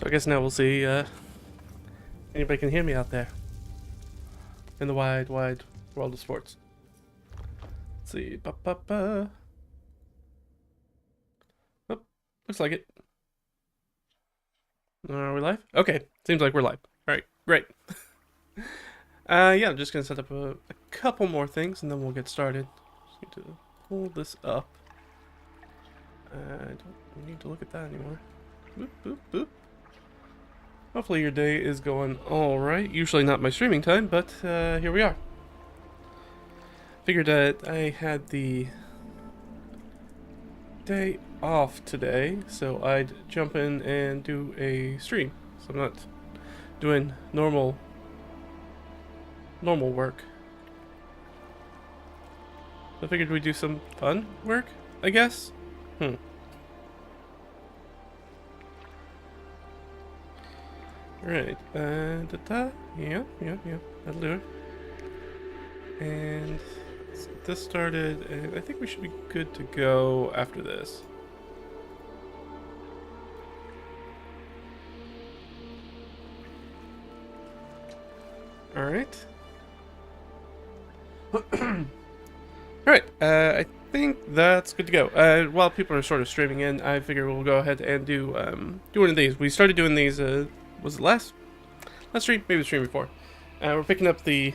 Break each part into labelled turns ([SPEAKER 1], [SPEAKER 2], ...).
[SPEAKER 1] So I guess now we'll see anybody can hear me out there in the wide, wide world of sports. Let's see. Oh, looks like it. Are we live? Okay, seems like we're live. Alright, great. Yeah, I'm just gonna set up a couple more things and then we'll get started. Just need to pull this up. I don't need to look at that anymore. Boop, boop, boop. Hopefully your day is going alright. Usually not my streaming time, but here we are. Figured that I had the day off today, so I'd jump in and do a stream. So I'm not doing normal work. So I figured we'd do some fun work, I guess. Right, yeah, that'll do it. And let's get this started, and I think we should be good to go after this. Alright. Alright, I think that's good to go. While people are sort of streaming in, I figure we'll go ahead and do one of these. We started doing these, was it last stream? Maybe the stream before. We're picking up the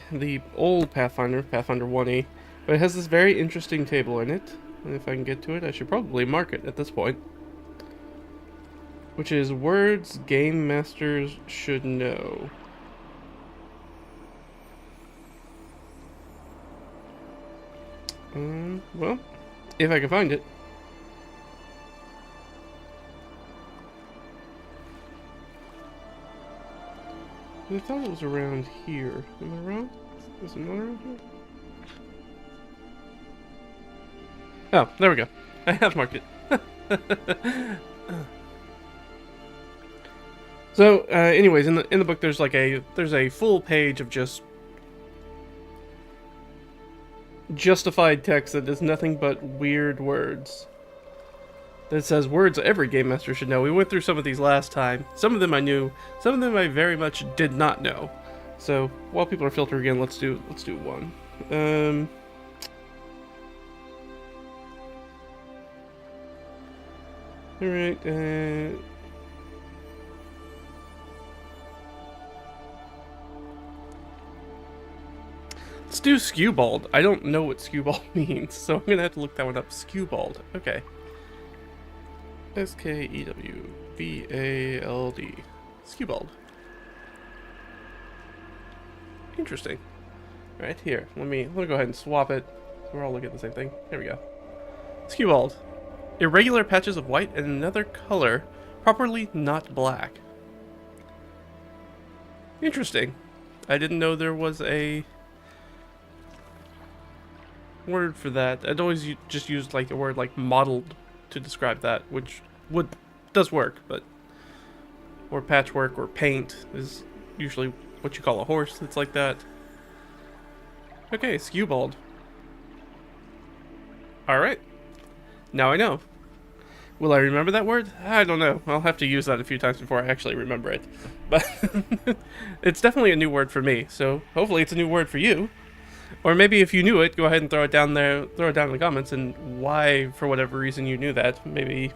[SPEAKER 1] old Pathfinder 1E, but it has this very interesting table in it. And if I can get to it, I should probably mark it at this point. Which is words game masters should know. Well, if I can find it. I thought it was around here. Am I wrong? Is it not around here? Oh, there we go. I have marked it. So, anyways, in the book, there's like a full page of just justified text that is nothing but weird words. That says words every game master should know. We went through some of these last time. Some of them I knew, some of them I very much did not know. So while people are filtering in, let's do one. All right. Let's do skewbald. I don't know what skewbald means, so I'm gonna have to look that one up. Skewbald. Okay. S-K-E-W-B-A-L-D. Skewbald. Interesting. Right here. Let me go ahead and swap it. We're all looking at the same thing. There we go. Skewbald. Irregular patches of white and another color, properly not black. Interesting. I didn't know there was a word for that. I'd always just used like the word like mottled to describe that, which does work, but or patchwork or paint is usually what you call a horse that's like that. Okay, skewbald. Alright. Now I know. Will I remember that word? I don't know. I'll have to use that a few times before I actually remember it. But it's definitely a new word for me, so hopefully it's a new word for you. Or maybe if you knew it, go ahead and throw it down there, throw it down in the comments, and why, for whatever reason, you knew that. Maybe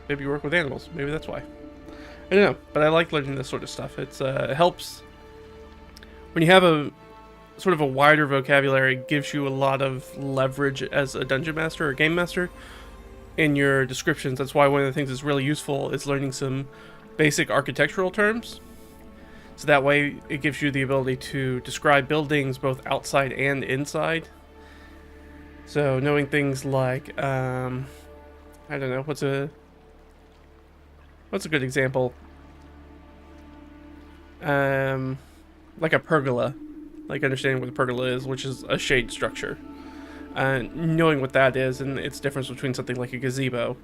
[SPEAKER 1] you work with animals. Maybe that's why. I don't know, but I like learning this sort of stuff. It helps when you have a sort of a wider vocabulary. It gives you a lot of leverage as a dungeon master or game master in your descriptions. That's why one of the things that's really useful is learning some basic architectural terms. So that way it gives you the ability to describe buildings both outside and inside. So knowing things like, I don't know, what's a good example? Like a pergola. Like understanding what a pergola is, which is a shade structure. Knowing what that is and its difference between something like a gazebo.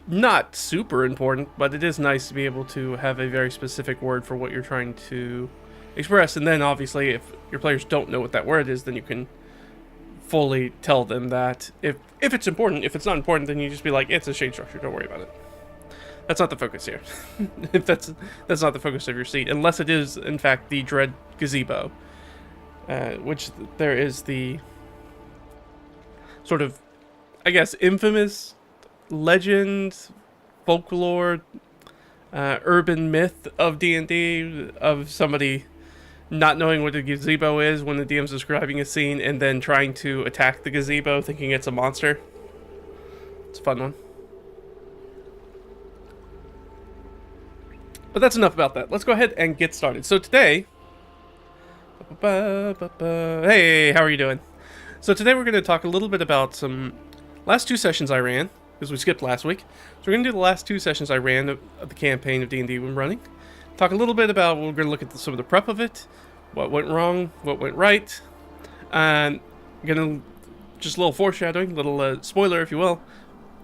[SPEAKER 1] Not super important, but it is nice to be able to have a very specific word for what you're trying to express. And then obviously if your players don't know what that word is, then you can fully tell them that if it's important. If it's not important, then you just be like, it's a shade structure, don't worry about it. That's not the focus here. If that's not the focus of your seat, unless it is in fact the dread gazebo, which there is the sort of, I guess, infamous legend, folklore, urban myth of D&D of somebody not knowing what a gazebo is when the DM's describing a scene and then trying to attack the gazebo thinking it's a monster. It's a fun one. But that's enough about that. Let's go ahead and get started. So today... Hey, how are you doing? So today we're going to talk a little bit about some last two sessions I ran, because we skipped last week. So we're going to do the last two sessions I ran of the campaign of D&D when running. Talk a little bit about, we're going to look at some of the prep of it, what went wrong, what went right. And going to, just a little foreshadowing, little spoiler if you will.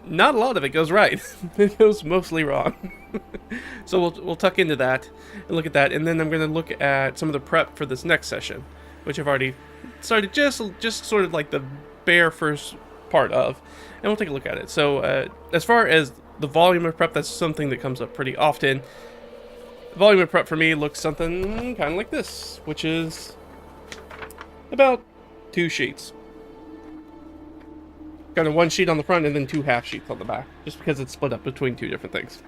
[SPEAKER 1] Not a lot of it goes right. It goes mostly wrong. So we'll tuck into that and look at that, and then I'm going to look at some of the prep for this next session, which I've already started just sort of like the bare first part of, and we'll take a look at it. So as far as the volume of prep, that's something that comes up pretty often. The volume of prep for me looks something kind of like this, which is about 2 sheets. Kind of 1 sheet on the front and then 2 half sheets on the back, just because it's split up between 2 different things.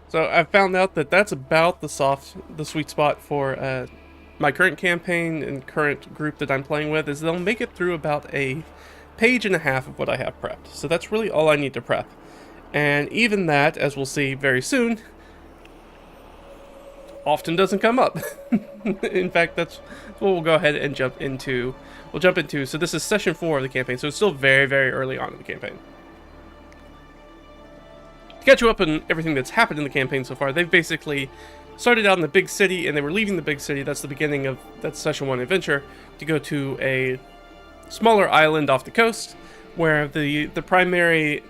[SPEAKER 1] So I've found out that that's about the sweet spot for my current campaign and current group that I'm playing with, is they'll make it through about a page and a half of what I have prepped. So that's really all I need to prep. And even that, as we'll see very soon, often doesn't come up. In fact, that's what we'll go ahead and jump into. So this is session 4 of the campaign, so it's still very, very early on in the campaign. To catch you up on everything that's happened in the campaign so far, they've basically started out in the big city, and they were leaving the big city. That's the beginning of that session 1 adventure, to go to a smaller island off the coast, where the primary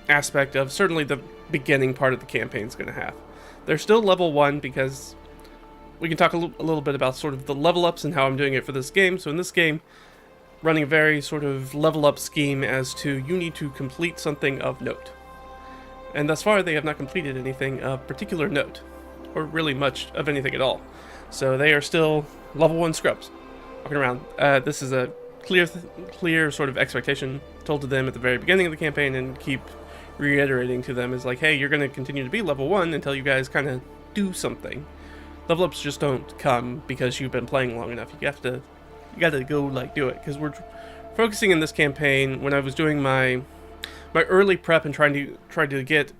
[SPEAKER 1] aspect of certainly the beginning part of the campaign is going to have. They're still level 1 because we can talk a little bit about sort of the level ups and how I'm doing it for this game. So in this game, running a very sort of level up scheme as to you need to complete something of note. And thus far, they have not completed anything of particular note, or really much of anything at all. So they are still level 1 scrubs walking around. This is a clear sort of expectation told to them at the very beginning of the campaign, and keep reiterating to them is like, hey, you're going to continue to be level 1 until you guys kind of do something. Level ups just don't come because you've been playing long enough. You gotta go like do it, because we're focusing in this campaign. When I was doing my early prep and trying to get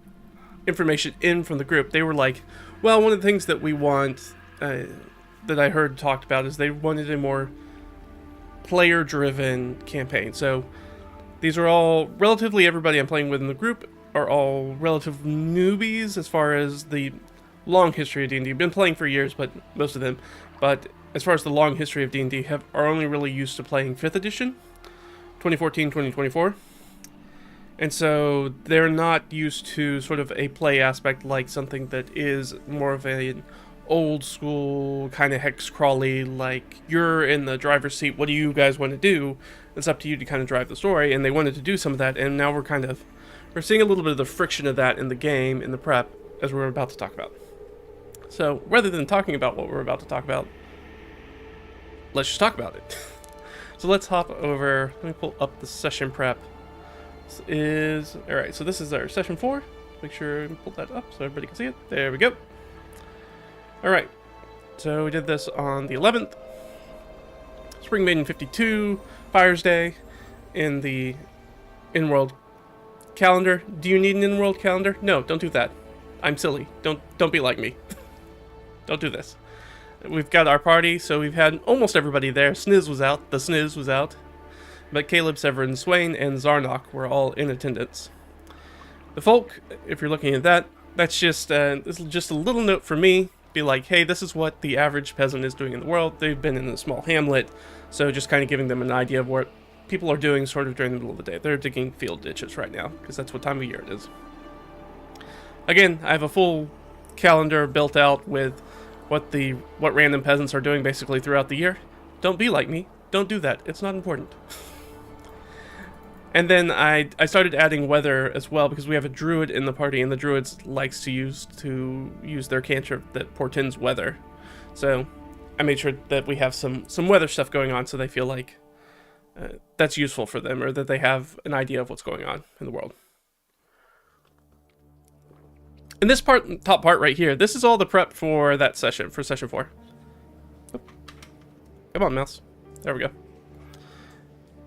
[SPEAKER 1] information in from the group, they were like, well, one of the things that we want that I heard talked about is they wanted a more player driven campaign. So these are all relatively, everybody I'm playing with in the group are all relative newbies as far as the long history of D&D. Been playing for years, but most of them. But as far as the long history of D&D, are only really used to playing 5th edition, 2014, 2024. And so they're not used to sort of a play aspect like something that is more of an old school kind of hex crawly, like you're in the driver's seat, what do you guys want to do? It's up to you to kind of drive the story, and they wanted to do some of that, and now we're seeing a little bit of the friction of that in the game, in the prep, as we're about to talk about. So, rather than talking about what we're about to talk about, let's just talk about it. So let's hop over, let me pull up the session prep. Alright, so this is our session 4. Make sure I pull that up so everybody can see it. There we go. Alright, so we did this on the 11th. Spring Maiden 52, Fire's Day, in the in-world calendar. Do you need an in-world calendar? No, don't do that. I'm silly. Don't be like me. Don't do this. We've got our party, so we've had almost everybody there. Sniz was out. The Sniz was out. But Caleb, Severin, Swain, and Zarnok were all in attendance. The folk, if you're looking at that, that's just this is just a little note for me. Be like, hey, this is what the average peasant is doing in the world. They've been in a small hamlet, so just kind of giving them an idea of what people are doing sort of during the middle of the day. They're digging field ditches right now, because that's what time of year it is. Again, I have a full calendar built out with what random peasants are doing basically throughout the year. Don't be like me. Don't do that. It's not important. And then I started adding weather as well because we have a druid in the party, and the druid likes to use their cantrip that portends weather. So I made sure that we have some weather stuff going on, so they feel like that's useful for them, or that they have an idea of what's going on in the world. And this top part right here, this is all the prep for that session, for session 4. Oh. Come on, mouse. There we go.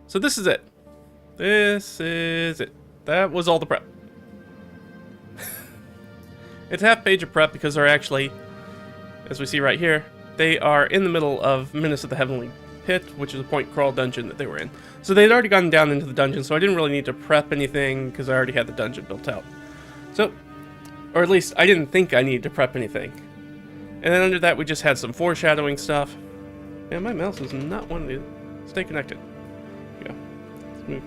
[SPEAKER 1] So this is it. This is it. That was all the prep. It's a half page of prep because they're actually, as we see right here, they are in the middle of Menace of the Heavenly Pit, which is a point crawl dungeon that they were in. So they'd already gotten down into the dungeon, so I didn't really need to prep anything because I already had the dungeon built out. So, or at least I didn't think I needed to prep anything. And then under that we just had some foreshadowing stuff. Man, my mouse is not wanting to stay connected. Yeah. Let's move.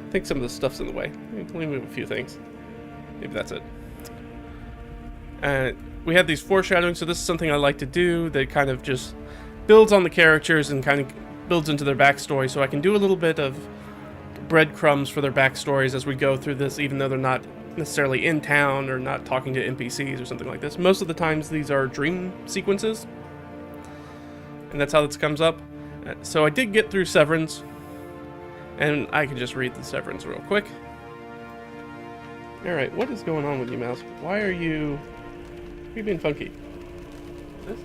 [SPEAKER 1] I think some of the stuff's in the way. Let me move a few things. Maybe that's it. We had these foreshadowing, so this is something I like to do that kind of just builds on the characters and kind of builds into their backstory, so I can do a little bit of breadcrumbs for their backstories as we go through this, even though they're not necessarily in town or not talking to NPCs or something like this. Most of the times these are dream sequences, and that's how this comes up. So I did get through Severance, and I can just read the Severance real quick. Alright, what is going on with you, mouse? Why are you being funky? This?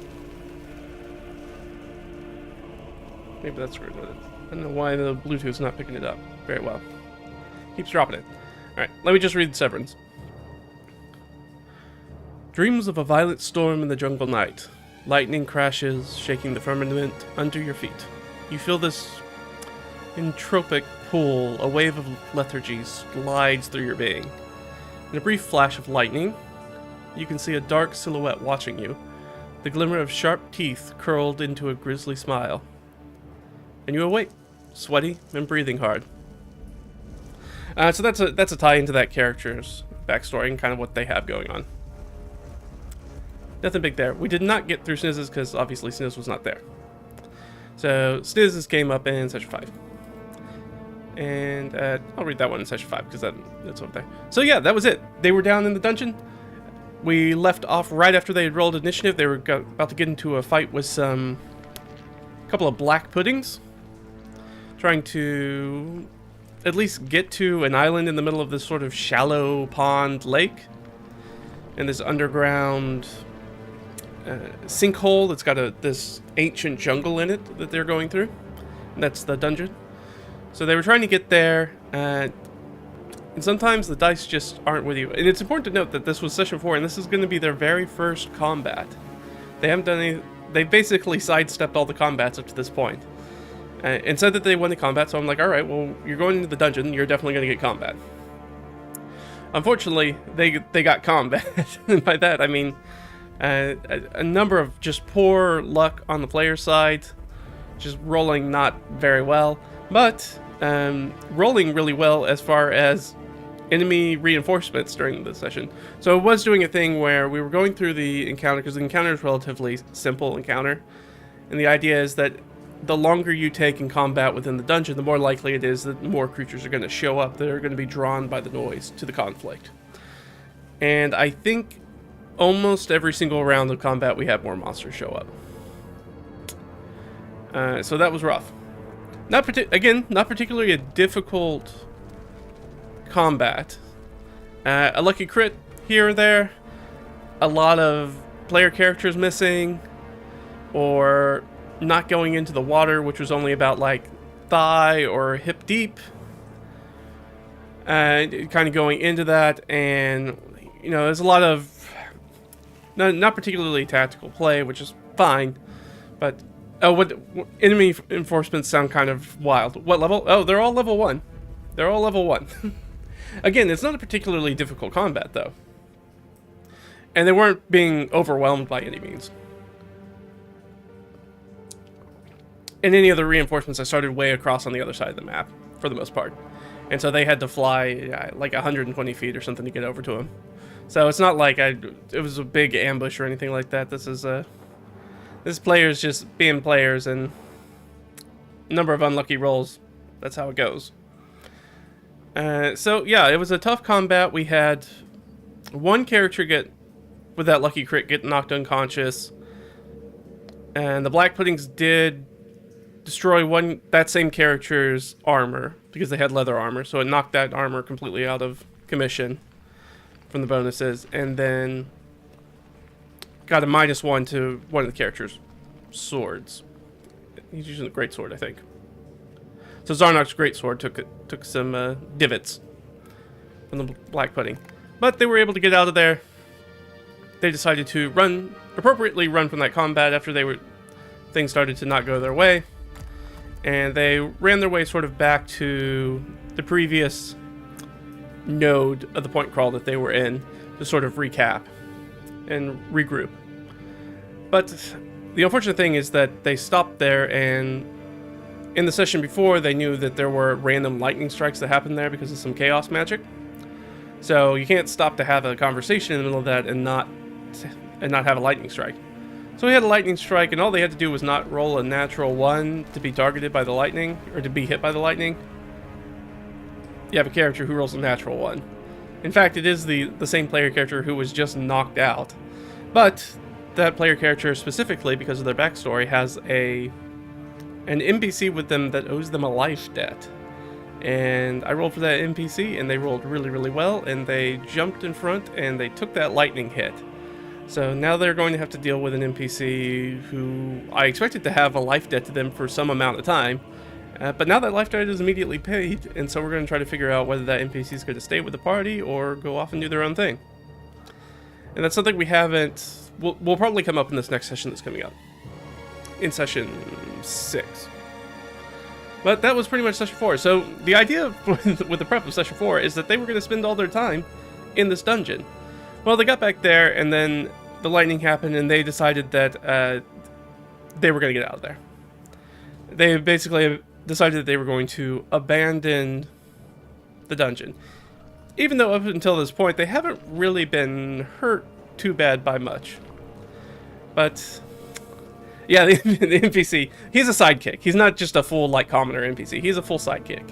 [SPEAKER 1] Maybe that's screwed with it. I don't know why the Bluetooth's not picking it up very well. Keeps dropping it. Alright, let me just read Severance. Dreams of a violent storm in the jungle night. Lightning crashes, shaking the firmament under your feet. You feel this entropic pull, a wave of lethargy slides through your being. In a brief flash of lightning, you can see a dark silhouette watching you, the glimmer of sharp teeth curled into a grisly smile. And you awake, sweaty and breathing hard. So that's a tie into that character's backstory and kind of what they have going on. Nothing big there. We did not get through Snizzes because obviously Sniz was not there. So Snizzes came up in session 5. And I'll read that one in session 5 because that's over there. So yeah, that was it. They were down in the dungeon. We left off right after they had rolled initiative. They were about to get into a fight with a couple of black puddings, trying to at least get to an island in the middle of this sort of shallow pond lake, and this underground sinkhole that's got this ancient jungle in it that they're going through. And that's the dungeon. So they were trying to get there, and sometimes the dice just aren't with you. And it's important to note that this was session 4, and this is going to be their very first combat. They haven't done any. They basically sidestepped all the combats up to this point, and said that they won the combat. So I'm like, all right, well, you're going into the dungeon. You're definitely going to get combat. Unfortunately, they got combat. And by that I mean a number of just poor luck on the player side, just rolling not very well, but rolling really well as far as enemy reinforcements during the session. So it was doing a thing where we were going through the encounter, because the encounter is a relatively simple encounter, and the idea is that the longer you take in combat within the dungeon, the more likely it is that more creatures are going to show up that are going to be drawn by the noise to the conflict. And I think almost every single round of combat we had more monsters show up. So that was rough. Not particularly a difficult combat. A lucky crit here or there. A lot of player characters missing, or not going into the water, which was only about like thigh or hip deep. Kind of going into that, and there's a lot of not particularly tactical play, which is fine, but what enemy reinforcements sound kind of wild. What level? Oh, they're all level 1. They're all level 1. Again, it's not a particularly difficult combat, though. And they weren't being overwhelmed by any means. And any of the reinforcements I started way across on the other side of the map, for the most part. And so they had to fly like 120 feet or something to get over to them. So it's not like it was a big ambush or anything like that. This players just being players, and number of unlucky rolls. That's how it goes. So yeah, it was a tough combat. We had one character with that lucky crit, get knocked unconscious. And the Black Puddings did destroy that same character's armor, because they had leather armor, so it knocked that armor completely out of commission from the bonuses, and then got a -1 to one of the character's swords. He's using a great sword, I think. So Zarnok's great sword took some divots from the Black Pudding, but they were able to get out of there. They decided to appropriately run from that combat after things started to not go their way, and they ran their way sort of back to the previous node of the point crawl that they were in to sort of recap and regroup. But the unfortunate thing is that they stopped there, and in the session before, they knew that there were random lightning strikes that happened there because of some chaos magic. So you can't stop to have a conversation in the middle of that and not have a lightning strike. So we had a lightning strike, and all they had to do was not roll a natural 1 to be targeted by the lightning, or to be hit by the lightning. You have a character who rolls a natural 1. In fact, it is the same player character who was just knocked out. But that player character specifically, because of their backstory, has an NPC with them that owes them a life debt. And I rolled for that NPC, and they rolled really, really well, and they jumped in front, and they took that lightning hit. So now they're going to have to deal with an NPC who I expected to have a life debt to them for some amount of time. But now that life debt is immediately paid, and so we're going to try to figure out whether that NPC is going to stay with the party or go off and do their own thing. And that's something we haven't... We'll probably come up in this next session that's coming up. In session 6. But that was pretty much session 4. So the idea with the prep of session 4 is that they were going to spend all their time in this dungeon. Well, they got back there, and then the lightning happened, and they decided that they were going to get out of there. They basically decided that they were going to abandon the dungeon. Even though up until this point, they haven't really been hurt too bad by much. But yeah, the NPC, he's a sidekick. He's not just a full, like, commoner NPC. He's a full sidekick.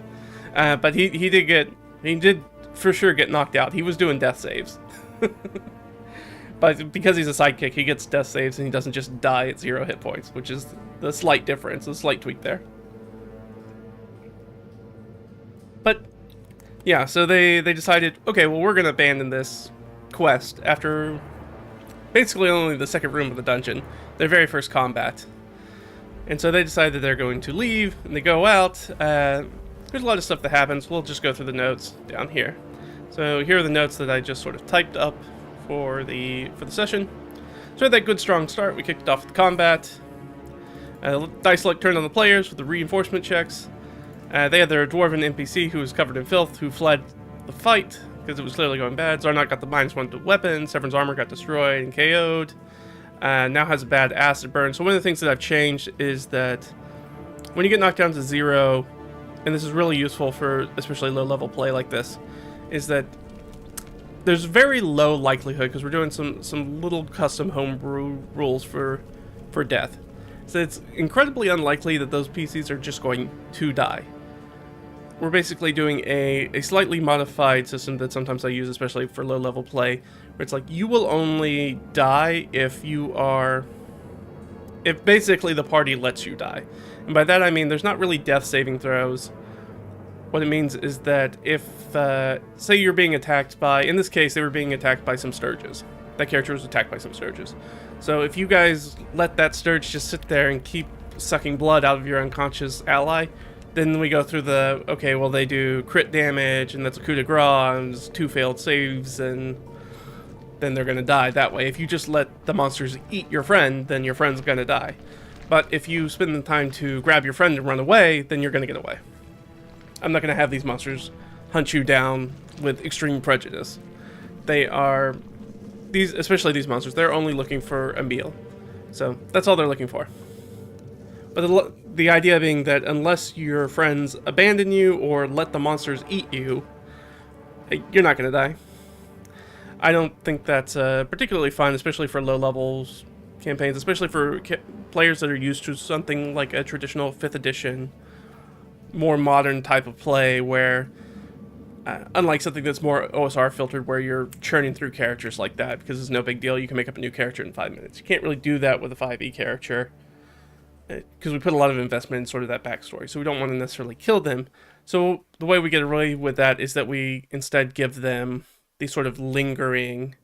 [SPEAKER 1] But he did for sure get knocked out. He was doing death saves. But because he's a sidekick, he gets death saves and he doesn't just die at 0 hit points, which is the slight difference, the slight tweak there. But yeah, so they decided, okay, well, we're going to abandon this quest after basically only the second room of the dungeon, their very first combat. And so they decide that they're going to leave, and they go out. There's a lot of stuff that happens. We'll just go through the notes down here. So here are the notes that I just sort of typed up for the session. So we had that good strong start. We kicked off with combat. Dice luck turned on the players with the reinforcement checks. They had their dwarven NPC who was covered in filth, who fled the fight because it was clearly going bad. Zarnok got the -1 to weapon. Severn's armor got destroyed and KO'd. Now has a bad acid burn. So one of the things that I've changed is that when you get knocked down to 0, and this is really useful for especially low-level play like this, is that there's very low likelihood, because we're doing some little custom homebrew rules for death. So it's incredibly unlikely that those PCs are just going to die. We're basically doing a slightly modified system that sometimes I use, especially for low-level play, where it's like, you will only die if basically the party lets you die. And by that I mean there's not really death saving throws. What it means is that if, say you're being attacked by, in this case they were being attacked by some Sturges. That character was attacked by some Sturges. So if you guys let that Sturge just sit there and keep sucking blood out of your unconscious ally, then we go through okay, well, they do crit damage, and that's a coup de grace, and it's 2 failed saves, and then they're going to die that way. If you just let the monsters eat your friend, then your friend's going to die. But if you spend the time to grab your friend and run away, then you're going to get away. I'm not going to have these monsters hunt you down with extreme prejudice. Especially these monsters, they're only looking for a meal. So that's all they're looking for. But the idea being that unless your friends abandon you or let the monsters eat you, you're not going to die. I don't think that's particularly fun, especially for low-level campaigns, especially for players that are used to something like a traditional 5th edition, more modern type of play where Unlike something that's more OSR filtered where you're churning through characters like that, because it's no big deal, you can make up a new character in 5 minutes. You can't really do that with a 5e character, because we put a lot of investment in sort of that backstory, so we don't want to necessarily kill them. So the way we get away with that is that we instead give them these sort of lingering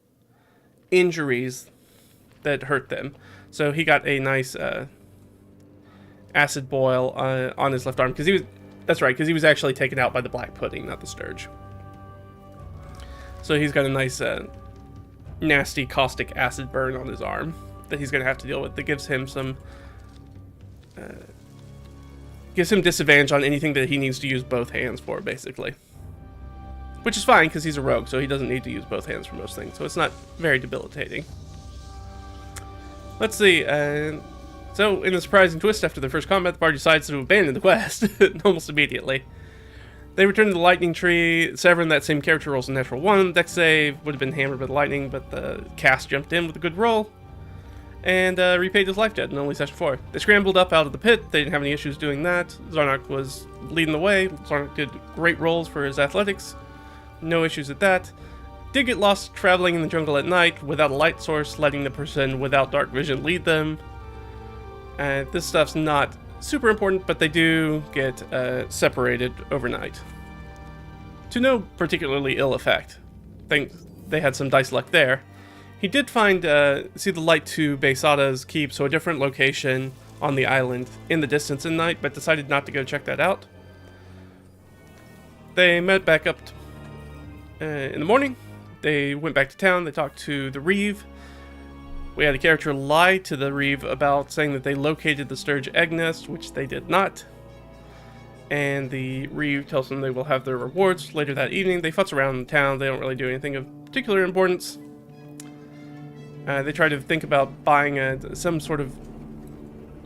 [SPEAKER 1] injuries that hurt them. So he got a nice acid boil on his left arm, because he was... That's right, because he was actually taken out by the black pudding, not the sturge. So he's got a nice, nasty caustic acid burn on his arm that he's going to have to deal with. That gives him some... gives him disadvantage on anything that he needs to use both hands for, basically. Which is fine, because he's a rogue, so he doesn't need to use both hands for most things. So it's not very debilitating. Let's see, so, in a surprising twist, after their first combat, the party decides to abandon the quest almost immediately. They return to the lightning tree. Severin, that same character, rolls a natural 1. Dex save would have been hammered by the lightning, but the cast jumped in with a good roll and repaid his life debt in only session 4. They scrambled up out of the pit. They didn't have any issues doing that. Zarnak was leading the way. Zarnak did great rolls for his athletics. No issues with that. Did get lost traveling in the jungle at night without a light source, letting the person without dark vision lead them. This stuff's not super important, but they do get separated overnight. To no particularly ill effect. Think they had some dice luck there. He did find, see the light to Besada's keep, so a different location on the island in the distance at night, but decided not to go check that out. They met back up in the morning. They went back to town. They talked to the Reeve. We had a character lie to the Reeve about saying that they located the Sturge egg nest, which they did not. And the Reeve tells them they will have their rewards later that evening. They futz around in town. They don't really do anything of particular importance. They try to think about buying some sort of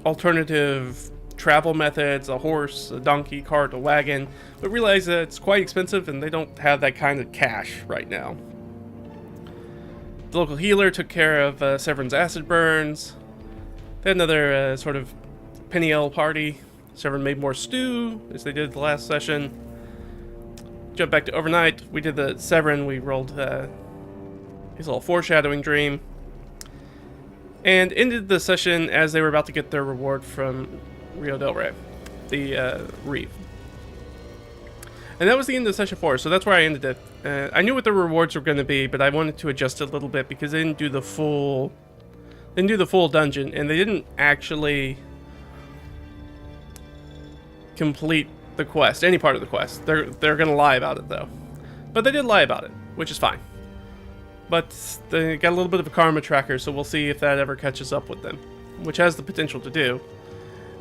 [SPEAKER 1] alternative travel methods, a horse, a donkey, cart, a wagon, but realize that it's quite expensive and they don't have that kind of cash right now. The local healer took care of Severin's acid burns. They had another sort of penny ale party. Severin made more stew, as they did the last session. Jump back to overnight. We did the Severin. We rolled his little foreshadowing dream. And ended the session as they were about to get their reward from Rio del Rey, the Reeve. And that was the end of session 4, so that's where I ended it. I knew what the rewards were going to be, but I wanted to adjust it a little bit because they didn't do the full dungeon, and they didn't actually complete the quest, any part of the quest. They're going to lie about it, though. But they did lie about it, which is fine. But they got a little bit of a karma tracker, so we'll see if that ever catches up with them, which has the potential to do.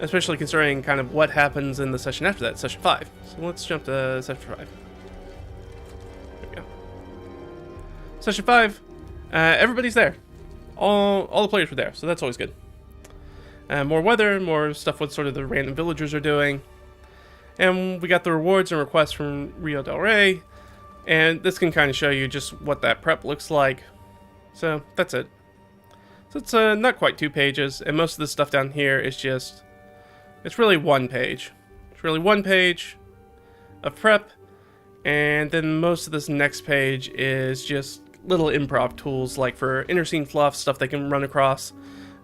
[SPEAKER 1] Especially considering kind of what happens in the session after that, session 5. So let's jump to session 5. There we go. Session 5, everybody's there. All the players were there, so that's always good. More weather, more stuff what sort of the random villagers are doing. And we got the rewards and requests from Rio del Rey. And this can kind of show you just what that prep looks like. So that's it. So it's not quite 2 pages, and most of the stuff down here is just... It's really 1 page. It's really 1 page of prep, and then most of this next page is just little improv tools, like for inner scene fluff, stuff they can run across,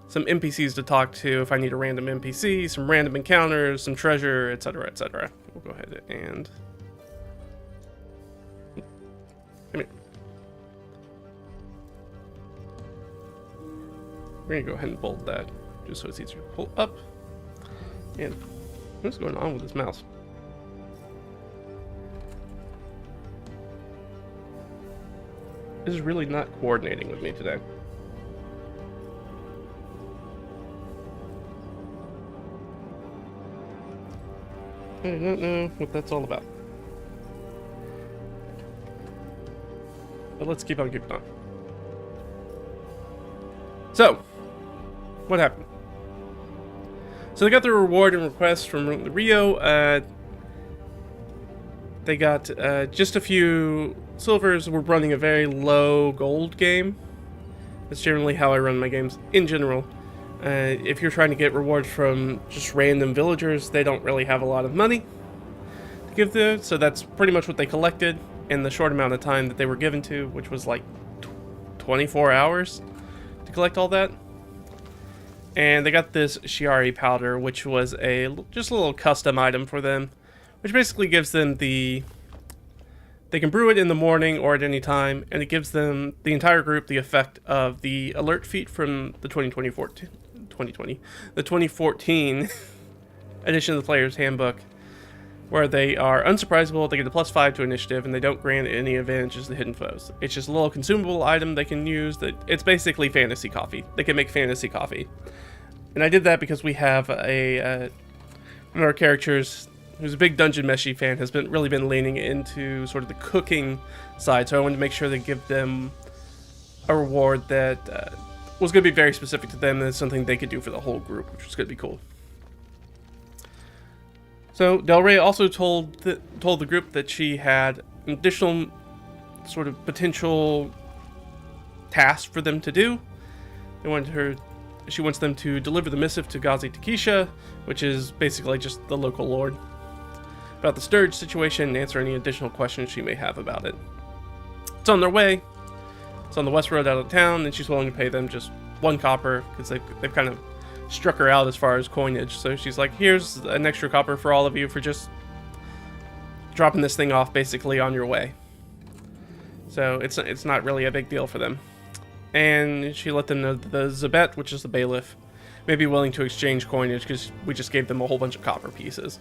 [SPEAKER 1] some NPCs to talk to if I need a random NPC, some random encounters, some treasure, etc., etc. We'll go ahead and... Come here. We're going to go ahead and bold that, just so it's easier to pull up. And what's going on with this mouse? This is really not coordinating with me today. I don't know what that's all about. But let's keep on keeping on. So, what happened? So they got their reward and request from Rio. They got just a few silvers. We're running a very low gold game. That's generally how I run my games in general. If you're trying to get rewards from just random villagers, they don't really have a lot of money to give them. So that's pretty much what they collected. in the short amount of time that they were given to, which was like 24 hours to collect all that. And they got this Shiari powder, which was just a little custom item for them, which basically gives them they can brew it in the morning or at any time, and it gives them, the entire group, the effect of the alert feat from the 2014 edition of the Player's Handbook, where they are unsurprisable, they get a +5 to initiative, and they don't grant any advantages to hidden foes. It's just a little consumable item they can use. That it's basically fantasy coffee. They can make fantasy coffee. And I did that because we have one of our characters who's a big Dungeon Meshi fan, has really been leaning into sort of the cooking side, so I wanted to make sure they give them a reward that was going to be very specific to them, and it's something they could do for the whole group, which was going to be cool. So Del Rey also told the group that she had additional sort of potential tasks for them to do. She wants them to deliver the missive to Ghazi Takisha, which is basically just the local lord, about the Sturge situation and answer any additional questions she may have about it. It's on their way. It's on the west road out of town, and she's willing to pay them just 1 copper because they've kind of struck her out as far as coinage. So she's like, here's an extra copper for all of you for just dropping this thing off basically on your way. So it's not really a big deal for them. And she let them know that the Zabet, which is the bailiff, may be willing to exchange coinage because we just gave them a whole bunch of copper pieces.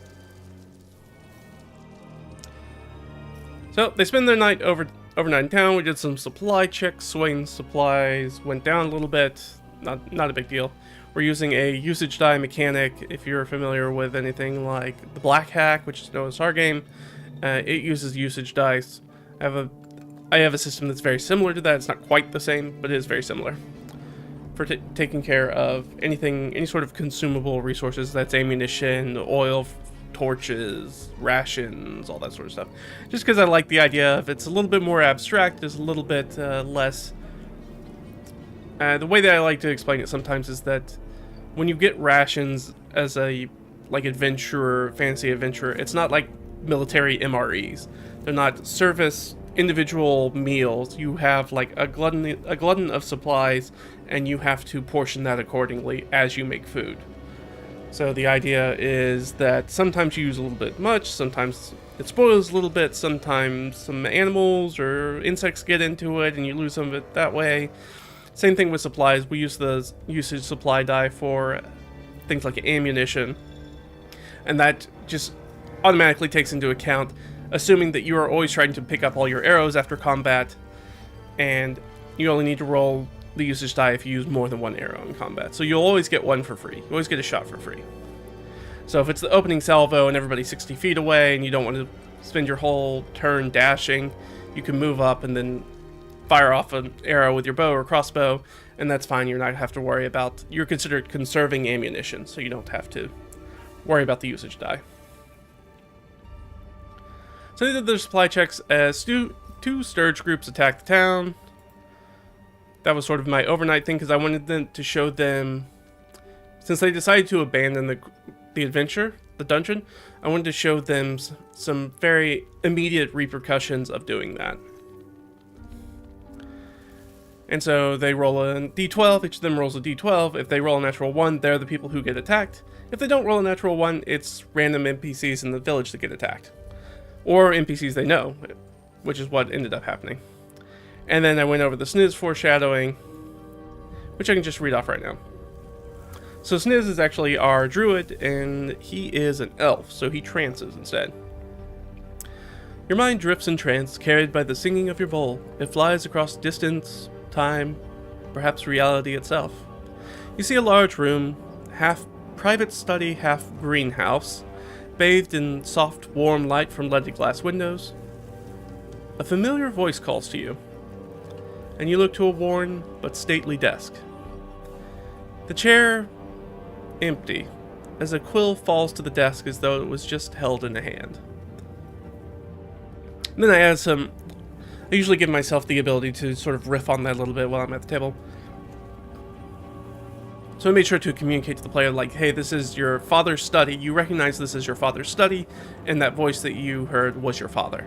[SPEAKER 1] So they spend their night overnight in town. We did some supply checks. Swain's supplies went down a little bit. Not a big deal. We're using a usage die mechanic. If you're familiar with anything like the Black Hack, which is known as our game, it uses usage dice. I have a system that's very similar to that. It's not quite the same, but it is very similar for taking care of any sort of consumable resources. That's ammunition, oil, torches, rations, all that sort of stuff. Just because I like the idea of it's a little bit more abstract, is a little bit less. The way that I like to explain it sometimes is that when you get rations as a fantasy adventurer, it's not like military MREs. They're not service individual meals. You have like a glutton of supplies, and you have to portion that accordingly as you make food. So the idea is that sometimes you use a little bit much, sometimes it spoils a little bit, sometimes some animals or insects get into it and you lose some of it that way. Same thing with supplies. We use the usage supply die for things like ammunition, and that just automatically takes into account assuming that you are always trying to pick up all your arrows after combat, and you only need to roll the usage die if you use more than 1 arrow in combat. So you'll always get 1 for free. You always get a shot for free. So if it's the opening salvo and everybody's 60 feet away and you don't want to spend your whole turn dashing, you can move up and then fire off an arrow with your bow or crossbow, and that's fine. You're not have to worry about, you're considered conserving ammunition, so you don't have to worry about the usage die. So they did their supply checks as 2 Sturge groups attacked the town. That was sort of my overnight thing because I wanted them to show them, since they decided to abandon the adventure, the dungeon, I wanted to show them some very immediate repercussions of doing that. And so they roll a d12, each of them rolls a d12. If they roll a natural 1, they're the people who get attacked. If they don't roll a natural 1, it's random NPCs in the village that get attacked. Or NPCs they know, which is what ended up happening. And then I went over the Sniz foreshadowing, which I can just read off right now. So Sniz is actually our druid, and he is an elf, so he trances instead. Your mind drifts in trance, carried by the singing of your bowl. It flies across distance, time, perhaps reality itself. You see a large room, half private study, half greenhouse, bathed in soft, warm light from leaded glass windows. A familiar voice calls to you, and you look to a worn but stately desk. The chair empty, as a quill falls to the desk as though it was just held in a hand. And then I usually give myself the ability to sort of riff on that a little bit while I'm at the table. So I made sure to communicate to the player, like, hey, this is your father's study. You recognize this as your father's study, and that voice that you heard was your father.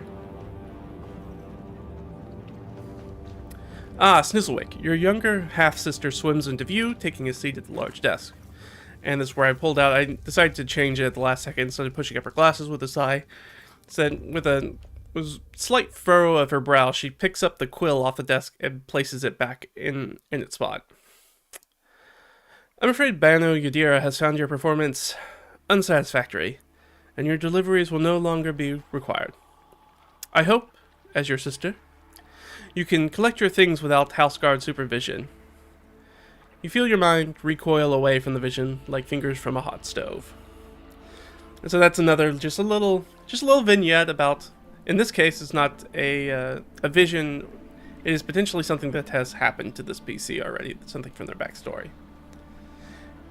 [SPEAKER 1] Ah, Snizzlewick, your younger half-sister swims into view, taking a seat at the large desk. And this is where I pulled out. I decided to change it at the last second instead of pushing up her glasses with a sigh. Said with a slight furrow of her brow, she picks up the quill off the desk and places it back in its spot. I'm afraid Bano Yadira has found your performance unsatisfactory, and your deliveries will no longer be required. I hope, as your sister, you can collect your things without house guard supervision. You feel your mind recoil away from the vision like fingers from a hot stove. And so that's another, just a little vignette about, in this case, it's not a vision, it is potentially something that has happened to this PC already, something from their backstory.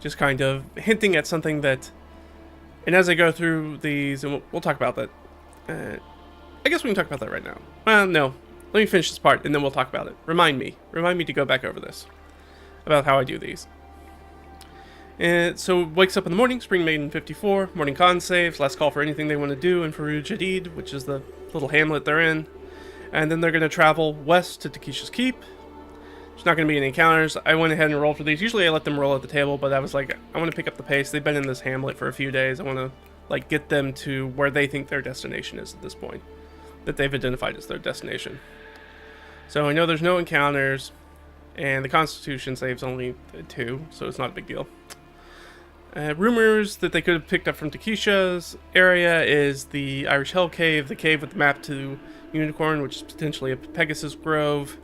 [SPEAKER 1] Just kind of hinting at something that, and as I go through these, and we'll talk about that, I guess we can talk about that right now. Well, no, let me finish this part and then we'll talk about it. Remind me to go back over this, about how I do these. And so wakes up in the morning, Spring Maiden 54, morning con saves, last call for anything they want to do in Faru Jadid, which is the little hamlet they're in. And then they're going to travel west to Takesha's Keep. There's not going to be any encounters. I went ahead and rolled for these. Usually I let them roll at the table, but I was like, I want to pick up the pace. They've been in this hamlet for a few days. I want to like get them to where they think their destination is at this point, that they've identified as their destination. So I know there's no encounters, and the Constitution saves only 2, so it's not a big deal. Rumors that they could have picked up from Takesha's area is the Irish Hell Cave, the cave with the map to Unicorn, which is potentially a Pegasus Grove.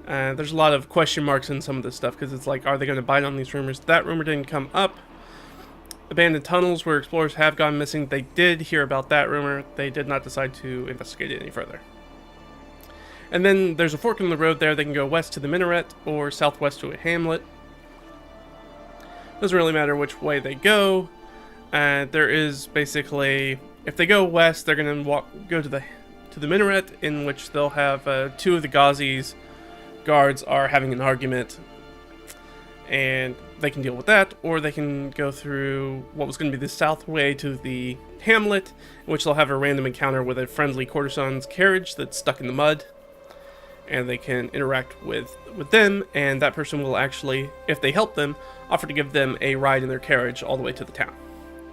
[SPEAKER 1] There's a lot of question marks in some of this stuff, because it's like, are they going to bite on these rumors? That rumor didn't come up. Abandoned tunnels where explorers have gone missing. They did hear about that rumor. They did not decide to investigate it any further. And then there's a fork in the road there. They can go west to the minaret or southwest to a hamlet. Doesn't really matter which way they go. There is basically, if they go west, they're going to go to the minaret, in which they'll have 2 of the Ghazi's guards are having an argument, and they can deal with that, or they can go through what was going to be the south way to the hamlet, in which they'll have a random encounter with a friendly courtesan's carriage that's stuck in the mud, and they can interact with them, and that person will actually, if they help them, offer to give them a ride in their carriage all the way to the town.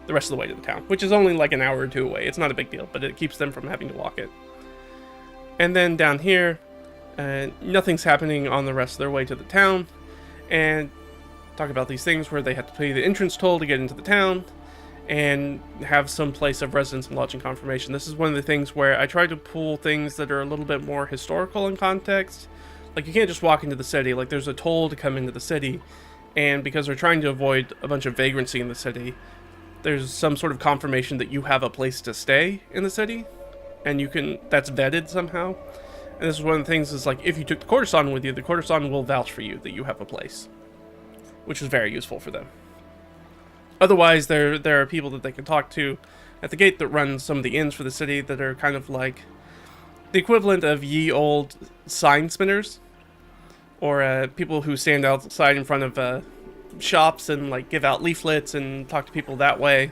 [SPEAKER 1] The rest of the way to the town, which is only like an hour or 2 away. It's not a big deal, but it keeps them from having to walk it. And then down here, nothing's happening on the rest of their way to the town, and talk about these things where they have to pay the entrance toll to get into the town, and have some place of residence and lodging confirmation. This is one of the things where I try to pull things that are a little bit more historical in context. Like, you can't just walk into the city. Like, there's a toll to come into the city, and because they're trying to avoid a bunch of vagrancy in the city, there's some sort of confirmation that you have a place to stay in the city, and that's vetted somehow. And this is one of the things is, like, if you took the courtesan with you, the courtesan will vouch for you that you have a place, which is very useful for them. Otherwise, there are people that they can talk to at the gate that run some of the inns for the city that are kind of like the equivalent of ye old sign spinners, or people who stand outside in front of shops and like give out leaflets and talk to people that way.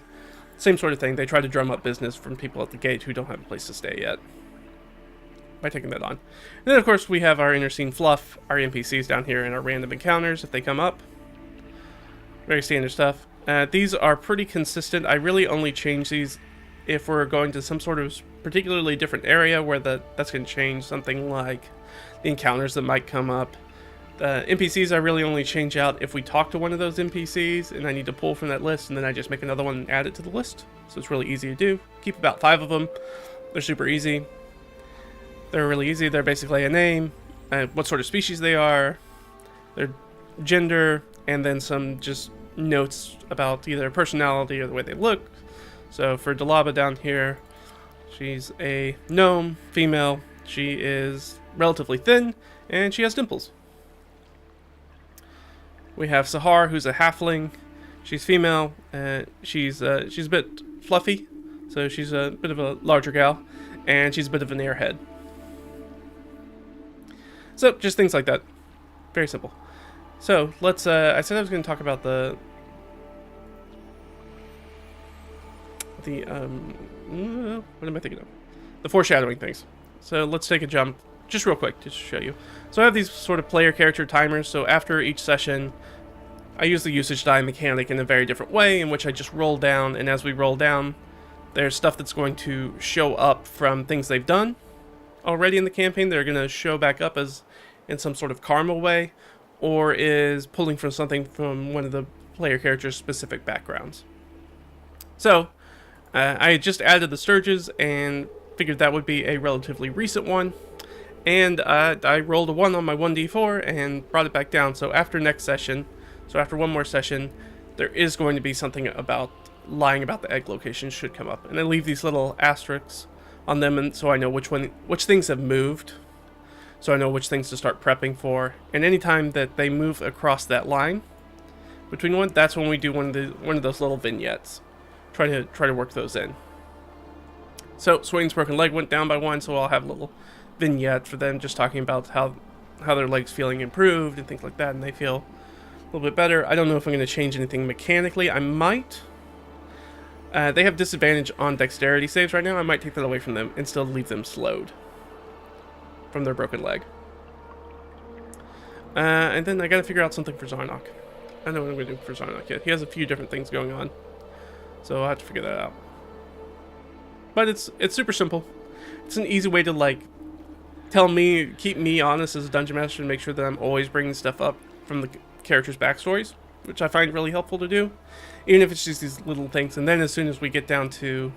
[SPEAKER 1] Same sort of thing. They try to drum up business from people at the gate who don't have a place to stay yet, by taking that on. And then, of course, we have our inner scene fluff, our NPCs down here, and our random encounters if they come up. Very standard stuff. These are pretty consistent. I really only change these if we're going to some sort of particularly different area where that's going to change, something like the encounters that might come up. The NPCs I really only change out if we talk to one of those NPCs and I need to pull from that list, and then I just make another one and add it to the list. So it's really easy to do. Keep about 5 of them. They're super easy. They're really easy. They're basically a name, what sort of species they are, their gender, and then some just notes about either personality or the way they look. So for Dalaba down here, she's a gnome, female. She is relatively thin, and she has dimples. We have Sahar, who's a halfling. She's female. She's a bit fluffy, so she's a bit of a larger gal, and she's a bit of an airhead. So just things like that. Very simple. So let's. I said I was going to talk about the what am I thinking of? The foreshadowing things. So let's take a jump just real quick, just to show you. So I have these sort of player character timers, so after each session, I use the usage die mechanic in a very different way, in which I just roll down, and as we roll down, there's stuff that's going to show up from things they've done already in the campaign. They're going to show back up as in some sort of karma way, or is pulling from something from one of the player character's specific backgrounds. So, I just added the Sturges and figured that would be a relatively recent one. And I rolled a 1 on my 1d4 and brought it back down. So after next session, so after one more session, there is going to be something about lying about the egg location should come up. And I leave these little asterisks on them, and so I know which things have moved. So I know which things to start prepping for. And anytime that they move across that line between one, that's when we do one of those little vignettes. Try to work those in. So Swain's broken leg went down by 1, so I'll have a little vignette for them just talking about how their leg's feeling improved and things like that, and they feel a little bit better. I don't know if I'm going to change anything mechanically. I might. They have disadvantage on dexterity saves right now. I might take that away from them and still leave them slowed from their broken leg. And then I got to figure out something for Zarnok. I know what I'm going to do for Zarnok yet. He has a few different things going on, so I'll have to figure that out. But it's super simple. It's an easy way to, like, keep me honest as a dungeon master and make sure that I'm always bringing stuff up from the characters' backstories, which I find really helpful to do, even if it's just these little things. And then as soon as we get down to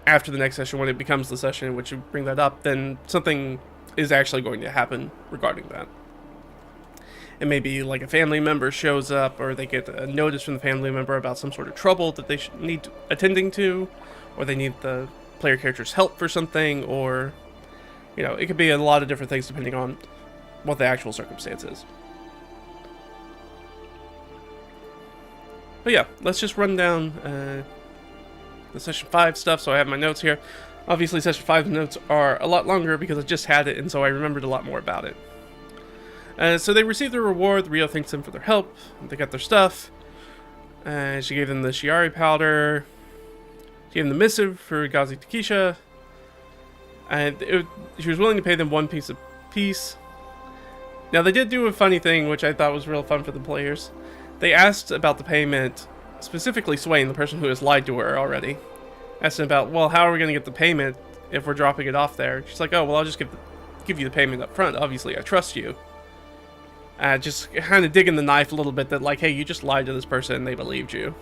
[SPEAKER 1] after the next session, when it becomes the session in which you bring that up, then something is actually going to happen regarding that. And maybe like a family member shows up, or they get a notice from the family member about some sort of trouble that they need attending to, or they need the player character's help for something, or, you know, it could be a lot of different things depending on what the actual circumstance is. But yeah, let's just run down the session 5 stuff. So I have my notes here. Obviously session 5 notes are a lot longer because I just had it, and so I remembered a lot more about it. So they received their reward. Rio thanks them for their help. They got their stuff. She gave them the Shiari powder. She gave them the missive for Gazi Takisha. And she was willing to pay them 1 piece apiece. Now they did do a funny thing, which I thought was real fun for the players. They asked about the payment, specifically Swain, the person who has lied to her already. Asked about, well, how are we going to get the payment if we're dropping it off there? She's like, oh, well, I'll just give you the payment up front. Obviously, I trust you. Just kind of digging the knife a little bit that, like, hey, you just lied to this person and they believed you.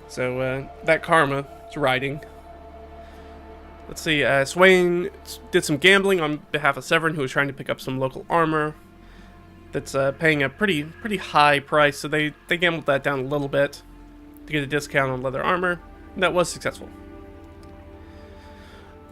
[SPEAKER 1] So, that karma is riding. Let's see, Swain did some gambling on behalf of Severin, who was trying to pick up some local armor that's paying a pretty high price, so they gambled that down a little bit to get a discount on leather armor, and that was successful.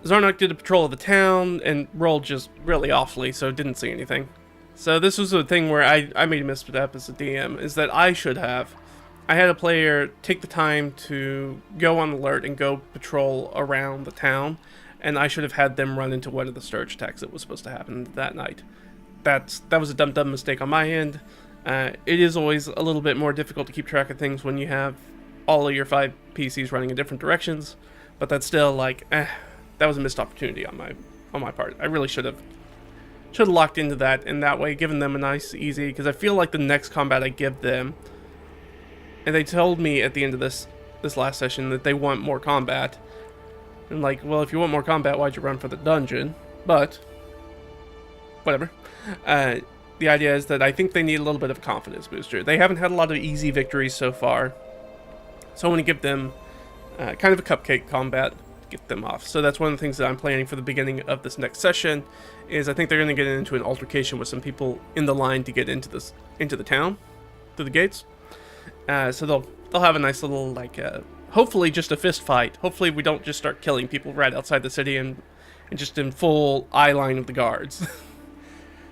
[SPEAKER 1] Zarnok did a patrol of the town and rolled just really awfully, so didn't see anything. So this was a thing where I made a misstep as a DM, is that I had a player take the time to go on alert and go patrol around the town, and I should have had them run into one of the Sturge attacks that was supposed to happen that night. That was a dumb mistake on my end. It is always a little bit more difficult to keep track of things when you have all of your 5 PCs running in different directions, but that's still like, that was a missed opportunity on my part. I really should have locked into that, and that way given them a nice easy, because I feel like the next combat I give them, and they told me at the end of this last session that they want more combat. And like, well, if you want more combat, why'd you run for the dungeon? But whatever. The idea is that I think they need a little bit of a confidence booster. They haven't had a lot of easy victories so far, so I want to give them kind of a cupcake combat to get them off. So that's one of the things that I'm planning for the beginning of this next session, is I think they're going to get into an altercation with some people in the line to get into the town, through the gates. So they'll have a nice little, like, hopefully just a fist fight. Hopefully we don't just start killing people right outside the city and just in full eye line of the guards.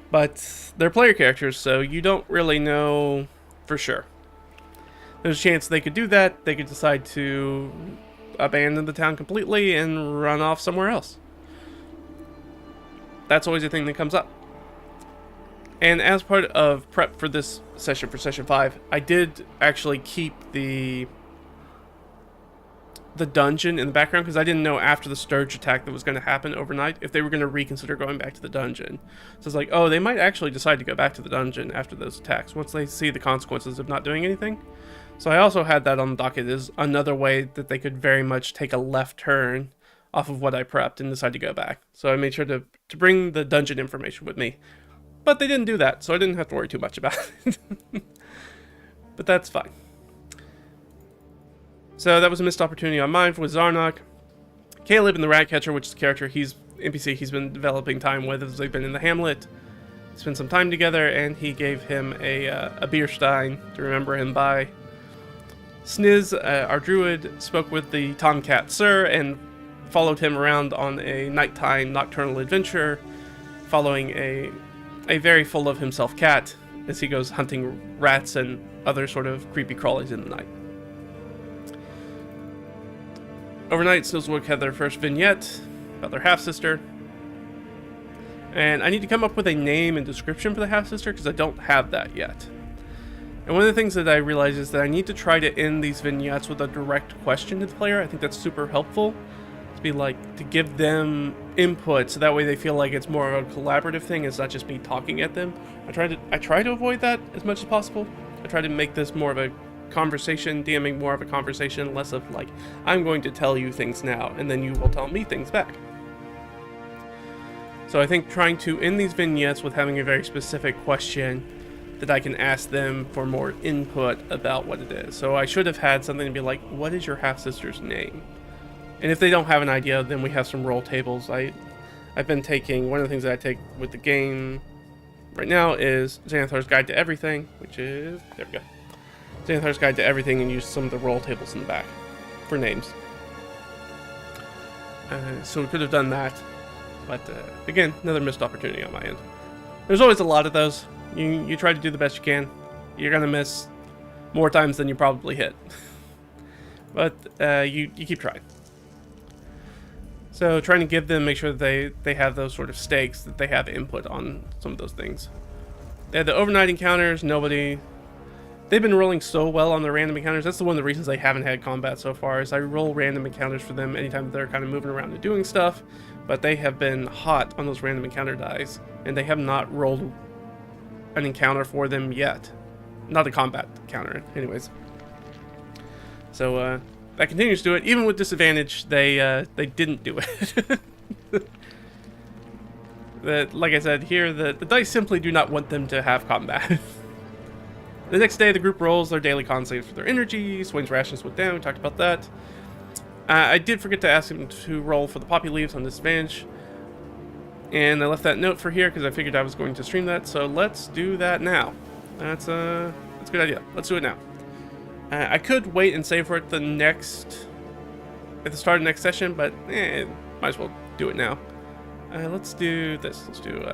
[SPEAKER 1] But they're player characters, so you don't really know for sure. There's a chance they could do that. They could decide to abandon the town completely and run off somewhere else. That's always a thing that comes up. And as part of prep for this session, for session 5, I did actually keep the the dungeon in the background, because I didn't know after the Sturge attack that was going to happen overnight if they were going to reconsider going back to the dungeon. So it's like, oh, they might actually decide to go back to the dungeon after those attacks once they see the consequences of not doing anything. So I also had that on the docket as another way that they could very much take a left turn off of what I prepped and decide to go back. So I made sure to bring the dungeon information with me. But they didn't do that, so I didn't have to worry too much about it. But that's fine. So that was a missed opportunity on mine with Zarnok. Caleb in the Ratcatcher, which is the character NPC he's been developing time with as they've been in the Hamlet. Spent some time together, and he gave him a beer stein to remember him by. Sniz, our druid, spoke with the Tomcat Sir and followed him around on a nighttime nocturnal adventure, following a very full of himself cat as he goes hunting rats and other sort of creepy crawlies in the night. Overnight, Snowswook had their first vignette about their half-sister. And I need to come up with a name and description for the half-sister because I don't have that yet. And one of the things that I realize is that I need to try to end these vignettes with a direct question to the player. I think that's super helpful. To be like, to give them input so that way they feel like it's more of a collaborative thing. It's not just me talking at them. I try to avoid that as much as possible. I try to make this more of a conversation, DMing more of a conversation, less of like, I'm going to tell you things now, and then you will tell me things back. So I think trying to end these vignettes with having a very specific question that I can ask them for more input about what it is. So I should have had something to be like, what is your half-sister's name? And if they don't have an idea, then we have some roll tables. I've been taking, one of the things that I take with the game right now is Xanathar's Guide to Everything, which is, there we go. Xanathar's Guide to Everything, and use some of the roll tables in the back for names. So we could have done that, but again, another missed opportunity on my end. There's always a lot of those. You try to do the best you can. You're gonna miss more times than you probably hit, but you keep trying. So trying to give them, make sure that they have those sort of stakes, that they have input on some of those things. They had the overnight encounters. They've been rolling so well on their random encounters. That's one of the reasons they haven't had combat so far, is I roll random encounters for them anytime they're kind of moving around and doing stuff, but they have been hot on those random encounter dice, and they have not rolled an encounter for them yet. Not a combat encounter, anyways. So that continues to do it. Even with disadvantage, they didn't do it. Like I said here, the dice simply do not want them to have combat. The next day, the group rolls their daily con saves for their energy. Swain's rations went down. We talked about that. I did forget to ask him to roll for the poppy leaves on disadvantage. And I left that note for here because I figured I was going to stream that. So let's do that now. That's a good idea. Let's do it now. I could wait and save for it at the start of next session, but might as well do it now. Let's do this. Let's do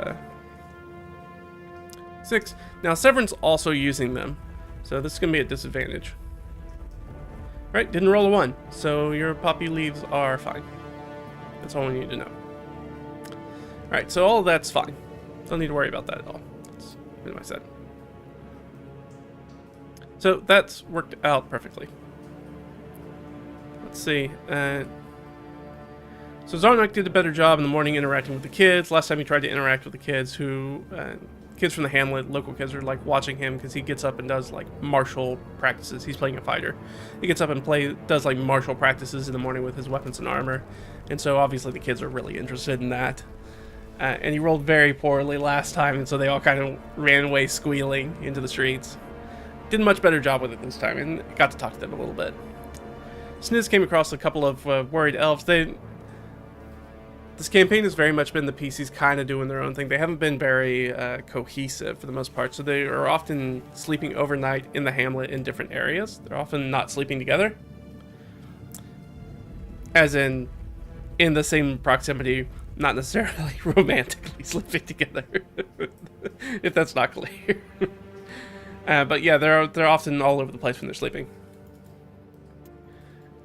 [SPEAKER 1] 6. Now, Severin's also using them, so this is going to be a disadvantage. Right, didn't roll a 1, so your poppy leaves are fine. That's all we need to know. Alright, so all of that's fine. Don't need to worry about that at all. That's what I said. So that's worked out perfectly. Let's see. So Zarnak did a better job in the morning interacting with the kids. Last time he tried to interact with the kids kids from the hamlet, local kids are like watching him because he gets up and does like martial practices. He's playing a fighter. He gets up and does like martial practices in the morning with his weapons and armor. And so obviously the kids are really interested in that. And he rolled very poorly last time, and so they all kind of ran away squealing into the streets. Did a much better job with it this time, and got to talk to them a little bit. Sniz came across a couple of worried elves. This campaign has very much been the PCs kind of doing their own thing. They haven't been very cohesive for the most part, so they are often sleeping overnight in the hamlet in different areas. They're often not sleeping together. As in the same proximity, not necessarily romantically sleeping together, if that's not clear. But yeah, they're often all over the place when they're sleeping.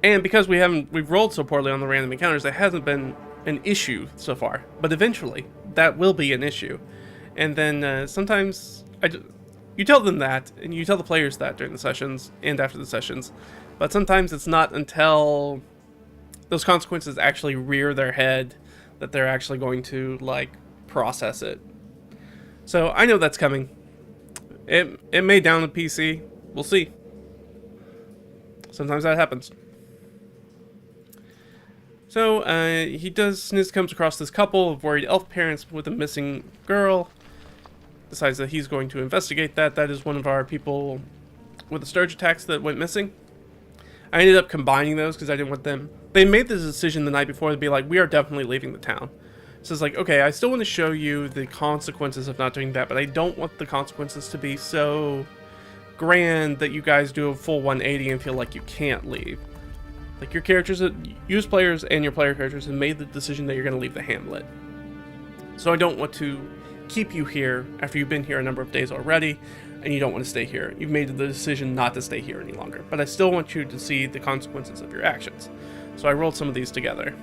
[SPEAKER 1] And because we've rolled so poorly on the random encounters, there hasn't been an issue so far. But eventually, that will be an issue. And then sometimes you tell them that, and you tell the players that during the sessions and after the sessions. But sometimes it's not until those consequences actually rear their head, that they're actually going to like process it. So I know that's coming. It may down the PC. We'll see. Sometimes that happens. So Sniz comes across this couple of worried elf parents with a missing girl. Decides that he's going to investigate that. That is one of our people with the Sturge attacks that went missing. I ended up combining those because I didn't want them. They made the decision the night before to be like, we are definitely leaving the town. So it's like, okay, I still want to show you the consequences of not doing that, but I don't want the consequences to be so grand that you guys do a full 180 and feel like you can't leave. Like, your characters, use players and your player characters have made the decision that you're going to leave the hamlet. So I don't want to keep you here after you've been here a number of days already, and you don't want to stay here. You've made the decision not to stay here any longer, but I still want you to see the consequences of your actions. So I rolled some of these together.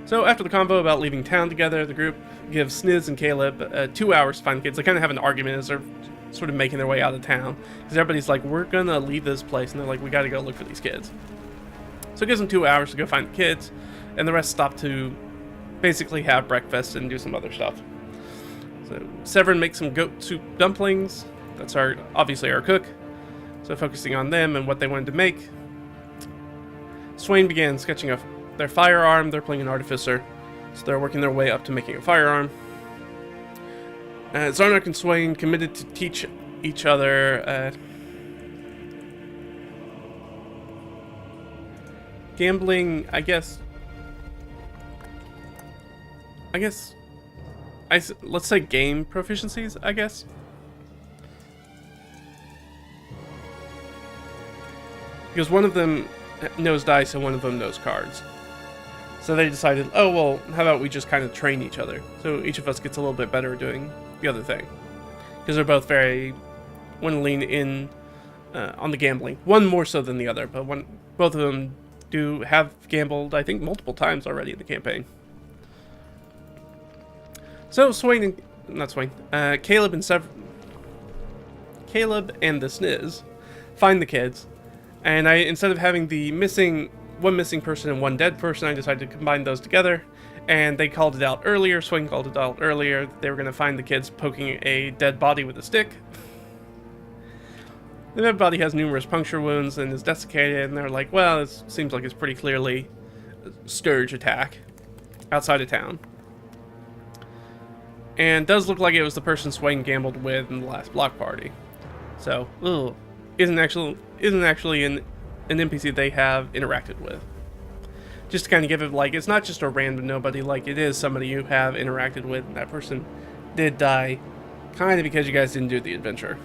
[SPEAKER 1] So after the convo about leaving town together, the group gives Sniz and Caleb 2 hours to find the kids. They kind of have an argument as they're sort of making their way out of town, because everybody's like, we're gonna leave this place, and they're like, we gotta go look for these kids. So it gives them 2 hours to go find the kids, and the rest stop to basically have breakfast and do some other stuff. So Severin makes some goat soup dumplings. That's obviously our cook. So focusing on them and what they wanted to make. Swain began sketching their firearm. They're playing an artificer, so they're working their way up to making a firearm. Zarnak and Swain committed to teach each other gambling, I guess let's say game proficiencies, I guess. Because one of them knows dice and one of them knows cards. So they decided, oh, well, how about we just kind of train each other? So each of us gets a little bit better at doing the other thing. Because they're both want to lean in on the gambling. One more so than the other, but both of them have gambled, I think, multiple times already in the campaign. So Caleb and the Sniz find the kids, and instead of having the one missing person and one dead person, I decided to combine those together. And they called it out earlier. Swain called it out earlier. They were going to find the kids poking a dead body with a stick. The dead body has numerous puncture wounds and is desiccated, and they're like, well, it seems like it's pretty clearly a Sturge attack outside of town. And does look like it was the person Swain gambled with in the last block party. So, isn't actually an NPC they have interacted with. Just to kind of give it, like, it's not just a random nobody, like, it is somebody you have interacted with, and that person did die, kind of because you guys didn't do the adventure.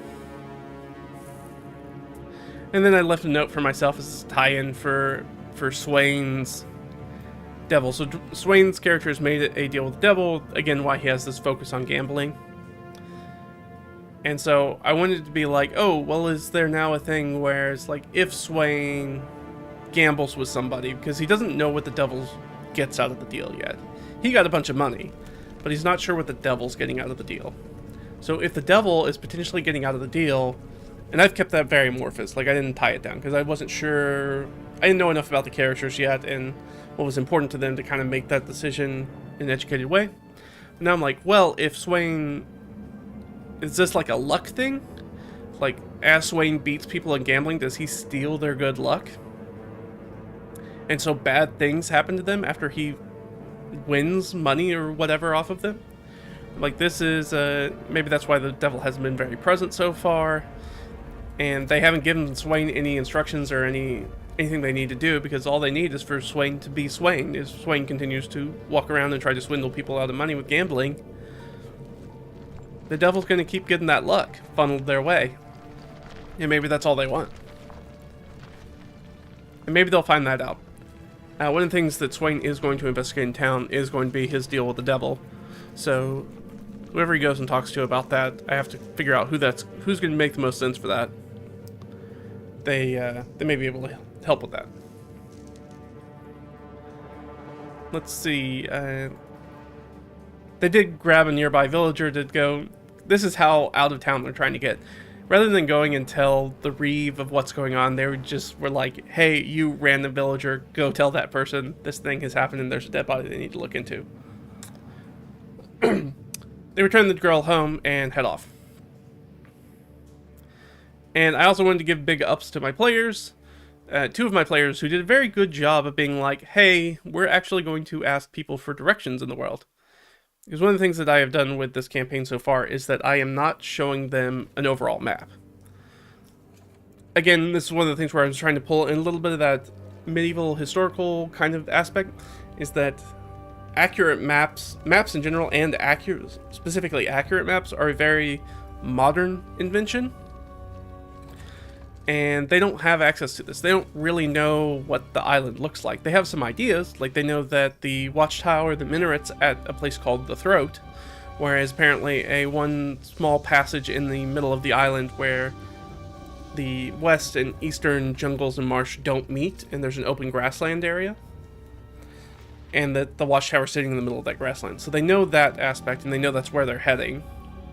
[SPEAKER 1] And then I left a note for myself as a tie-in for Swain's devil. So Swain's character has made a deal with the devil, again, why he has this focus on gambling. And so I wanted to be like, oh, well, is there now a thing where it's like, if Swain gambles with somebody, because he doesn't know what the devil gets out of the deal yet. He got a bunch of money, but he's not sure what the devil's getting out of the deal. So if the devil is potentially getting out of the deal, and I've kept that very amorphous, like I didn't tie it down, because I wasn't sure, I didn't know enough about the characters yet, and what was important to them to kind of make that decision in an educated way. Now I'm like, well, if Swain, is this like a luck thing? Like, as Swain beats people in gambling, does he steal their good luck? And so bad things happen to them after he wins money or whatever off of them? Like, this is, maybe that's why the devil hasn't been very present so far. And they haven't given Swain any instructions or anything they need to do, because all they need is for Swain to be Swain. If Swain continues to walk around and try to swindle people out of money with gambling, the devil's going to keep getting that luck funneled their way. And maybe that's all they want. And maybe they'll find that out. One of the things that Swain is going to investigate in town is going to be his deal with the devil. So whoever he goes and talks to about that, I have to figure out who's going to make the most sense for that. They may be able to help with that. Let's see. They did grab a nearby villager to go. This is how out of town we're trying to get. rather than going and tell the Reeve of what's going on, they were like, hey, you random villager, go tell that person this thing has happened and there's a dead body they need to look into. They return the girl home and head off. And I also wanted to give big ups to my players. 2 of my players who did a very good job of being like, hey, we're actually going to ask people for directions in the world. Because one of the things that I have done with this campaign so far is that I am not showing them an overall map. Again, this is one of the things where I was trying to pull in a little bit of that medieval historical kind of aspect, is that accurate maps in general, and specifically accurate maps, are a very modern invention. And they don't have access to this. They don't really know what the island looks like. They have some ideas, like they know that the watchtower, the minaret's at a place called the Throat, whereas apparently one small passage in the middle of the island where the west and eastern jungles and marsh don't meet, and there's an open grassland area, and that the watchtower is sitting in the middle of that grassland. So they know that aspect, and they know that's where they're heading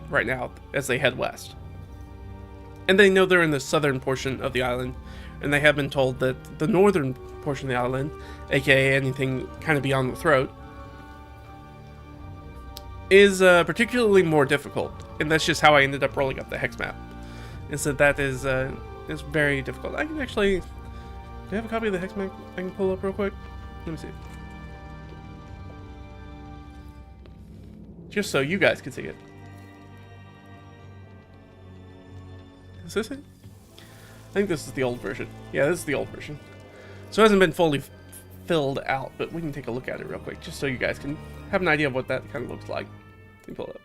[SPEAKER 1] right now as they head west. And they know they're in the southern portion of the island, and they have been told that the northern portion of the island, aka anything kind of beyond the Throat, is particularly more difficult. And that's just how I ended up rolling up the hex map. Is that is very difficult. I can actually... Do you have a copy of the hex map I can pull up real quick? Let me see. Just so you guys can see it. Is this it? I think this is the old version. Yeah, this is the old version. So it hasn't been fully filled out, but we can take a look at it real quick, just so you guys can have an idea of what that kind of looks like. Let me pull it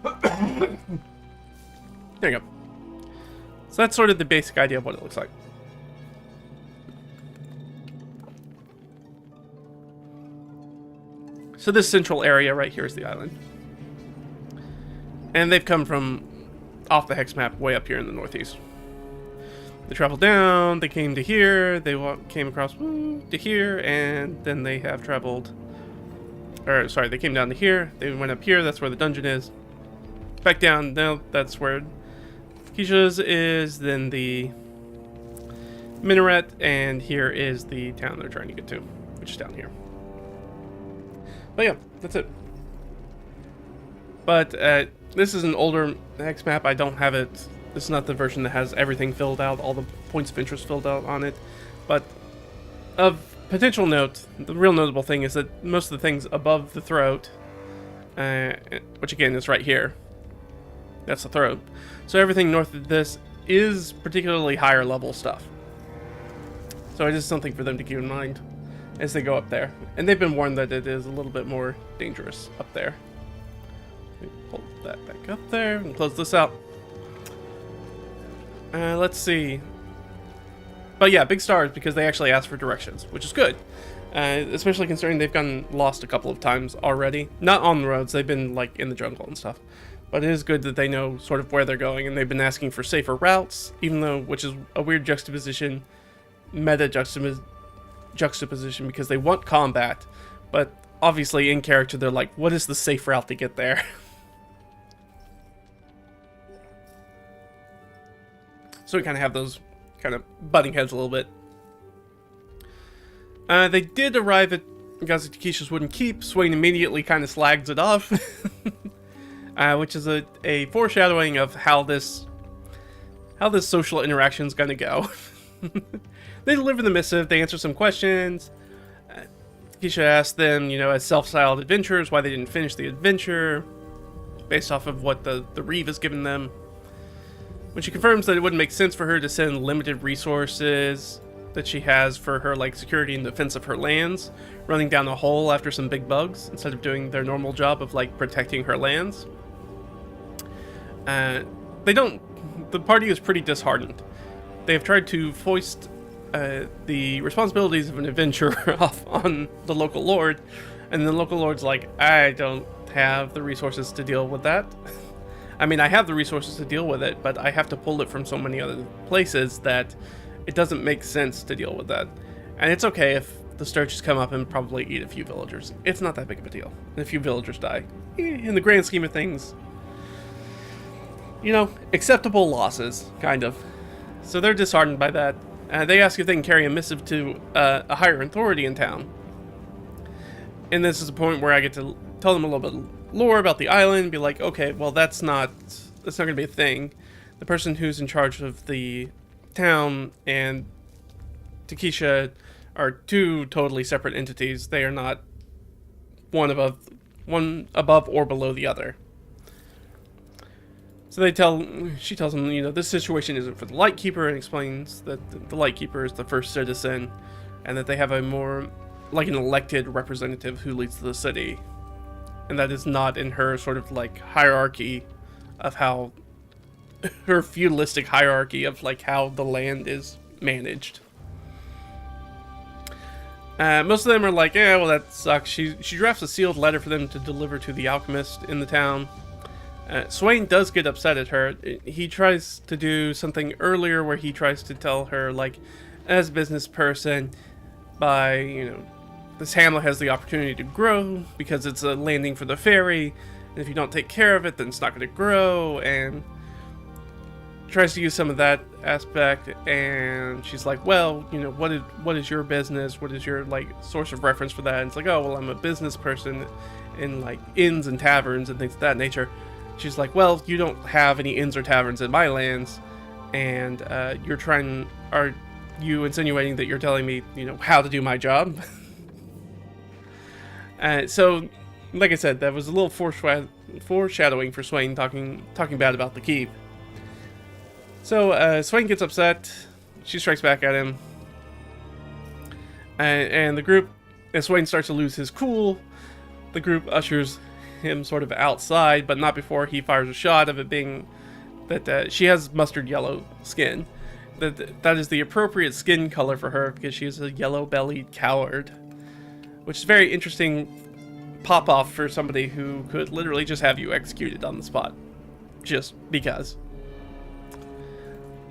[SPEAKER 1] up. There you go. So that's sort of the basic idea of what it looks like. So this central area right here is the island. And they've come from off the hex map way up here in the northeast. They traveled down, they came to here, they came across to here, and then they have traveled... Or, sorry, they came down to here, they went up here, that's where the dungeon is. Back down, now that's where Keisha's is, then the minaret, and here is the town they're trying to get to, which is down here. But yeah, that's it. But this is an older hex map. I don't have it. This is not the version that has everything filled out, all the points of interest filled out on it. But of potential note, the real notable thing is that most of the things above the Throat, which again is right here, that's the Throat. So everything north of this is particularly higher level stuff. So it is something for them to keep in mind as they go up there. And they've been warned that it is a little bit more dangerous up there. Pull that back up there and close this out. Let's see. But yeah, big stars because they actually asked for directions, which is good. Especially considering they've gotten lost a couple of times already. Not on the roads, they've been like in the jungle and stuff. But it is good that they know sort of where they're going, and they've been asking for safer routes, even though, which is a weird juxtaposition, meta juxtaposition, because they want combat, but obviously in character they're like, what is the safe route to get there? So we kind of have those kind of butting heads a little bit. They did arrive at Takeshi's Wooden Keep. Swain immediately kind of slags it off. Which is a foreshadowing of how this social interaction is going to go. They deliver the missive, they answer some questions. Takesha asked them, as self-styled adventurers, why they didn't finish the adventure, based off of what the Reeve has given them. When she confirms that it wouldn't make sense for her to send limited resources that she has for her security and defense of her lands, running down a hole after some big bugs, instead of doing their normal job of protecting her lands. The party is pretty disheartened. They have tried to foist the responsibilities of an adventurer off on the local lord, and the local lord's like, I don't have the resources to deal with that. I mean, I have the resources to deal with it, but I have to pull it from so many other places that it doesn't make sense to deal with that. And it's okay if the Sturges come up and probably eat a few villagers. It's not that big of a deal. And a few villagers die. In the grand scheme of things, acceptable losses, kind of. So they're disheartened by that. They ask if they can carry a missive to a higher authority in town. And this is a point where I get to tell them a little bit lore about the island, be like, okay, well, that's not going to be a thing. The person who's in charge of the town and Takesha are two totally separate entities. They are not one above or below the other. So she tells them, this situation isn't for the Lightkeeper, and explains that the Lightkeeper is the first citizen, and that they have a more, like an elected representative who leads the city. And that is not in her sort of like hierarchy of how, her feudalistic hierarchy of like how the land is managed. Most of them are like, yeah, well, that sucks. She drafts a sealed letter for them to deliver to the alchemist in the town. Swain does get upset at her. He tries to do something earlier where he tries to tell her, like, as a business person, by, this hamlet has the opportunity to grow because it's a landing for the ferry, and if you don't take care of it, then it's not going to grow, and tries to use some of that aspect. And she's like, well, what is your business? What is your, like, source of reference for that? And it's like, oh, well, I'm a business person in, like, inns and taverns and things of that nature. She's like, well, you don't have any inns or taverns in my lands, and are you insinuating that you're telling me, how to do my job? So, like I said, that was a little foreshadowing for Swain talking bad about the keep. So, Swain gets upset. She strikes back at him. And the group, as Swain starts to lose his cool, the group ushers him sort of outside, but not before he fires a shot of it being that she has mustard yellow skin. That is the appropriate skin color for her because she is a yellow-bellied coward. Which is very interesting pop-off for somebody who could literally just have you executed on the spot. Just because.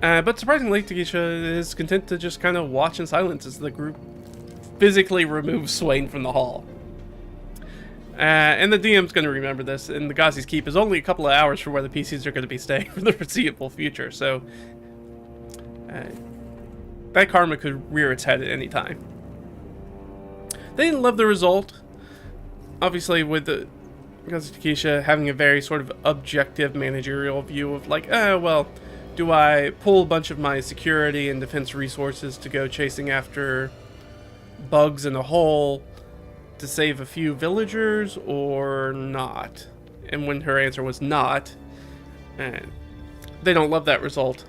[SPEAKER 1] But surprisingly, Takesha is content to just kind of watch in silence as the group physically removes Swain from the hall. And the DM's going to remember this, and the Ghazi's Keep is only a couple of hours from where the PCs are going to be staying for the foreseeable future, so that karma could rear its head at any time. They didn't love the result, obviously, because of Takesha having a very sort of objective managerial view of like, well, do I pull a bunch of my security and defense resources to go chasing after bugs in a hole to save a few villagers, or not? And when her answer was not, they don't love that result.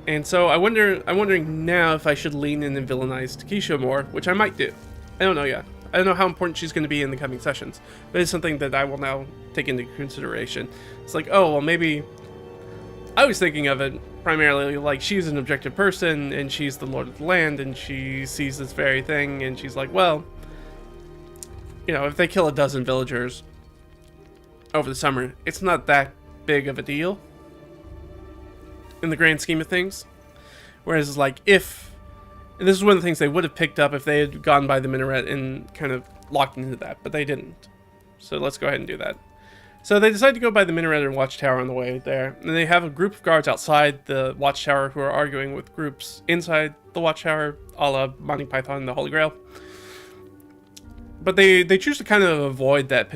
[SPEAKER 1] And so I'm wondering now if I should lean in and villainize Takesha more, which I might do. I don't know yet. I don't know how important she's going to be in the coming sessions, but it's something that I will now take into consideration. It's like, oh, well, maybe I was thinking of it primarily like she's an objective person and she's the lord of the land and she sees this very thing and she's like, well, if they kill a dozen villagers over the summer, it's not that big of a deal in the grand scheme of things. Whereas, like, and this is one of the things they would have picked up if they had gone by the minaret and kind of locked into that, but they didn't. So let's go ahead and do that. So they decide to go by the minaret and watchtower on the way there. And they have a group of guards outside the watchtower who are arguing with groups inside the watchtower, a la Monty Python and the Holy Grail. But they choose to kind of avoid that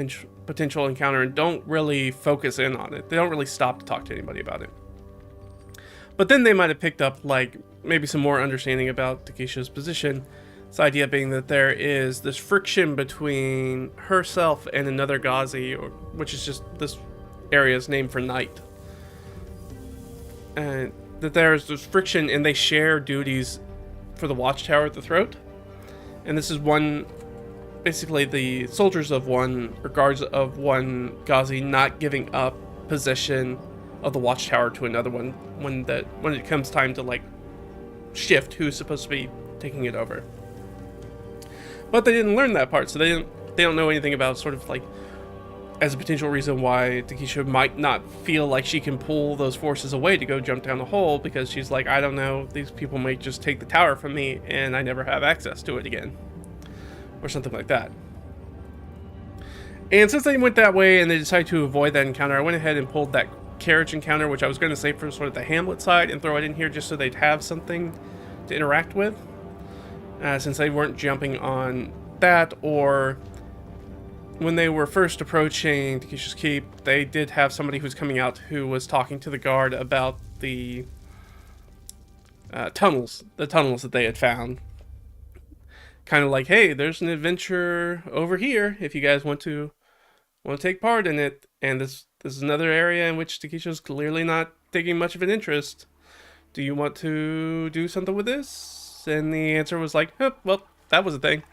[SPEAKER 1] potential encounter and don't really focus in on it. They don't really stop to talk to anybody about it. But then they might have picked up, like, maybe some more understanding about Takesha's position. This idea being that there is this friction between herself and another Ghazi, which is just this area's name for knight. And that there's this friction and they share duties for the watchtower at the throat. And this is basically the soldiers of one, or guards of one Ghazi not giving up possession of the watchtower to another one when it comes time to, like, shift who's supposed to be taking it over. But they didn't learn that part, so they don't know anything about sort of, like, as a potential reason why Takesha might not feel like she can pull those forces away to go jump down the hole, because she's like, I don't know, these people might just take the tower from me and I never have access to it again. Or something like that. And since they went that way and they decided to avoid that encounter, I went ahead and pulled that carriage encounter, which I was going to say for sort of the Hamlet side, and throw it in here just so they'd have something to interact with, since they weren't jumping on that. Or when they were first approaching Takesha's Keep, they did have somebody who's coming out who was talking to the guard about the tunnels that they had found. Kind of like, hey, there's an adventure over here if you guys want to take part in it, and this is another area in which Takesha's clearly not taking much of an interest. Do you want to do something with this? And the answer was like, oh, well, that was a thing.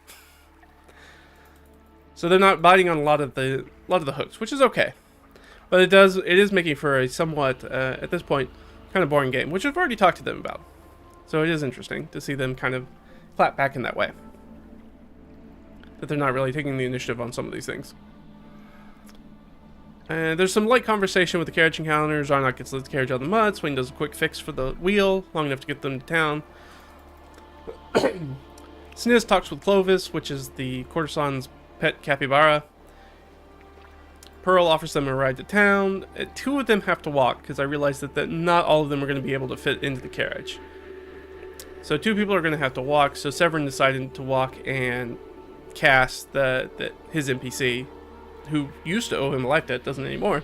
[SPEAKER 1] So they're not biting on a lot of the hooks, which is okay. But it is making for a somewhat, at this point, kind of boring game, which I've already talked to them about. So it is interesting to see them kind of clap back in that way. That they're not really taking the initiative on some of these things. There's some light conversation with the carriage encounters. Zarnak gets the carriage out of the mud. Swain does a quick fix for the wheel, long enough to get them to town. Sniz talks with Clovis, which is the courtesan's pet capybara. Pearl offers them a ride to town. Two of them have to walk, because I realized that not all of them are going to be able to fit into the carriage. So two people are going to have to walk, so Severin decided to walk and Cass, his NPC, who used to owe him a life debt, doesn't anymore,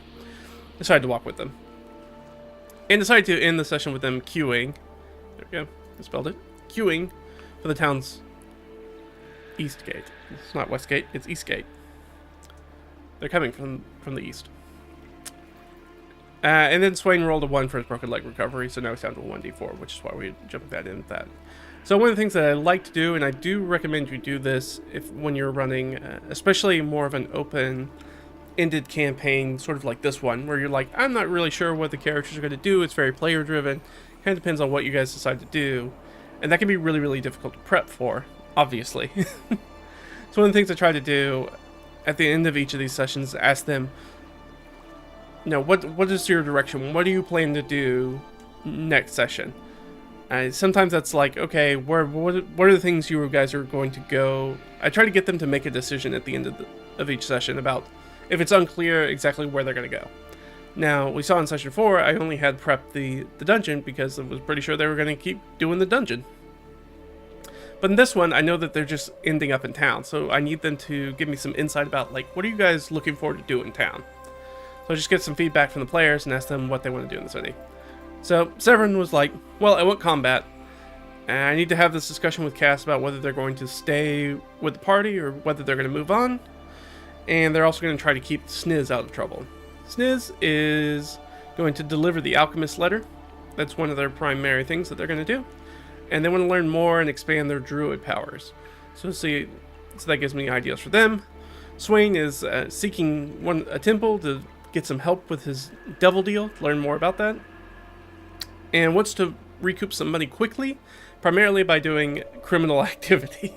[SPEAKER 1] decided to walk with them. And decided to end the session with them queuing. There we go, I spelled it. Queuing for the town's east gate. It's not west gate, it's east gate. They're coming from the east. And then Swain rolled a 1 for his broken leg recovery, so now he's down to a 1d4, which is why we're jumping that in with that. So one of the things that I like to do, and I do recommend you do this when you're running, especially more of an open-ended campaign, sort of like this one, where you're like, I'm not really sure what the characters are going to do. It's very player-driven. Kind of depends on what you guys decide to do. And that can be really, really difficult to prep for, obviously. So one of the things I try to do at the end of each of these sessions, ask them, what is your direction? What do you plan to do next session? Sometimes that's like, okay, what are the things you guys are going to go? I try to get them to make a decision at the end of each session about if it's unclear exactly where they're going to go. Now, we saw in session 4, I only had prepped the dungeon because I was pretty sure they were going to keep doing the dungeon. But in this one, I know that they're just ending up in town, so I need them to give me some insight about, like, what are you guys looking forward to do in town? So I just get some feedback from the players and ask them what they want to do in the city. So Severin was like, well, I want combat, and I need to have this discussion with Cass about whether they're going to stay with the party or whether they're going to move on. And they're also going to try to keep Sniz out of trouble. Sniz is going to deliver the alchemist letter. That's one of their primary things that they're going to do. And they want to learn more and expand their druid powers. So that gives me ideas for them. Swain is seeking a temple to get some help with his devil deal, learn more about that. And wants to recoup some money quickly, primarily by doing criminal activity.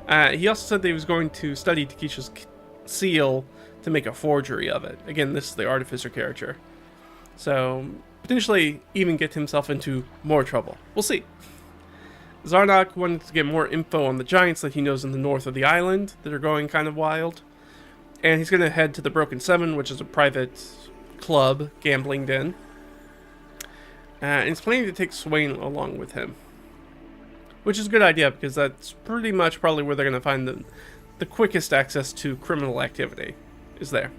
[SPEAKER 1] He also said that he was going to study Takesha's seal to make a forgery of it. Again, this is the artificer character. So, potentially even get himself into more trouble. We'll see. Zarnak wanted to get more info on the giants that he knows in the north of the island that are going kind of wild. And he's going to head to the Broken Seven, which is a private club gambling den. And he's planning to take Swain along with him. Which is a good idea, because that's pretty much probably where they're going to find the quickest access to criminal activity, is there.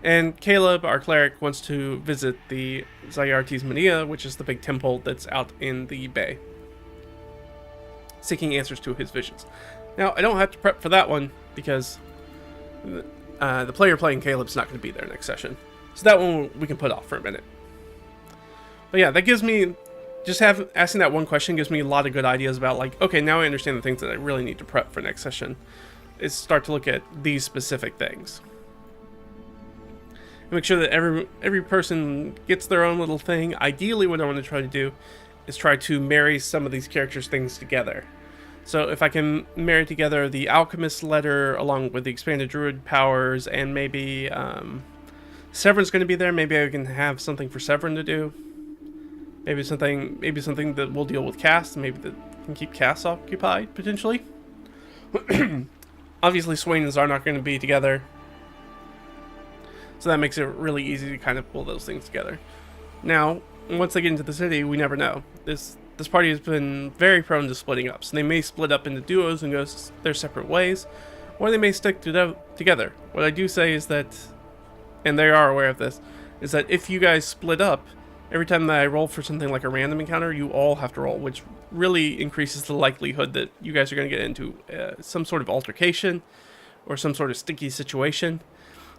[SPEAKER 1] And Caleb, our cleric, wants to visit the Zyartes Mania, which is the big temple that's out in the bay, seeking answers to his visions. Now, I don't have to prep for that one, because the player playing Caleb's not going to be there next session. So that one we can put off for a minute. But yeah, that gives me, asking that one question gives me a lot of good ideas about, like, okay, now I understand the things that I really need to prep for next session, is start to look at these specific things. And make sure that every person gets their own little thing. Ideally, what I want to try to do is try to marry some of these characters' things together. So if I can marry together the alchemist letter along with the expanded druid powers, and maybe Severin's going to be there, maybe I can have something for Severin to do. Maybe something that will deal with Cass, maybe that can keep Cass occupied, potentially. Obviously, Swain and Zar are not going to be together. So that makes it really easy to kind of pull those things together. Now, once they get into the city, we never know. This party has been very prone to splitting up, so they may split up into duos and go their separate ways, or they may stick together. What I do say is that, and they are aware of this, is that if you guys split up, every time that I roll for something like a random encounter, you all have to roll, which really increases the likelihood that you guys are going to get into some sort of altercation or some sort of sticky situation.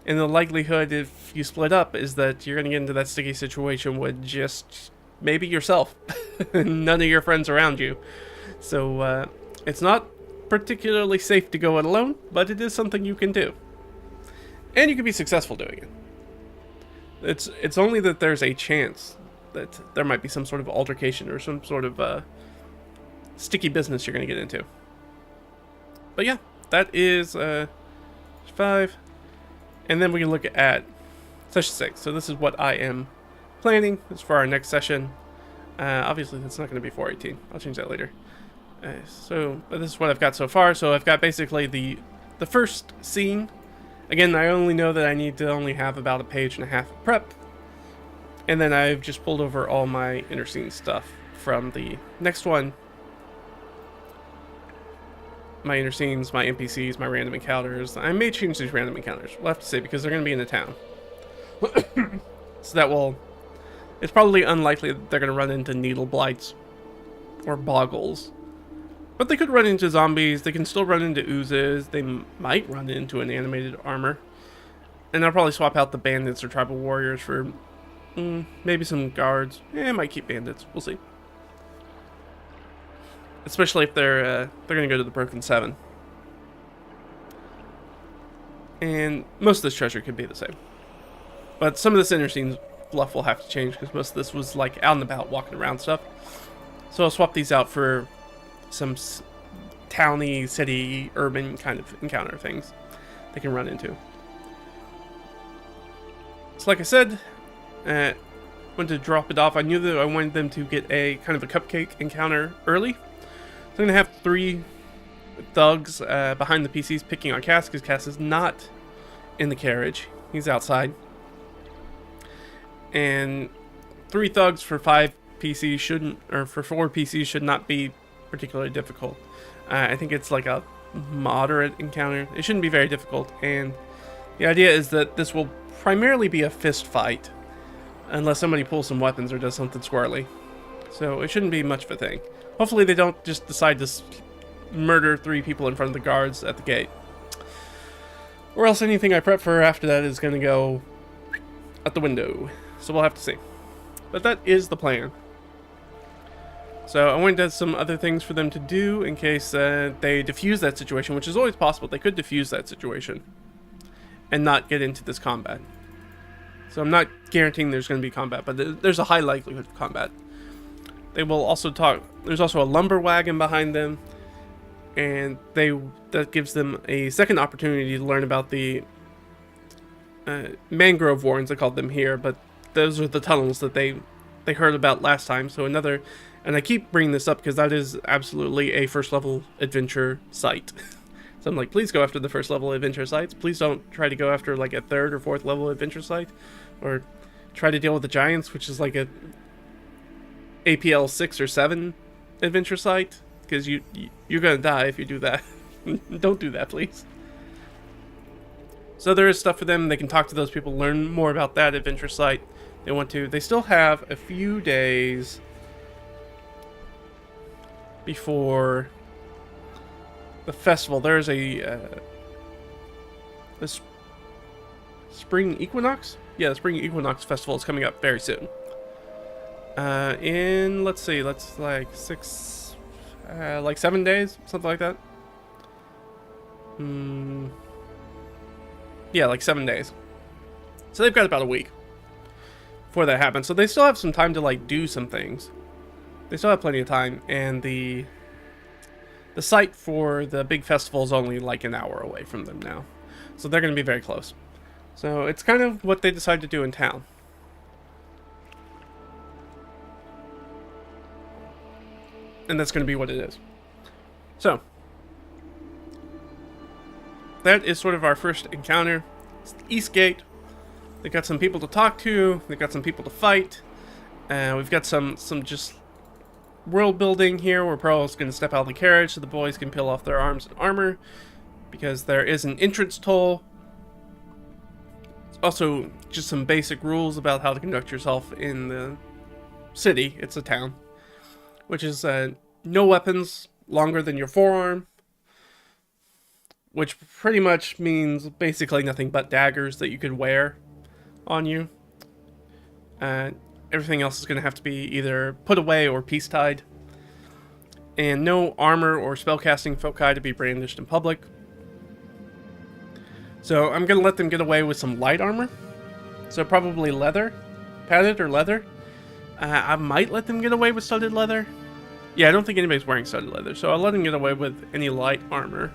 [SPEAKER 1] And the likelihood, if you split up, is that you're going to get into that sticky situation with just maybe yourself, none of your friends around you. So it's not particularly safe to go it alone, but it is something you can do. And you can be successful doing it. It's only that there's a chance that there might be some sort of altercation or some sort of sticky business you're going to get into. But yeah, that is 5. And then we can look at session 6. So this is what I am planning. This is for our next session. Obviously, that's not going to be 418. I'll change that later. But this is what I've got so far. So I've got basically the first scene. Again, I only know that I need to only have about a page and a half of prep. And then I've just pulled over all my inner scene stuff from the next one. My inner scenes, my NPCs, my random encounters. I may change these random encounters. We'll have to see, because they're going to be in the town. So that will... It's probably unlikely that they're going to run into needle blights or boggles. But they could run into zombies. They can still run into oozes. They might run into an animated armor. And I'll probably swap out the bandits or tribal warriors for maybe some guards. I might keep bandits. We'll see. Especially if they're going to go to the Broken Seven. And most of this treasure could be the same. But some of this inner scene fluff will have to change, because most of this was like out and about, walking around stuff. So I'll swap these out for some towny, city, urban kind of encounter things they can run into. So like I said, I wanted to drop it off. I knew that I wanted them to get a kind of a cupcake encounter early. So I'm going to have 3 thugs behind the PCs picking on Cass, because Cass is not in the carriage. He's outside. And 3 thugs for 5 PCs shouldn't, or for 4 PCs should not be particularly difficult. I think it's like a moderate encounter. It shouldn't be very difficult, and the idea is that this will primarily be a fist fight, unless somebody pulls some weapons or does something squirrely. So it shouldn't be much of a thing. Hopefully they don't just decide to murder 3 people in front of the guards at the gate. Or else anything I prep for after that is going to go out the window. So we'll have to see. But that is the plan. So I wanted to have some other things for them to do in case they defuse that situation, which is always possible. They could defuse that situation and not get into this combat. So I'm not guaranteeing there's going to be combat, but there's a high likelihood of combat. They will also talk. There's also a lumber wagon behind them, and that gives them a second opportunity to learn about the mangrove warrens, I called them here, but those are the tunnels that they heard about last time. So another, and I keep bringing this up because that is absolutely a first level adventure site. So I'm like, please go after the first level adventure sites. Please don't try to go after like a 3rd or 4th level adventure site, or try to deal with the giants, which is like a APL 6 or 7 adventure site, because you're gonna die if you do that. Don't do that, please. So there is stuff for them. They can talk to those people, learn more about that adventure site. They want to. They still have a few days before the festival. There's a spring equinox. Yeah, the spring equinox festival is coming up very soon. In let's like 7 days, something like that. Yeah, like 7 days. So they've got about a week before that happens. So they still have some time to like do some things. They still have plenty of time, and the site for the big festival is only like an hour away from them now. So they're going to be very close. So it's kind of what they decide to do in town. And that's going to be what it is. So that is sort of our first encounter. It's the East Gate. They've got some people to talk to. They've got some people to fight. We've got some just world building here where Pearl's going to step out of the carriage so the boys can peel off their arms and armor, because there is an entrance toll. Also, just some basic rules about how to conduct yourself in the city. It's a town. Which is no weapons longer than your forearm. Which pretty much means basically nothing but daggers that you could wear on you. Everything else is going to have to be either put away or peace-tied. And no armor or spellcasting foci to be brandished in public. So I'm going to let them get away with some light armor. So probably leather. Padded or leather. I might let them get away with studded leather. Yeah, I don't think anybody's wearing studded leather. So I'll let them get away with any light armor.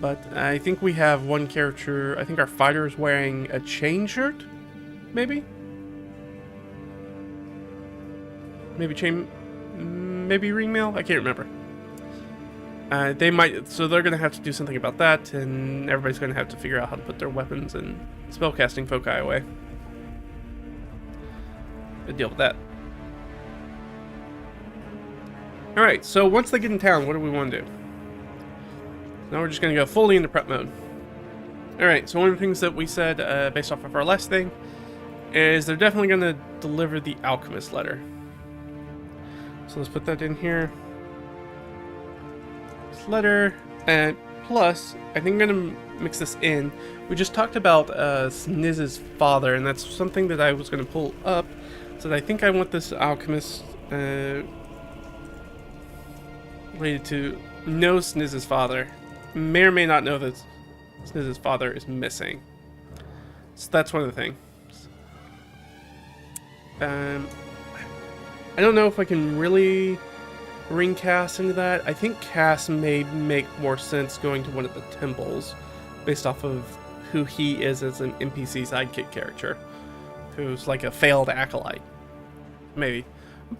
[SPEAKER 1] But I think we have one character. I think our fighter is wearing a chain shirt. Maybe? Maybe chain... Maybe ringmail? I can't remember. They might, so they're going to have to do something about that, and everybody's going to have to figure out how to put their weapons and spellcasting foci away. Good deal with that. Alright, so once they get in town, what do we want to do? Now we're just going to go fully into prep mode. Alright, so one of the things that we said, based off of our last thing, is they're definitely going to deliver the alchemist letter. So let's put that in here. Letter, and plus I think I'm gonna mix this in. We just talked about Snizz's father, and that's something that I was gonna pull up. So I think I want this alchemist related to know Snizz's father. May or may not know that Snizz's father is missing. So that's one of the things. I don't know if I can really ring Cass into that. I think Cass may make more sense going to one of the temples based off of who he is as an NPC sidekick character, who's like a failed acolyte. Maybe.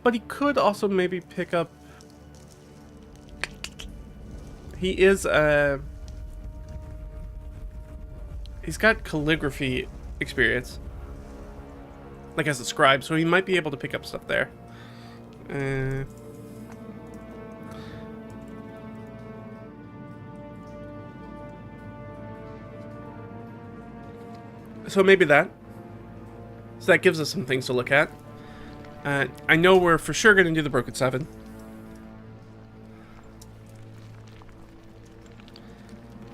[SPEAKER 1] But he could also maybe pick up... He is he's got calligraphy experience, like as a scribe, so he might be able to pick up stuff there. So maybe that. So that gives us some things to look at. I know we're for sure going to do the Broken 7.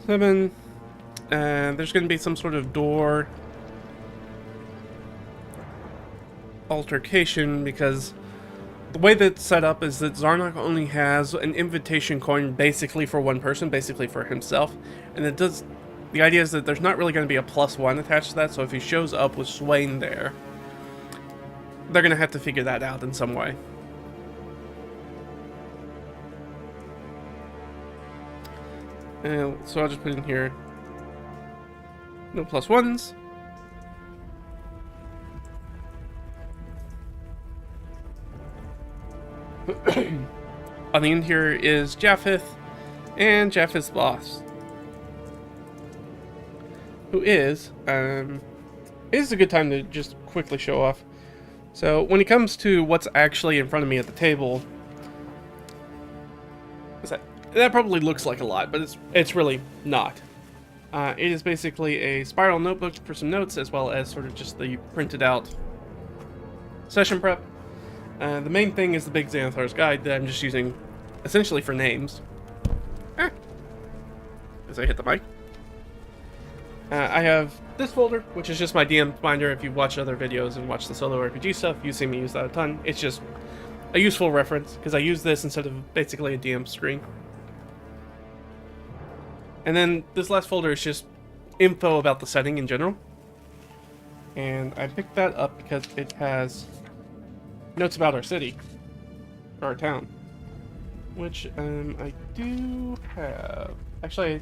[SPEAKER 1] There's going to be some sort of door altercation, because the way that's set up is that Zarnok only has an invitation coin basically for one person, basically for himself, and it does... The idea is that there's not really going to be a +1 attached to that, so if he shows up with Swain there, they're going to have to figure that out in some way. So I'll just put in here, no +1s. On the end here is Japheth, and Japheth's boss, who is, it is a good time to just quickly show off. So when it comes to what's actually in front of me at the table, that probably looks like a lot, but it's really not. It is basically a spiral notebook for some notes, as well as sort of just the printed out session prep. The main thing is the Big Xanathar's Guide that I'm just using essentially for names. As I hit the mic. I have this folder, which is just my DM binder. If you've watched other videos and watched the solo RPG stuff, you see me use that a ton. It's just a useful reference, because I use this instead of basically a DM screen. And then this last folder is just info about the setting in general. And I picked that up because it has notes about our city, or our town, which I do have. Actually,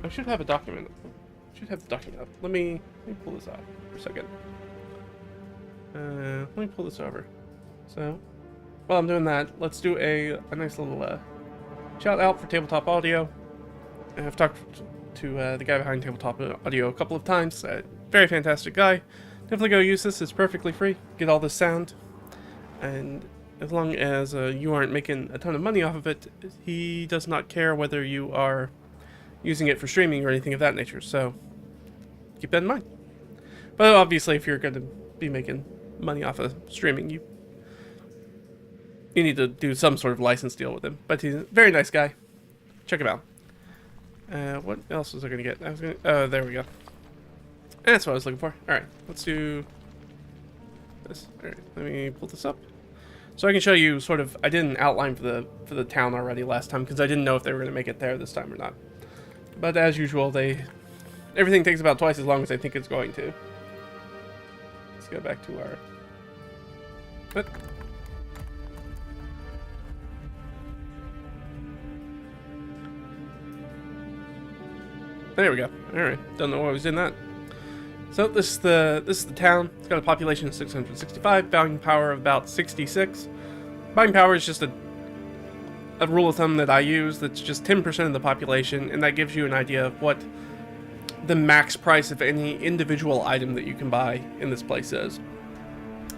[SPEAKER 1] I should have a document. I should have the document up. Let me pull this out for a second. Let me pull this over. So, while I'm doing that, let's do a nice little shout out for Tabletop Audio. I've talked to the guy behind Tabletop Audio a couple of times. very fantastic guy. Definitely go use this. It's perfectly free. Get all this sound. And as long as you aren't making a ton of money off of it, he does not care whether you are using it for streaming or anything of that nature. So keep that in mind. But obviously, if you're going to be making money off of streaming, you need to do some sort of license deal with him. But he's a very nice guy. Check him out. What else was I going to get? Oh, there we go. That's what I was looking for. Alright, let's do this. Alright, let me pull this up. So I can show you sort of, I did an outline for the town already last time, because I didn't know if they were going to make it there this time or not. But as usual, everything takes about twice as long as I think it's going to. Let's go back to our... What? There we go. Alright, don't know why I was doing that. So this is the town. It's got a population of 665, buying power of about 66. Buying power is just a rule of thumb that I use that's just 10% of the population, and that gives you an idea of what the max price of any individual item that you can buy in this place is.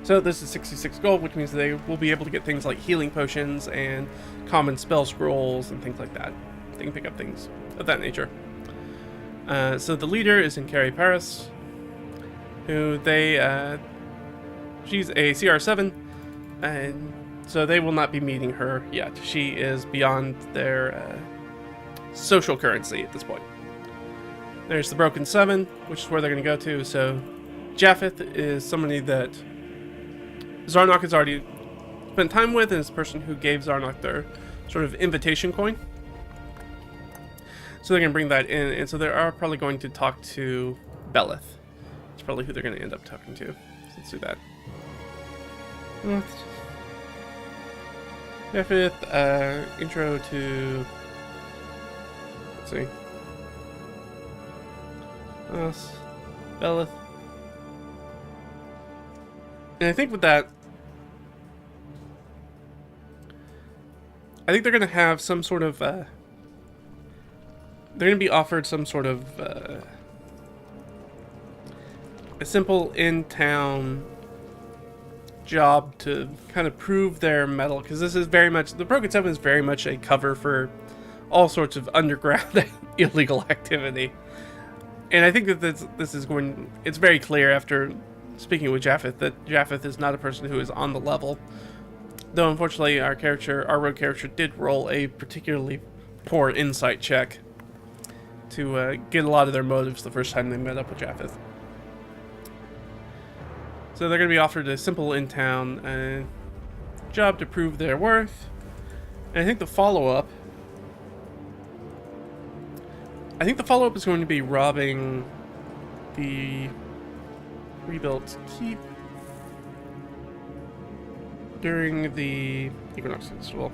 [SPEAKER 1] So this is 66 gold, which means they will be able to get things like healing potions and common spell scrolls and things like that. They can pick up things of that nature. So the leader is in Carrie Paris, who she's a CR7, and so they will not be meeting her yet. She is beyond their social currency at this point. There's the Broken Seven, which is where they're going to go to. So Japheth is somebody that Zarnok has already spent time with, and is the person who gave Zarnok their sort of invitation coin. So they're going to bring that in, and so they are probably going to talk to Belith. That's probably who they're going to end up talking to. So let's do that. Japheth, intro to... Let's see. Us, Belith. And I think with that, I think they're going to have some sort of... they're going to be offered some sort of a simple in-town job to kind of prove their mettle, because this is very much, the Broken Seven is very much a cover for all sorts of underground illegal activity. And I think that this is going, it's very clear after speaking with Japheth that Japheth is not a person who is on the level. Though unfortunately our rogue character did roll a particularly poor insight check to get a lot of their motives the first time they met up with Japheth. So they're going to be offered a simple in-town job to prove their worth. And I think the follow-up is going to be robbing the rebuilt keep during the Equinox Festival.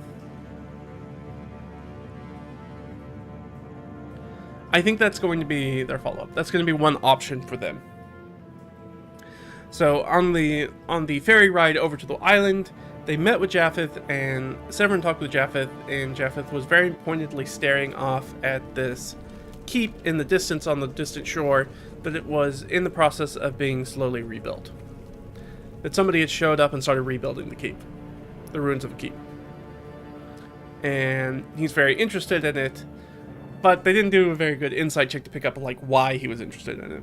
[SPEAKER 1] I think that's going to be their follow-up. That's going to be one option for them. So on the ferry ride over to the island, they met with Japheth, and Severin talked with Japheth, and Japheth was very pointedly staring off at this keep in the distance on the distant shore, that it was in the process of being slowly rebuilt. That somebody had showed up and started rebuilding the keep, the ruins of the keep. And he's very interested in it, but they didn't do a very good insight check to pick up like why he was interested in it,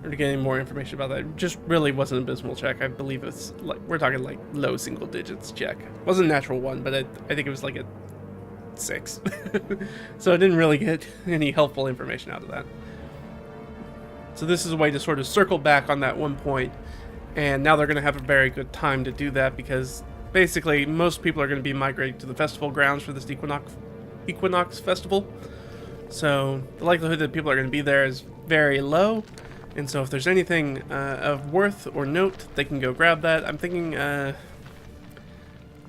[SPEAKER 1] or to get any more information about that. It just really was an abysmal check. I believe it's like, we're talking like low single digits check. It wasn't a natural one, but I think it was like a 6. So I didn't really get any helpful information out of that. So this is a way to sort of circle back on that one point, and now they're going to have a very good time to do that, because basically most people are going to be migrating to the festival grounds for this Equinox Festival. So the likelihood that people are going to be there is very low, and so if there's anything of worth or note, they can go grab that. I'm thinking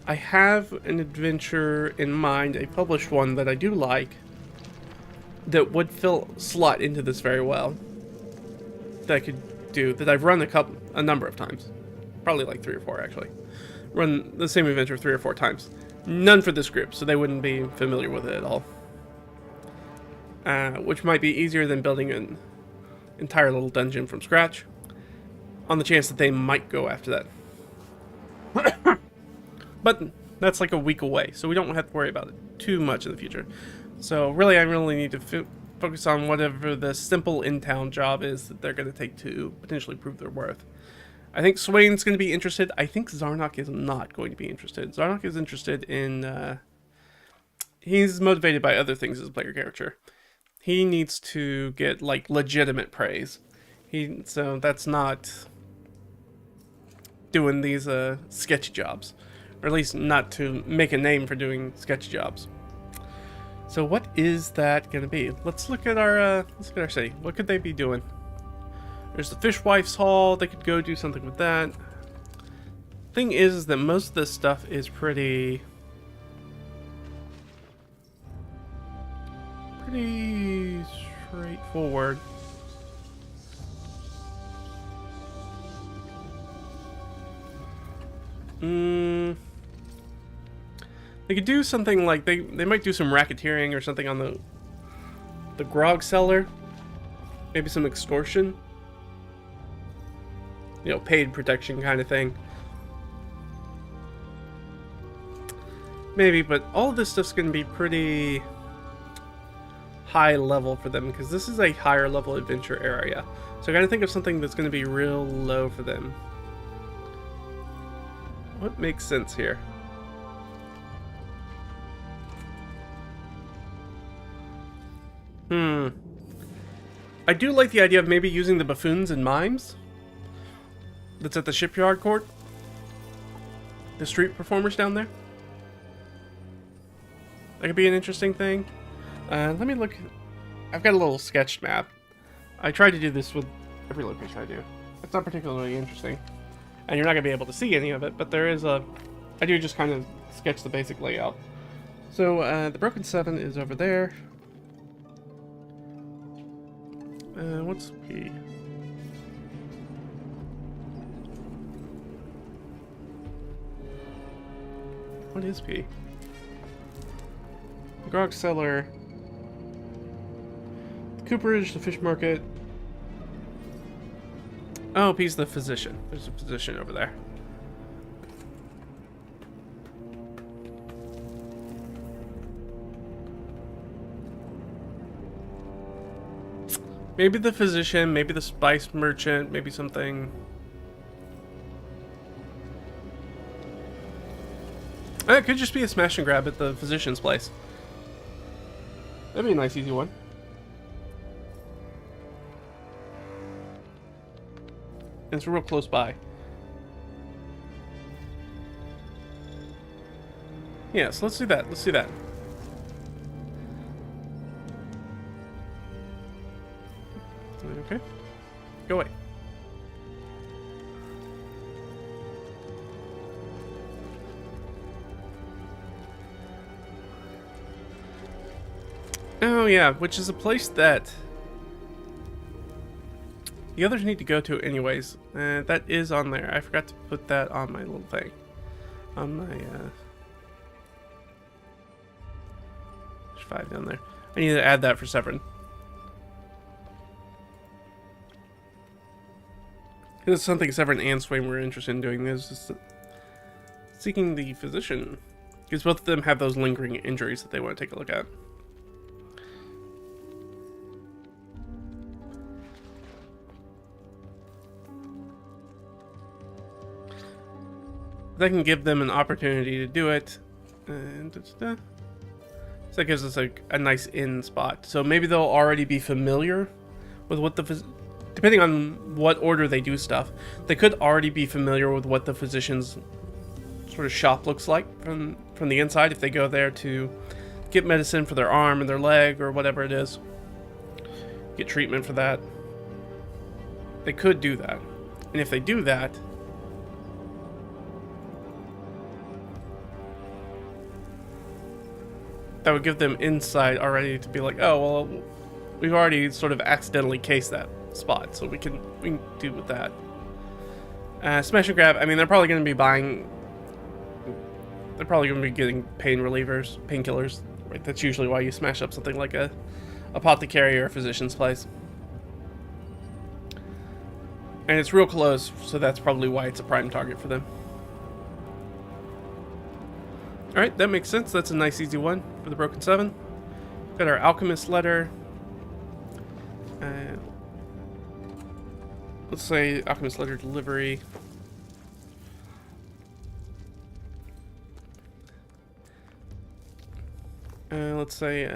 [SPEAKER 1] I have an adventure in mind, a published one that I do like, that would slot into this very well, that I could do, that I've run a number of times, probably like 3 or 4 actually. Run the same adventure 3 or 4 times. None for this group, so they wouldn't be familiar with it at all. Which might be easier than building entire little dungeon from scratch, on the chance that they might go after that. But that's like a week away, so we don't have to worry about it too much in the future. So really, I really need to focus on whatever the simple in-town job is that they're going to take to potentially prove their worth. I think Swain's going to be interested. I think Zarnok is not going to be interested. Zarnok is interested in... he's motivated by other things as a player character. He needs to get, like, legitimate praise. So that's not doing these sketchy jobs. Or at least not to make a name for doing sketchy jobs. So what is that going to be? Let's look at our city. What could they be doing? There's the Fishwife's Hall. They could go do something with that. Thing is that most of this stuff is pretty straightforward. They could do something like they might do some racketeering or something on the grog cellar. Maybe some extortion. You know, paid protection kind of thing. Maybe, but all of this stuff's going to be pretty high level for them because this is a higher level adventure area. So I got to think of something that's going to be real low for them. What makes sense here? I do like the idea of maybe using the buffoons and mimes that's at the shipyard court. The street performers down there. That could be an interesting thing. Let me look. I've got a little sketch map. I try to do this with every location I do. It's not particularly interesting. And you're not going to be able to see any of it, but there is a... I do just kind of sketch the basic layout. So, the Broken Seven is over there. What's P? What is P? The grog cellar. The cooperage, the fish market. Oh, P's the physician. There's a physician over there. Maybe the physician, maybe the spice merchant, maybe something. It could just be a smash and grab at the physician's place. That'd be a nice, easy one. And it's real close by. Yeah, so let's do that. Let's do that. Okay. Go away. Oh yeah, which is a place that the others need to go to anyways. That is on there. I forgot to put that on my little thing. On my there's 5 down there. I need to add that for Severin. This is something Severin and Swain were interested in doing. This is seeking the physician. Because both of them have those lingering injuries that they want to take a look at. That can give them an opportunity to do it. And so that gives us a nice in spot. So maybe they'll already be familiar with what depending on what order they do stuff, they could already be familiar with what the physician's sort of shop looks like from the inside if they go there to get medicine for their arm and their leg or whatever it is. Get treatment for that. They could do that. And if they do that, that would give them insight already to be like, oh, well, we've already sort of accidentally cased that spot, so we can do with that. Smash and grab, I mean, they're probably going to be buying... They're probably going to be getting pain relievers, painkillers, right? That's usually why you smash up something like a apothecary or a physician's place. And it's real close, so that's probably why it's a prime target for them. Alright, that makes sense. That's a nice easy one for the Broken Seven. Got our Alchemist letter. Let's say Alchemist letter delivery. Let's say,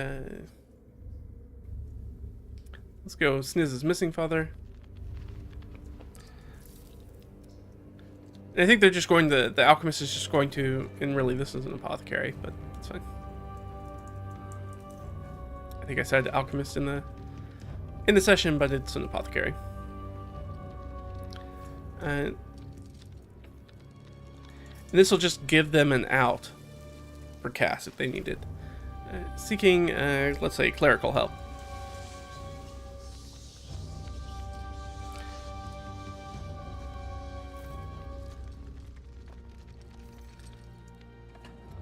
[SPEAKER 1] let's go Sniz's missing father. And I think they're just going to, the alchemist is just going to, and really this is an apothecary, but it's fine. I think I said alchemist in the session, but it's an apothecary. And this will just give them an out for cast if they need it. Seeking, let's say, clerical help.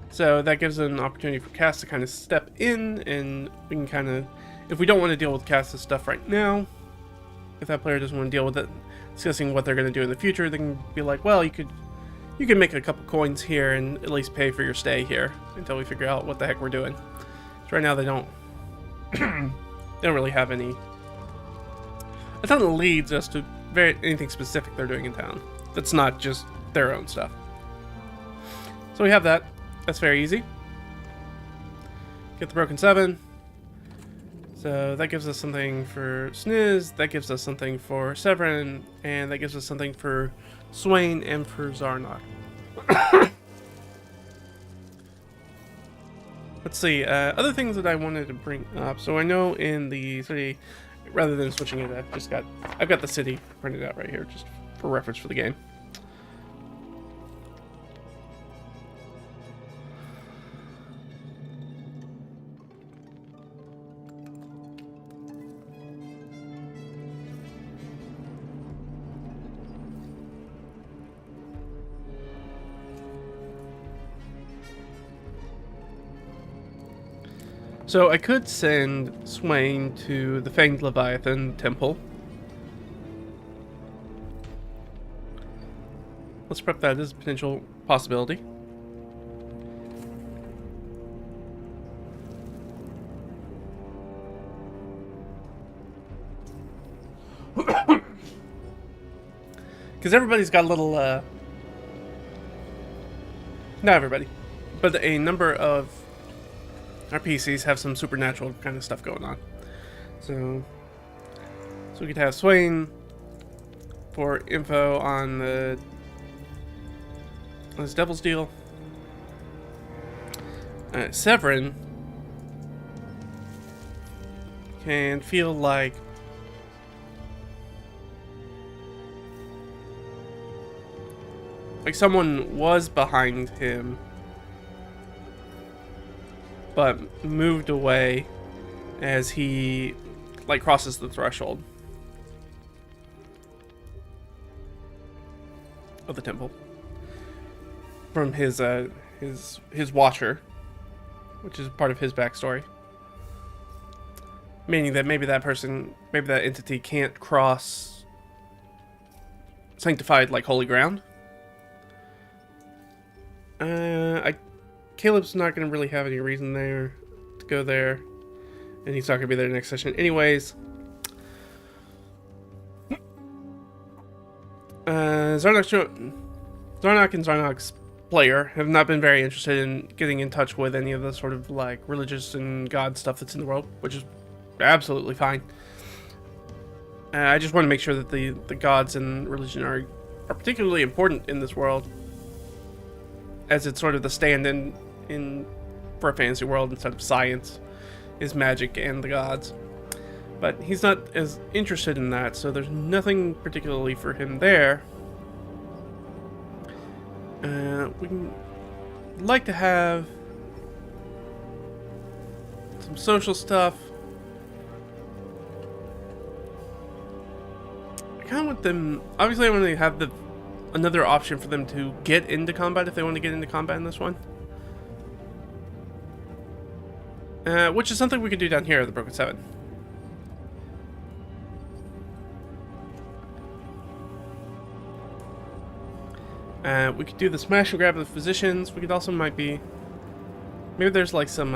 [SPEAKER 1] So that gives an opportunity for cast to kind of step in, and we can kind of, if we don't want to deal with cast's stuff right now, if that player doesn't want to deal with it, discussing what they're going to do in the future, they can be like, well, you can make a couple coins here and at least pay for your stay here until we figure out what the heck we're doing. So right now they don't they don't really have a ton of leads as to anything specific they're doing in town that's not just their own stuff. So we have that. That's very easy. Get the Broken Seven. So that gives us something for Sniz, that gives us something for Severin, and that gives us something for Swain and for Zarnok. Let's see, other things that I wanted to bring up. So I know in the city, rather than switching it, I've got the city printed out right here just for reference for the game. So I could send Swain to the Fanged Leviathan Temple. Let's prep that as a potential possibility. Because everybody's got a little, not everybody, but a number of our PCs have some supernatural kind of stuff going on. So we could have Swain for info on this Devil's Deal. Severin can feel like someone was behind him but moved away as he crosses the threshold of the temple from his watcher, which is part of his backstory. Meaning that maybe that entity can't cross sanctified holy ground. Caleb's not going to really have any reason there to go there, and he's not going to be there next session anyways. Zarnok and Zarnok's player have not been very interested in getting in touch with any of the sort of religious and god stuff that's in the world, which is absolutely fine. I just want to make sure that the gods and religion are particularly important in this world, as it's sort of the stand-in for a fantasy world instead of science is magic and the gods. But he's not as interested in that, so there's nothing particularly for him there. We can like to have some social stuff. I kind of want them, obviously I want to have another option for them to get into combat if they want to get into combat in this one. Which is something we could do down here at the Broken Seven. We could do the smash and grab of the physicians. We could also maybe there's like some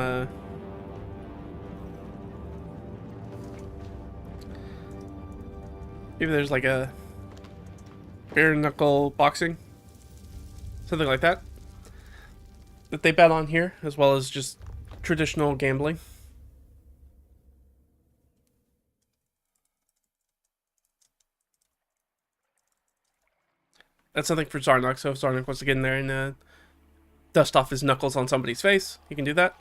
[SPEAKER 1] maybe there's like a bare knuckle boxing, something like that they bet on here, as well as just traditional gambling. That's something for Zarnok, so if Zarnok wants to get in there and dust off his knuckles on somebody's face, he can do that.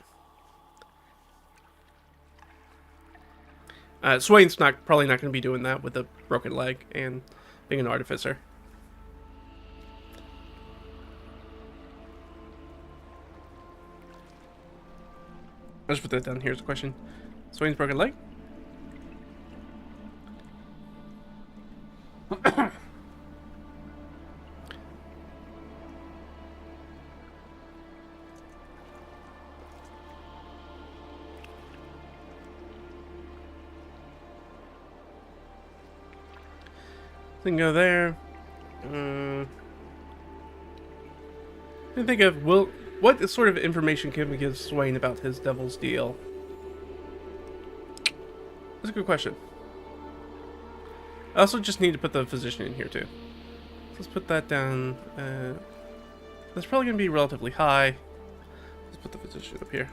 [SPEAKER 1] Swain's probably not going to be doing that with a broken leg and being an artificer. I'll just put that down here as a question. Swain's broken leg? Then go there. I think of what sort of information can we give Swain about his devil's deal? That's a good question. I also just need to put the physician in here too. Let's put that down. That's probably going to be relatively high. Let's put the physician up here.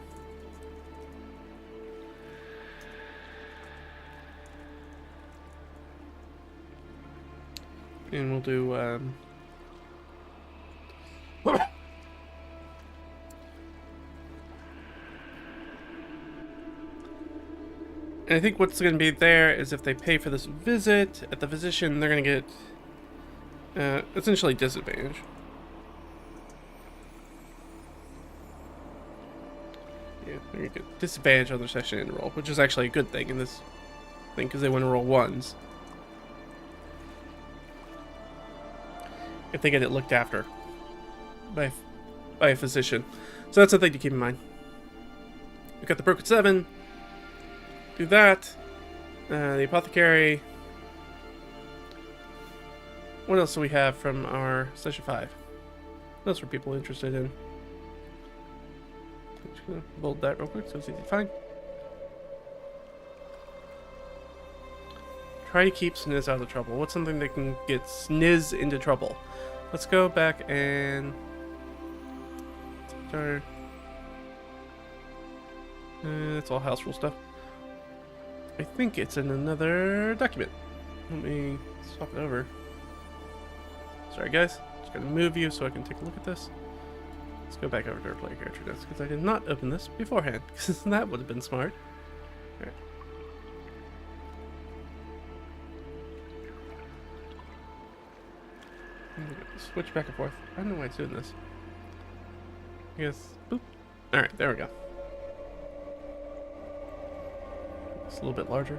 [SPEAKER 1] And we'll do, and I think what's going to be there is if they pay for this visit at the physician, they're going to get, essentially disadvantage. Yeah, they're going to get disadvantage on their session and roll, which is actually a good thing in this thing, because they want to roll ones. If they get it looked after by a physician. So that's a thing to keep in mind. We've got the broken 7. Do that. The apothecary. What else do we have from our session 5? What else were people interested in? I'm just gonna bold that real quick so it's easy to find. Try to keep Sniz out of trouble. What's something that can get Sniz into trouble? Let's go back and start. It's all house rule stuff. I think it's in another document. Let me swap it over. Sorry guys, just gotta move you so I can take a look at this. Let's go back over to our player character desk because I did not open this beforehand, because that would have been smart. Alright. Switch back and forth. I don't know why it's doing this. I guess. Boop. Alright, there we go. It's a little bit larger.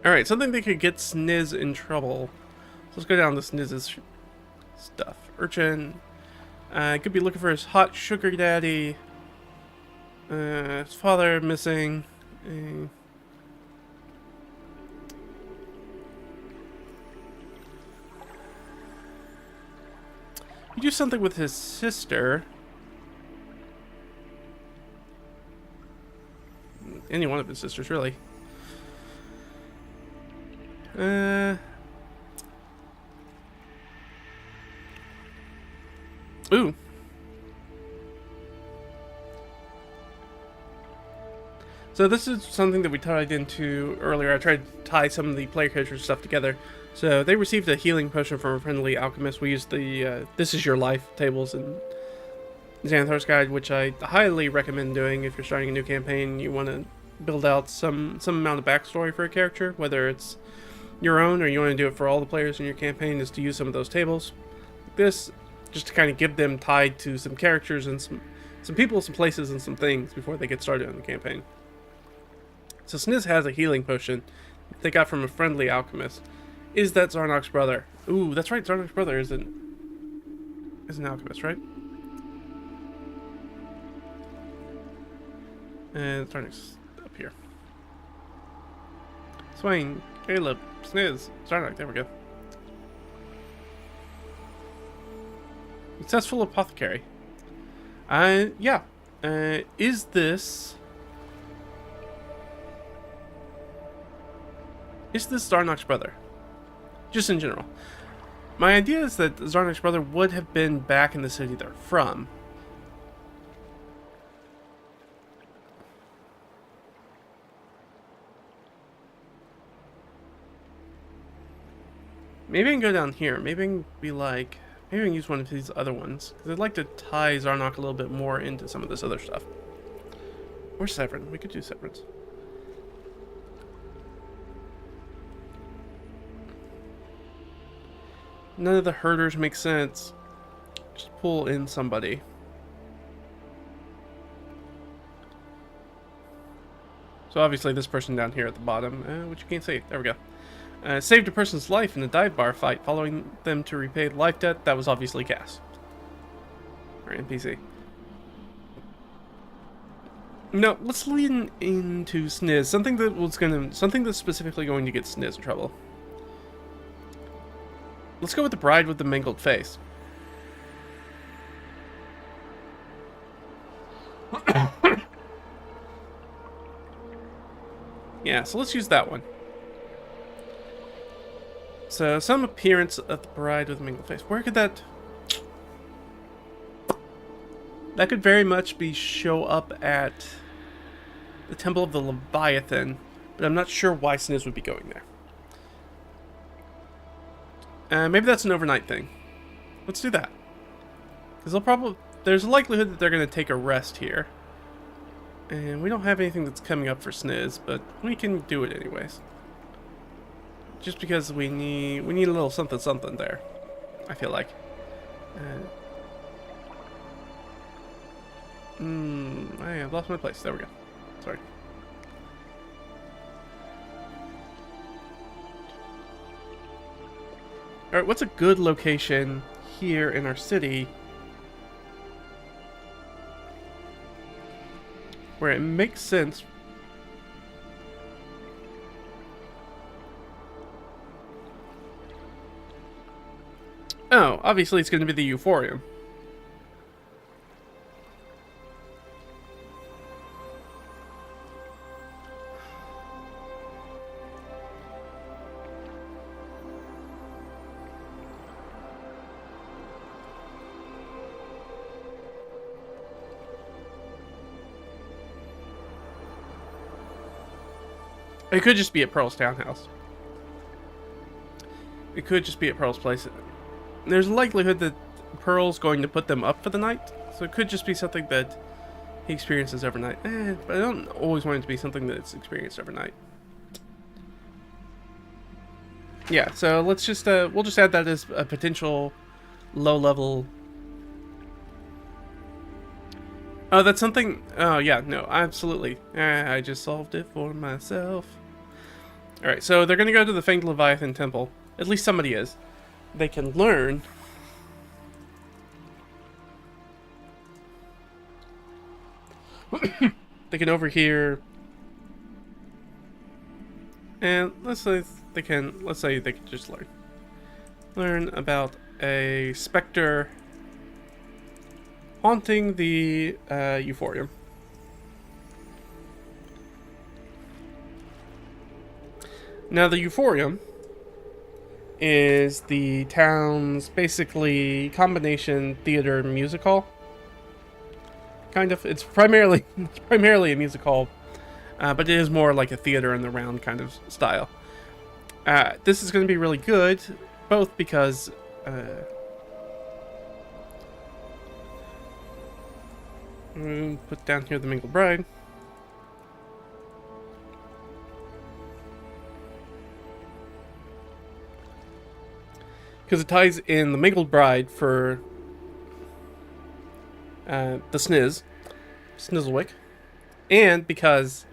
[SPEAKER 1] Alright, something that could get Sniz in trouble. So let's go down to Sniz's stuff. Urchin. Could be looking for his hot sugar daddy. His father missing. You do something with his sister. Any one of his sisters, really. Ooh. So this is something that we tied into earlier. I tried to tie some of the player character stuff together. So they received a healing potion from a friendly alchemist. We used the This Is Your Life tables in Xanathar's Guide, which I highly recommend doing if you're starting a new campaign. You want to build out some amount of backstory for a character, whether it's your own or you want to do it for all the players in your campaign, is to use some of those tables. This, just to kind of give them tied to some characters and some people, some places, and some things before they get started on the campaign. So Sniz has a healing potion that they got from a friendly alchemist. Is that Zarnok's brother? Ooh, that's right, Zarnok's brother is an alchemist, right? And Zarnok's up here. Swain, Caleb, Sniz, Zarnok, there we go. Successful apothecary. Yeah. Is this Zarnok's brother? Just in general. My idea is that Zarnok's brother would have been back in the city they're from. Maybe I can go down here. Maybe I can be like... Maybe I can use one of these other ones. Because I'd like to tie Zarnok a little bit more into some of this other stuff. Or Severin. We could do Severin's. None of the herders make sense. Just pull in somebody. So obviously this person down here at the bottom, which you can't see. There we go. Saved a person's life in a dive bar fight, following them to repay the life debt. That was obviously Cass. Or NPC. No, let's lean into Sniz. Something that's specifically going to get Sniz in trouble. Let's go with the bride with the mangled face. Yeah, so let's use that one. So, some appearance of the bride with the mangled face. Where could that... That could very much be show up at the Temple of the Leviathan, but I'm not sure why Sniz would be going there. Maybe that's an overnight thing. Let's do that. Because there's a likelihood that they're going to take a rest here. And we don't have anything that's coming up for Sniz, but we can do it anyways. Just because we need a little something there, I feel like. I've lost my place. There we go. Sorry. Alright, what's a good location here in our city where it makes sense? Oh, obviously it's going to be the Euphorium. It could just be at Pearl's townhouse. It could just be at Pearl's place. There's a likelihood that Pearl's going to put them up for the night, so it could just be something that he experiences overnight. But I don't always want it to be something that's experienced overnight. Yeah, so let's just we'll just add that as a potential low-level. Oh, that's something. Oh yeah, no, absolutely. I just solved it for myself. All right, so they're gonna go to the Fanged Leviathan Temple. At least somebody is. They can learn. They can overhear. And let's say they can just learn about a specter haunting the Euphorium. Now the Euphorium is the town's basically combination theater music hall. Kind of. It's primarily a music hall, but it is more like a theater in the round kind of style. This is going to be really good, both because put down here the Mingled Bride. Because it ties in the Mingled Bride for the Snizzlewick, and because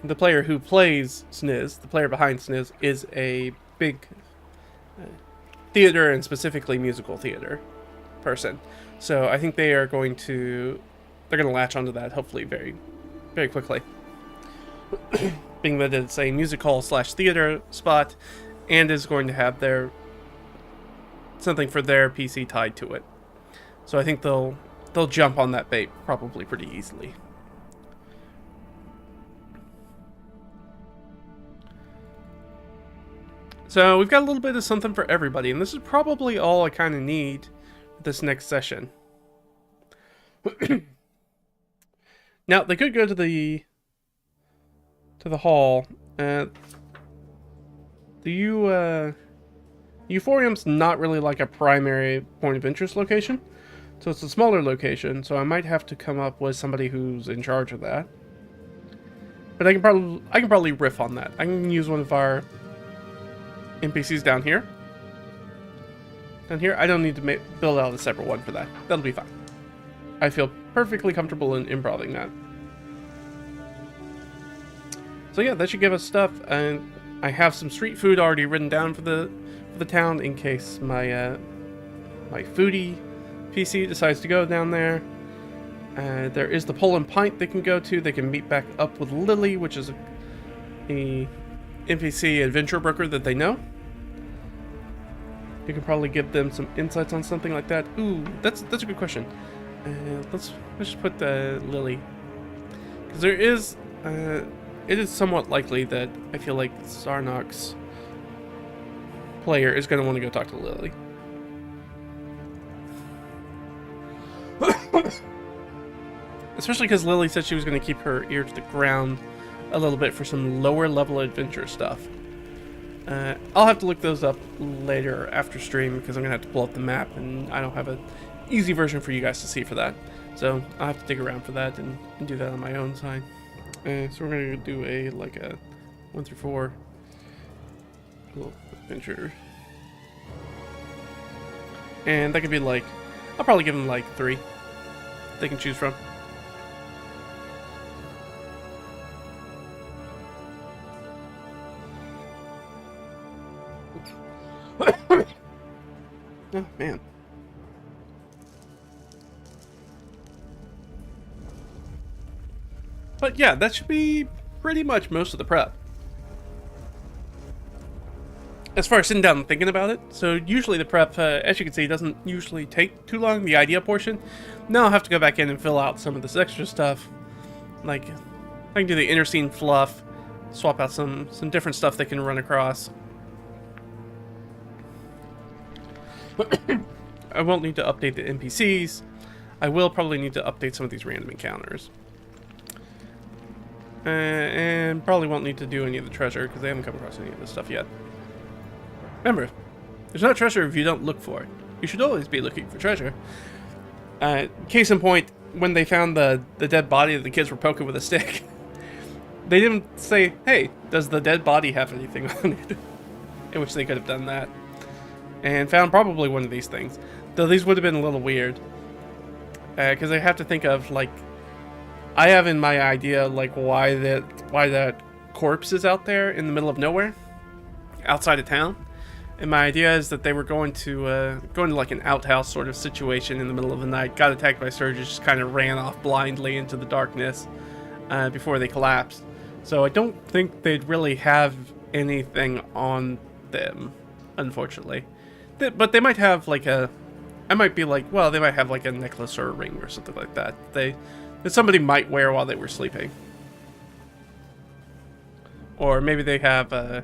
[SPEAKER 1] the player who plays Sniz, the player behind Sniz, is a big theater and specifically musical theater person. So I think they're going to latch onto that hopefully very, very quickly. Being that it's a music hall / theater spot, and is going to have their something for their PC tied to it. So I think they'll jump on that bait probably pretty easily. So we've got a little bit of something for everybody, and this is probably all I kind of need for this next session. Now they could go to the hall. The Euphorium's not really like a primary point of interest location, so it's a smaller location. So I might have to come up with somebody who's in charge of that. But I can probably riff on that. I can use one of our NPCs down here. I don't need to build out a separate one for that. That'll be fine. I feel perfectly comfortable in improvising that. So yeah, that should give us stuff, and I have some street food already written down for the town in case my my foodie PC decides to go down there. There is the Pole and Pint they can go to. They can meet back up with Lily, which is a NPC adventure broker that they know. You can probably give them some insights on something like that. Ooh, that's a good question. Let's just put Lily, because there is it is somewhat likely that I feel like Sarnok's player is going to want to go talk to Lily. Especially because Lily said she was going to keep her ear to the ground a little bit for some lower level adventure stuff. I'll have to look those up later after stream, because I'm going to have to pull up the map, and I don't have an easy version for you guys to see for that. So I'll have to dig around for that and do that on my own side. So we're going to do a 1 through 4 little adventure. And that could be like, I'll probably give them like 3 they can choose from. Oh, man. But yeah, that should be pretty much most of the prep. As far as sitting down and thinking about it, so usually the prep, as you can see, doesn't usually take too long, the idea portion. Now I'll have to go back in and fill out some of this extra stuff. Like, I can do the inner scene fluff, swap out some different stuff they can run across. I won't need to update the NPCs. I will probably need to update some of these random encounters. And probably won't need to do any of the treasure, because they haven't come across any of this stuff yet. Remember, there's no treasure if you don't look for it. You should always be looking for treasure. Case in point, when they found the dead body that the kids were poking with a stick, they didn't say, hey, does the dead body have anything on it? In which they could have done that. And found probably one of these things. Though these would have been a little weird. Because I have to think of, like, I have in my idea, like, why that corpse is out there in the middle of nowhere, outside of town. And my idea is that they were going to like an outhouse sort of situation in the middle of the night, got attacked by surges, just kind of ran off blindly into the darkness before they collapsed. So I don't think they'd really have anything on them, unfortunately. But they might have like I might be like, well, they might have like a necklace or a ring or something like that. That somebody might wear while they were sleeping. Or maybe they have I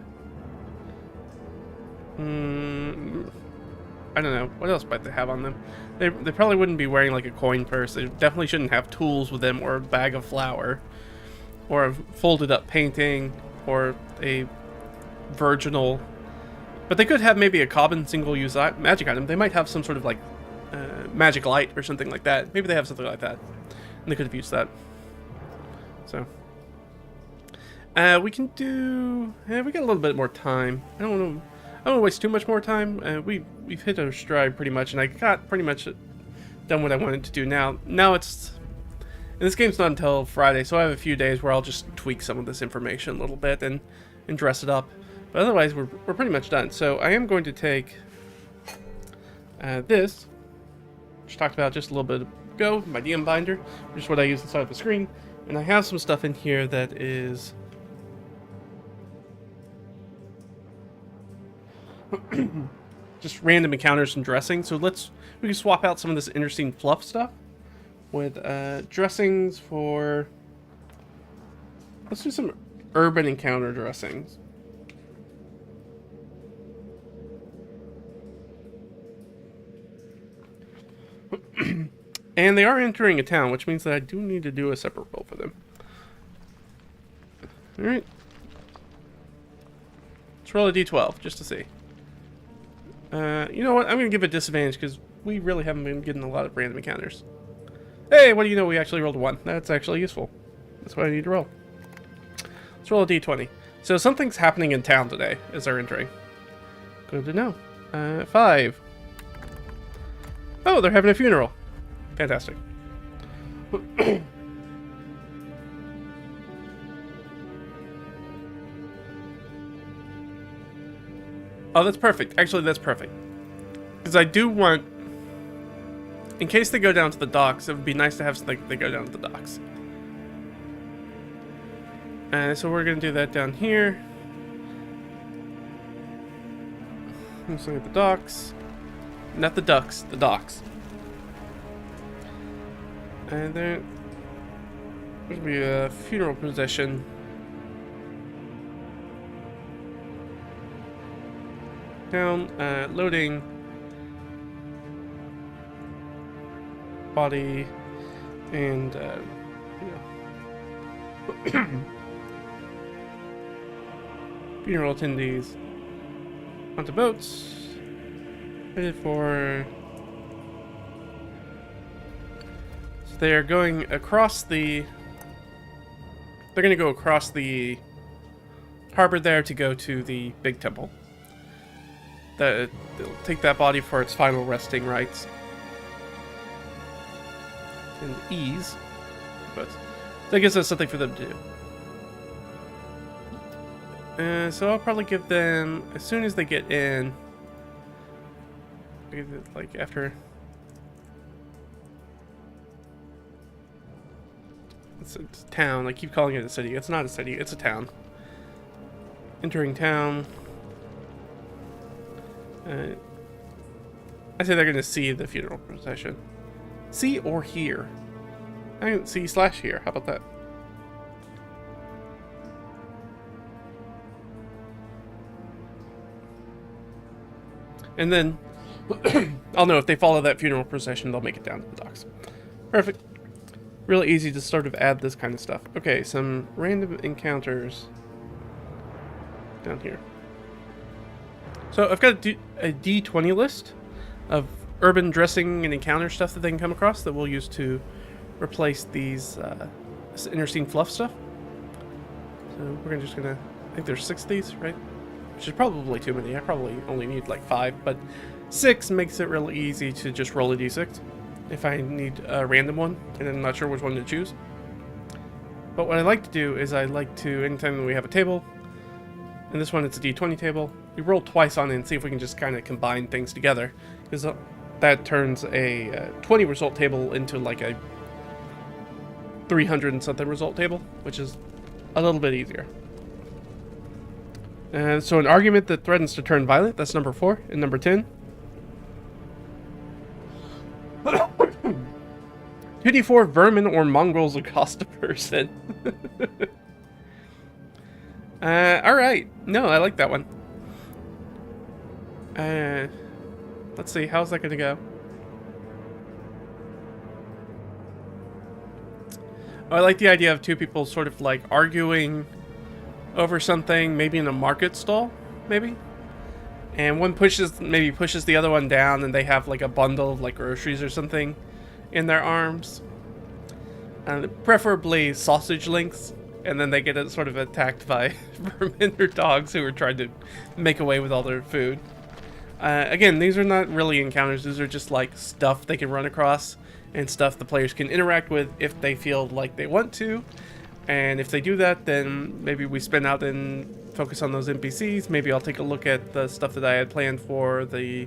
[SPEAKER 1] don't know. What else might they have on them? They probably wouldn't be wearing like a coin purse. They definitely shouldn't have tools with them, or a bag of flour, or a folded up painting, or a virginal. But they could have maybe a common single-use magic item. They might have some sort of like magic light or something like that. Maybe they have something like that, and they could have used that. So we can do. We got a little bit more time. I don't want to waste too much more time. We've hit our stride pretty much, and I got pretty much done what I wanted to do. Now it's. And this game's not until Friday, so I have a few days where I'll just tweak some of this information a little bit and dress it up. But otherwise, we're pretty much done. So I am going to take this, which I talked about just a little bit ago, my DM binder, which is what I use inside of the screen. And I have some stuff in here that is just random encounters and dressing. So we can swap out some of this interesting fluff stuff with dressings for... Let's do some urban encounter dressings. And they are entering a town, which means that I do need to do a separate roll for them. Alright. Let's roll a d12, just to see. You know what? I'm going to give it disadvantage, because we really haven't been getting a lot of random encounters. Hey, what do you know? We actually rolled a 1. That's actually useful. That's what I need to roll. Let's roll a d20. So something's happening in town today, as they're entering. Good to know. 5. Oh, they're having a funeral. Fantastic. Oh, that's perfect. Actually, that's perfect. Because I do want... In case they go down to the docks, it would be nice to have something they go down to the docks. So we're going to do that down here. Let's look at the docks. Not the ducks, the docks. And there's going to be a funeral procession. Down, loading. Body. And, funeral attendees. Onto boats. Headed for... So they are going across the... They're going to go across the harbor there to go to the big temple. They'll take that body for its final resting rites. And ease. But that gives us something for them to do. So I'll probably give them, as soon as they get in, like after... It's a town. I keep calling it a city. It's not a city. It's a town. Entering town. I say they're going to see the funeral procession. See or hear. I can see/hear. How about that? And then I'll know if they follow that funeral procession, they'll make it down to the docks. Perfect. Really easy to sort of add this kind of stuff. Okay, some random encounters down here. So I've got a D20 list of urban dressing and encounter stuff that they can come across that we'll use to replace these this interesting fluff stuff. So we're just gonna, I think there's 6 of these, right? Which is probably too many. I probably only need like 5, but 6 makes it really easy to just roll a d6 if I need a random one and I'm not sure which one to choose. But what I like to do is I like to, anytime we have a table, and this one it's a d20 table, we roll twice on it and see if we can just kind of combine things together, because that turns a 20 result table into like a 300 and something result table, which is a little bit easier. So an argument that threatens to turn violent, that's number 4. And number 10. 2d4 vermin or mongrels accost a person. Alright. No, I like that one. Let's see, how's that gonna go? Oh, I like the idea of 2 people sort of like arguing over something, maybe in a market stall, maybe? And one maybe pushes the other one down, and they have like a bundle of like groceries or something in their arms. Preferably sausage links, and then they get sort of attacked by vermin or dogs who are trying to make away with all their food. Again, these are not really encounters, these are just like stuff they can run across, and stuff the players can interact with if they feel like they want to. And if they do that, then maybe we spin out and focus on those NPCs. Maybe I'll take a look at the stuff that I had planned for the...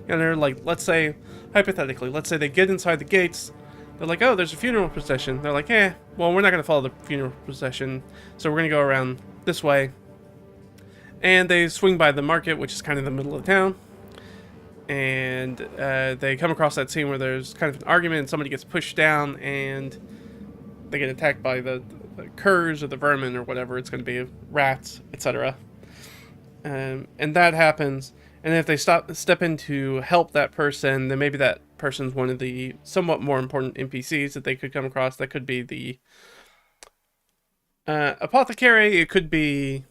[SPEAKER 1] like, let's say, hypothetically, let's say they get inside the gates. They're like, oh, there's a funeral procession. They're like, well, we're not going to follow the funeral procession, so we're going to go around this way. And they swing by the market, which is kind of the middle of town. and they come across that scene where there's kind of an argument and somebody gets pushed down and they get attacked by the curs or the vermin or whatever it's going to be, rats, etc. And that happens, and if they step in to help that person, then maybe that person's one of the somewhat more important NPCs that they could come across. That could be the apothecary, it could be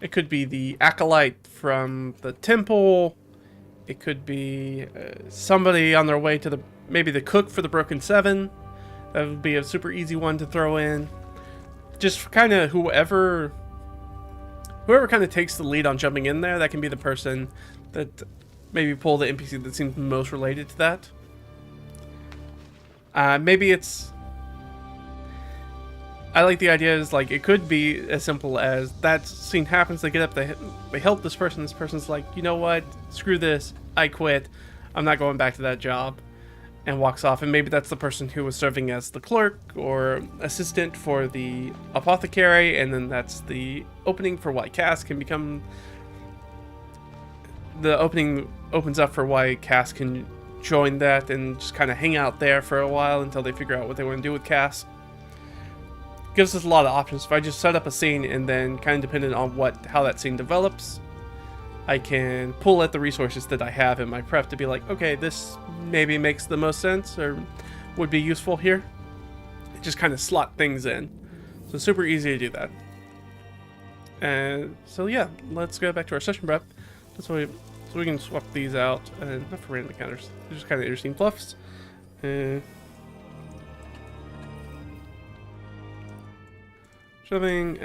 [SPEAKER 1] the acolyte from the temple, it could be somebody on their way to maybe the cook for the Broken Seven. That would be a super easy one to throw in. Just kind of whoever kind of takes the lead on jumping in there, that can be the person that maybe pull the NPC that seems most related to that. Maybe it's... I like the idea is like, it could be as simple as that scene happens, they get up, they help this person's like, you know what, screw this, I quit, I'm not going back to that job, and walks off. And maybe that's the person who was serving as the clerk or assistant for the apothecary, and then that's the opening for why Cass can become... The opening opens up for why Cass can join that and just kind of hang out there for a while until they figure out what they want to do with Cass. Gives us a lot of options. If I just set up a scene and then kind of depending on how that scene develops, I can pull at the resources that I have in my prep to be like, okay, this maybe makes the most sense or would be useful here. Just kind of slot things in. So super easy to do that. And so yeah, let's go back to our session prep. So we can swap these out, not for random encounters. They're just kind of interesting fluffs. Shoving,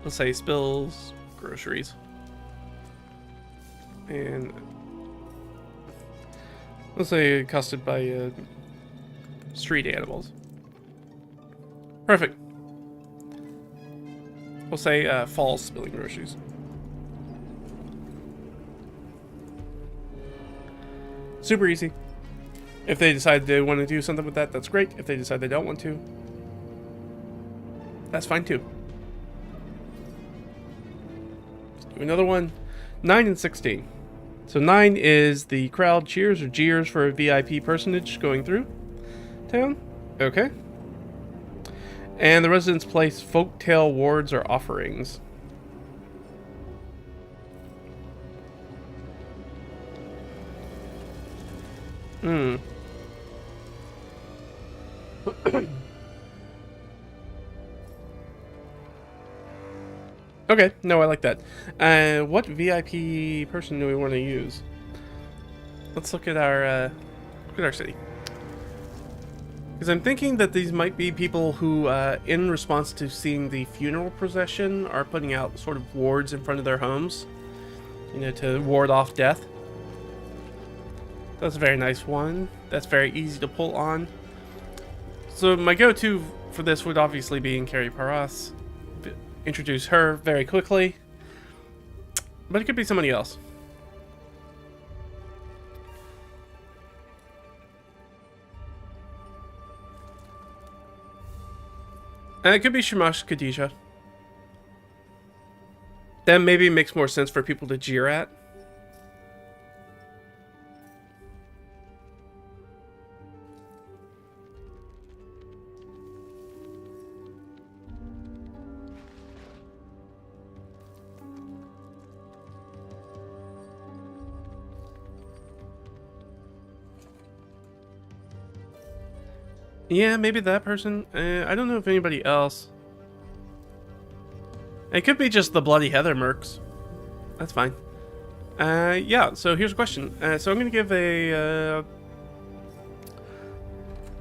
[SPEAKER 1] let's say spills, groceries. And let's say accosted by street animals. Perfect. We'll say falls spilling groceries. Super easy. If they decide they want to do something with that, that's great. If they decide they don't want to, that's fine too. Let's do another one. 9 and 16. So 9 is the crowd cheers or jeers for a VIP personage going through town. Okay. And the residents place folktale wards or offerings. Okay, no, I like that. What VIP person do we want to use? Let's look at our city. Because I'm thinking that these might be people who, in response to seeing the funeral procession, are putting out sort of wards in front of their homes, you know, to ward off death. That's a very nice one. That's very easy to pull on. So my go-to for this would obviously be in Carrie Paras. Introduce her very quickly. But it could be somebody else. It could be Shamash Khadijah. That maybe makes more sense for people to jeer at. Yeah, maybe that person. I don't know if anybody else. It could be just the Bloody Heather mercs. That's fine. Yeah, so here's a question. So I'm going to give a...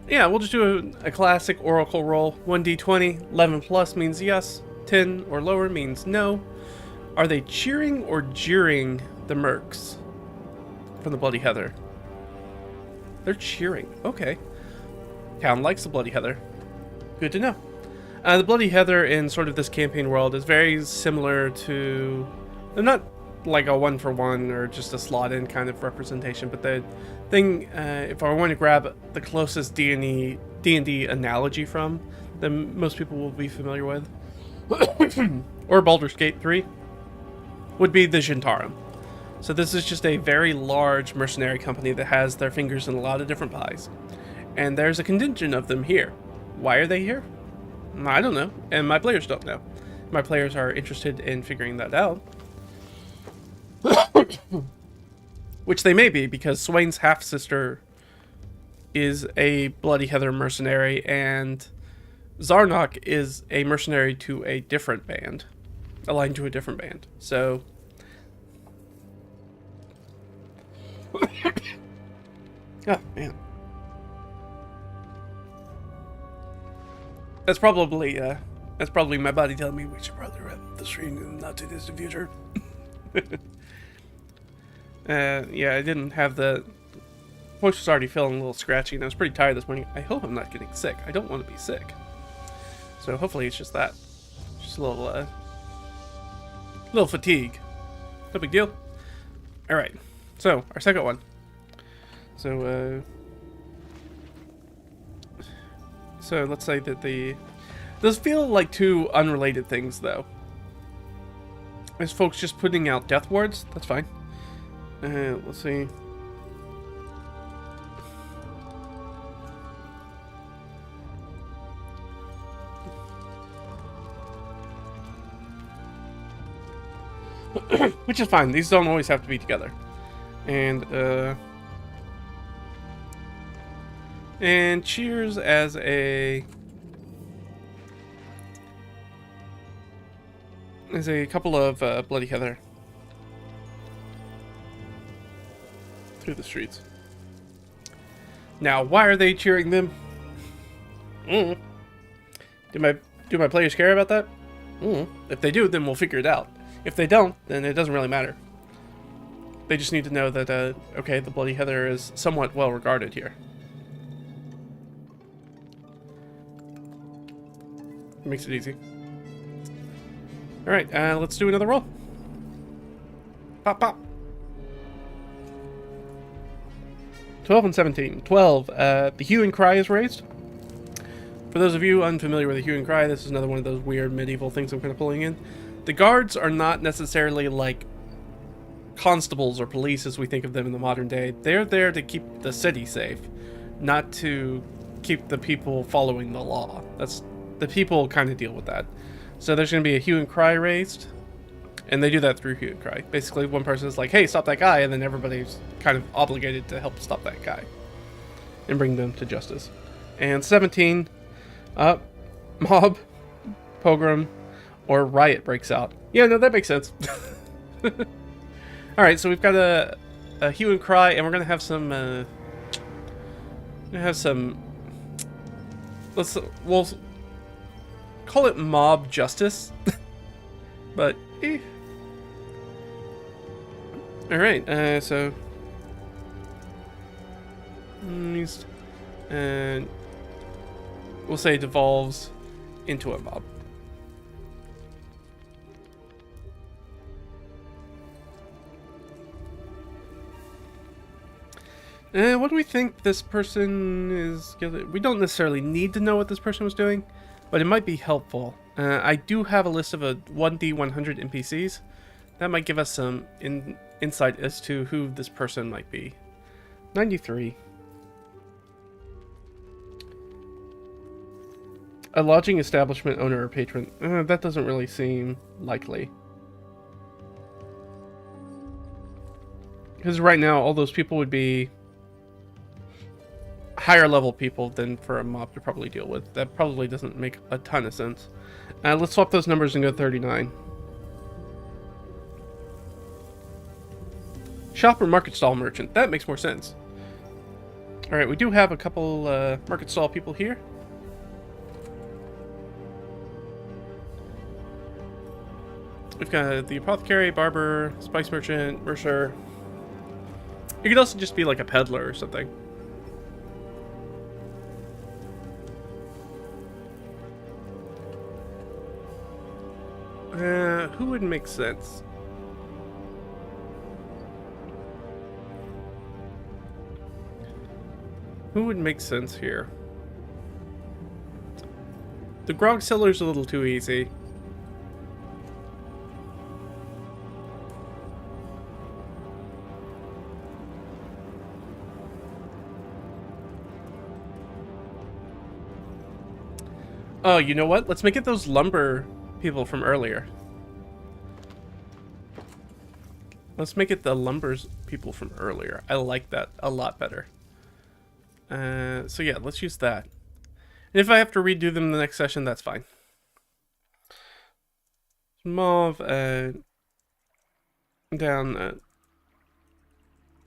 [SPEAKER 1] yeah, we'll just do a classic Oracle roll. 1d20, 11 plus means yes, 10 or lower means no. Are they cheering or jeering the mercs from the Bloody Heather? They're cheering. Okay. Town likes the Bloody Heather. Good to know. The Bloody Heather in sort of this campaign world is very similar to... They're not like a one-for-one or just a slot-in kind of representation, but the thing, if I want to grab the closest D&D analogy from, then most people will be familiar with, or Baldur's Gate 3, would be the Shintarum. So this is just a very large mercenary company that has their fingers in a lot of different pies. And there's a contingent of them here. Why are they here? I don't know, and my players don't know. My players are interested in figuring that out. Which they may be, because Swain's half-sister is a Bloody Heather mercenary, and Zarnok is a mercenary to a different band. Aligned to a different band. So... oh, man. That's probably my body telling me we should probably wrap the stream in the not too distant future. Yeah, I didn't have the... voice was already feeling a little scratchy, and I was pretty tired this morning. I hope I'm not getting sick. I don't want to be sick. So hopefully it's just that. Just a little fatigue. No big deal. Alright, so, our second one. So let's say that those feel like two unrelated things, though. Is folks just putting out death wards? That's fine. Let's see. Which is fine. These don't always have to be together. And cheers as a couple of Bloody Heather through the streets. Now, why are they cheering them? Do my players care about that? If they do, then we'll figure it out. If they don't, then it doesn't really matter. They just need to know that, okay, the Bloody Heather is somewhat well regarded here. Makes it easy. Alright, let's do another roll. Pop, pop. 12 and 17. 12, the hue and cry is raised. For those of you unfamiliar with the hue and cry, this is another one of those weird medieval things I'm kind of pulling in. The guards are not necessarily like constables or police as we think of them in the modern day. They're there to keep the city safe, not to keep the people following the law. The people kind of deal with that. So there's going to be a hue and cry raised, and they do that through hue and cry. Basically, one person is like, hey, stop that guy, and then everybody's kind of obligated to help stop that guy and bring them to justice. And 17, mob, pogrom, or riot breaks out. Yeah, no, that makes sense. Alright, so we've got a hue and cry, and we're going to have some... we'll call it mob justice. But, Alright, so... and we'll say it devolves into a mob. What do we think this person is gonna... We don't necessarily need to know what this person was doing, but it might be helpful. I do have a list of 1D100 NPCs. That might give us some insight as to who this person might be. 93. A lodging establishment owner or patron. That doesn't really seem likely. Because right now, all those people would be higher level people than for a mob to probably deal with. That probably doesn't make a ton of sense. Let's swap those numbers and go 39. Shop or market stall merchant. That makes more sense. Alright, we do have a couple market stall people here. We've got the apothecary, barber, spice merchant, mercer. You could also just be like a peddler or something. Who would make sense? Who would make sense here? The grog seller's a little too easy. Oh, you know what? Let's make it those lumber people from earlier. Let's make it the lumbers people from earlier. I like that a lot better. So yeah, let's use that. And if I have to redo them the next session, that's fine. Mauve, down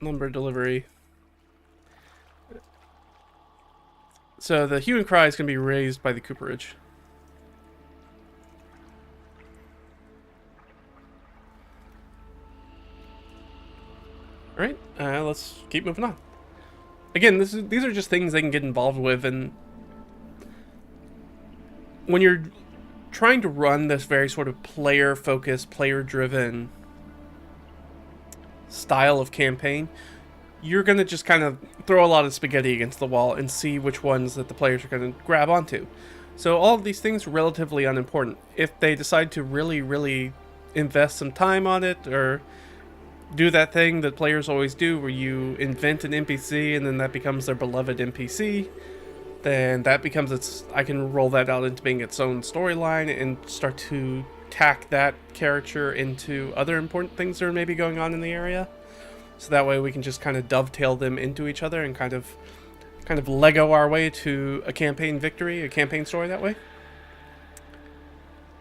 [SPEAKER 1] lumber delivery. So the hue and cry is going to be raised by the cooperage. Alright, let's keep moving on. Again, these are just things they can get involved with, and when you're trying to run this very sort of player-focused, player-driven style of campaign, you're going to just kind of throw a lot of spaghetti against the wall and see which ones that the players are going to grab onto. So all of these things are relatively unimportant. If they decide to really, really invest some time on it, or do that thing that players always do where you invent an NPC and then that becomes their beloved NPC, then that becomes I can roll that out into being its own storyline and start to tack that character into other important things that are maybe going on in the area. So that way we can just kind of dovetail them into each other and kind of Lego our way to a campaign victory, a campaign story that way.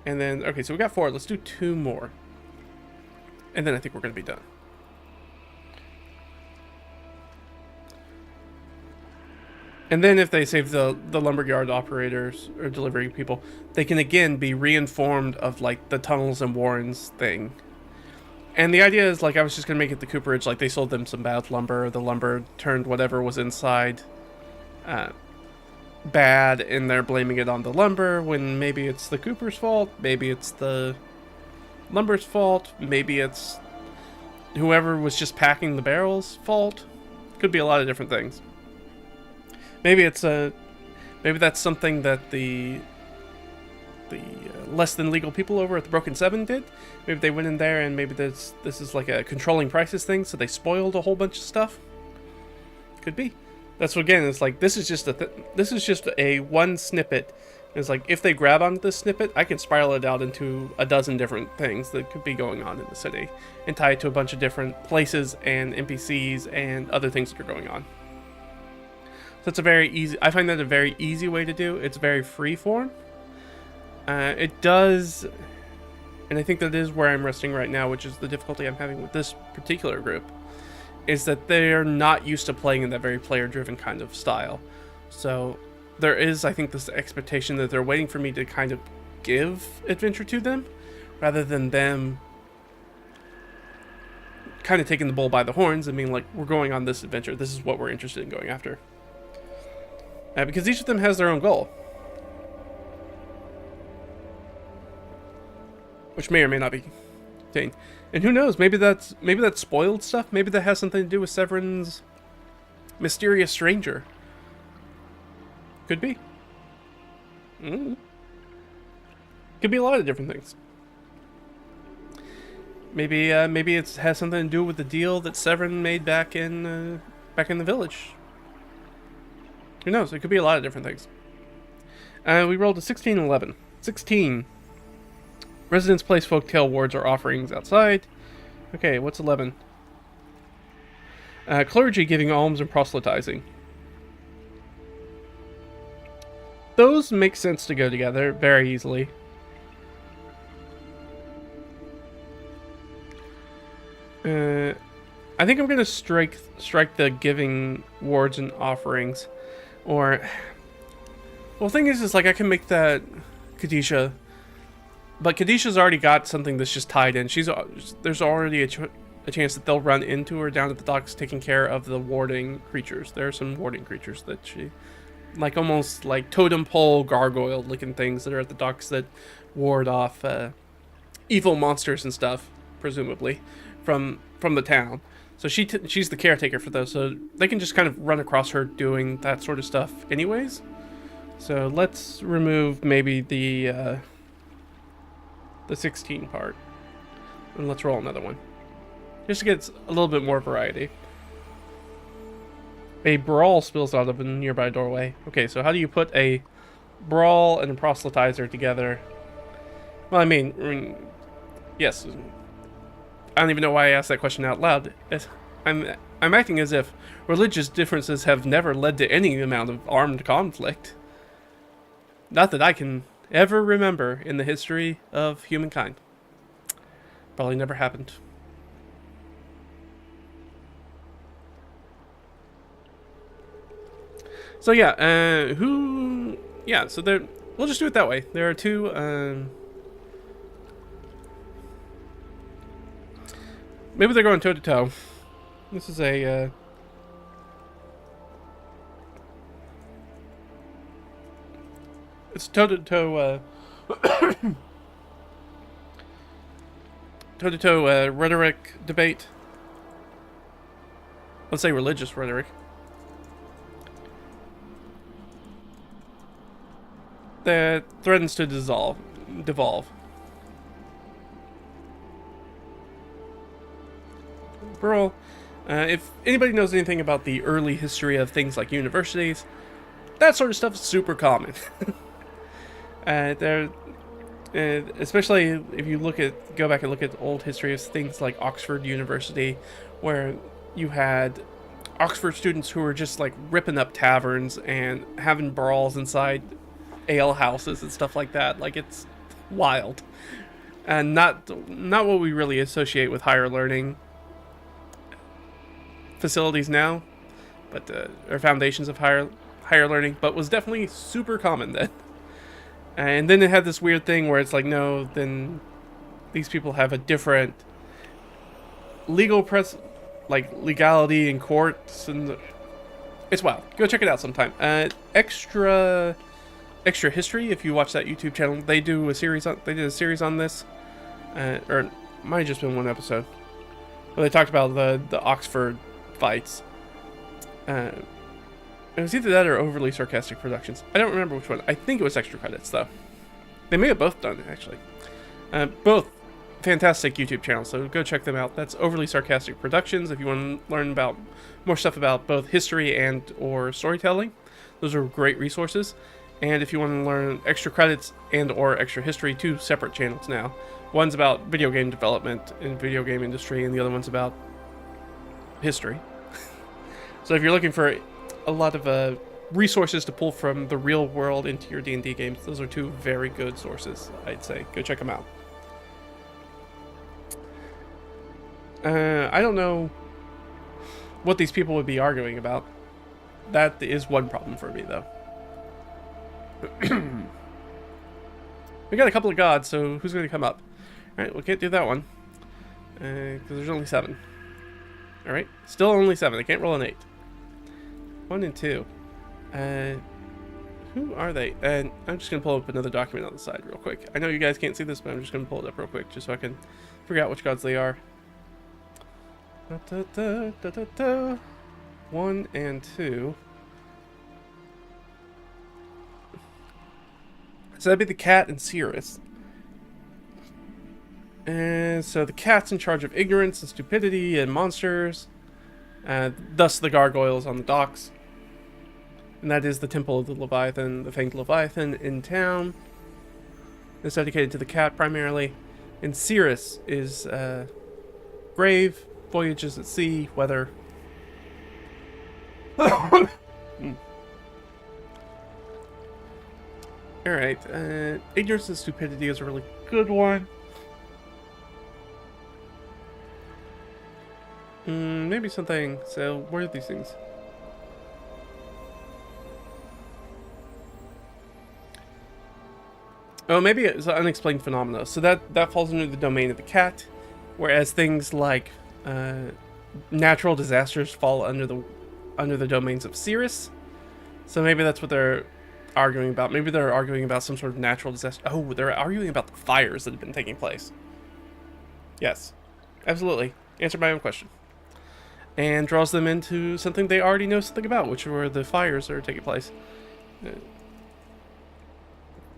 [SPEAKER 1] And then, okay, so we got 4. Let's do 2 more. And then I think we're going to be done. And then if they save the lumberyard operators or delivery people, they can again be reinformed of like the tunnels and warrens thing. And the idea is, like, I was just going to make it the cooperage, like they sold them some bad lumber, the lumber turned whatever was inside bad, and they're blaming it on the lumber when maybe it's the cooper's fault, maybe it's the lumber's fault, maybe it's whoever was just packing the barrels' fault. Could be a lot of different things. Maybe it's maybe that's something that the less than legal people over at the Broken Seven did. Maybe they went in there and maybe this is like a controlling prices thing, so they spoiled a whole bunch of stuff. Could be. That's what, again, it's like this is just a one snippet. It's like if they grab onto this snippet, I can spiral it out into a dozen different things that could be going on in the city and tie it to a bunch of different places and NPCs and other things that are going on. So it's a very easy, I find that a very easy way to do. It's very free form. It does, and I think that is where I'm resting right now, which is the difficulty I'm having with this particular group, is that they're not used to playing in that very player-driven kind of style. So there is, I think, this expectation that they're waiting for me to kind of give adventure to them, rather than them kind of taking the bull by the horns and being like, we're going on this adventure, this is what we're interested in going after. Because each of them has their own goal, which may or may not be contained. And who knows, maybe that's spoiled stuff, maybe that has something to do with Severin's mysterious stranger. Could be. Could be a lot of different things. Maybe it has something to do with the deal that Severin made back in the village. Who knows? It could be a lot of different things. We rolled a 16 and 11. 16. Residents place folktale wards or offerings outside. Okay, what's 11? Clergy giving alms and proselytizing. Those make sense to go together very easily. I think I'm going to strike the giving wards and offerings. Or, well, the thing is like I can make that Khadijah, but Khadijah's already got something that's just tied in. There's already a chance that they'll run into her down at the docks taking care of the warding creatures. There are some warding creatures that she, like almost like totem pole gargoyle looking things that are at the docks that ward off evil monsters and stuff, presumably, from the town. So she's the caretaker for those, so they can just kind of run across her doing that sort of stuff anyways. So let's remove maybe the 16 part, and let's roll another one, just to get a little bit more variety. A brawl spills out of a nearby doorway. Okay, so how do you put a brawl and proselytizer together. Well, I mean, yes. I don't even know why I asked that question out loud. I'm acting as if religious differences have never led to any amount of armed conflict. Not that I can ever remember in the history of humankind. Probably never happened. So yeah, so there. We'll just do it that way. There are two. Maybe they're going toe to toe. This is a. It's toe to toe. Toe to toe rhetoric debate. Let's say religious rhetoric. That threatens to devolve. Pearl, if anybody knows anything about the early history of things like universities, that sort of stuff is super common. Especially if you go back and look at old history of things like Oxford University, where you had Oxford students who were just like ripping up taverns and having brawls inside ale houses and stuff like that. Like, it's wild, and not what we really associate with higher learning facilities now, but or foundations of higher learning, but was definitely super common then. And then it had this weird thing where it's like, no, then these people have a different legality in courts, and it's wild. Go check it out sometime. Extra History, if you watch that YouTube channel, they did a series on this, or it might have just been one episode, where they talked about the Oxford fights. It was either that or Overly Sarcastic Productions. I don't remember which one. I think it was Extra Credits, though. They may have both done it, actually. Both fantastic YouTube channels, so go check them out. That's Overly Sarcastic Productions if you want to learn about more stuff about both history and or storytelling. Those are great resources. And if you want to learn Extra Credits and or Extra History, two separate channels now. One's about video game development and video game industry, and the other one's about history. So if you're looking for a lot of resources to pull from the real world into your D&D games, those are two very good sources, I'd say. Go check them out. I don't know what these people would be arguing about. That is one problem for me, though. We got a couple of gods, so who's going to come up? Alright, we can't do that one, because there's only 7. Alright, still only 7. I can't roll an 8. 1 and 2. Who are they? And I'm just going to pull up another document on the side real quick. I know you guys can't see this, but I'm just going to pull it up real quick, just so I can figure out which gods they are. 1 and 2. So that'd be the cat and Cirrus. And so the cat's in charge of ignorance and stupidity and monsters. Thus the gargoyles on the docks. And that is the Temple of the Leviathan, the Fanged Leviathan in town. It's dedicated to the cat primarily. And Cirrus is grave, voyages at sea, weather. Alright, ignorance and stupidity is a really good one. Maybe something, so where are these things? Oh, maybe it's an unexplained phenomena. So that falls under the domain of the cat, whereas things like natural disasters fall under the domains of Cirrus. So maybe that's what they're arguing about. Maybe they're arguing about some sort of natural disaster. Oh, they're arguing about the fires that have been taking place. Yes, absolutely. Answered my own question. And draws them into something they already know something about, which were the fires that are taking place.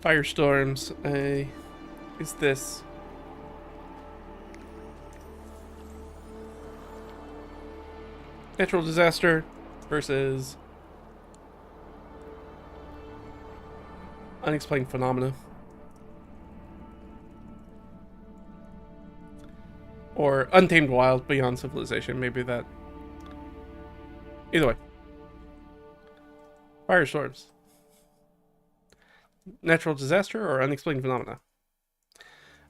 [SPEAKER 1] Firestorms. Is this? Natural disaster versus Unexplained phenomena. Or untamed wild beyond civilization. Maybe that. Either way. Firestorms. Natural disaster or unexplained phenomena.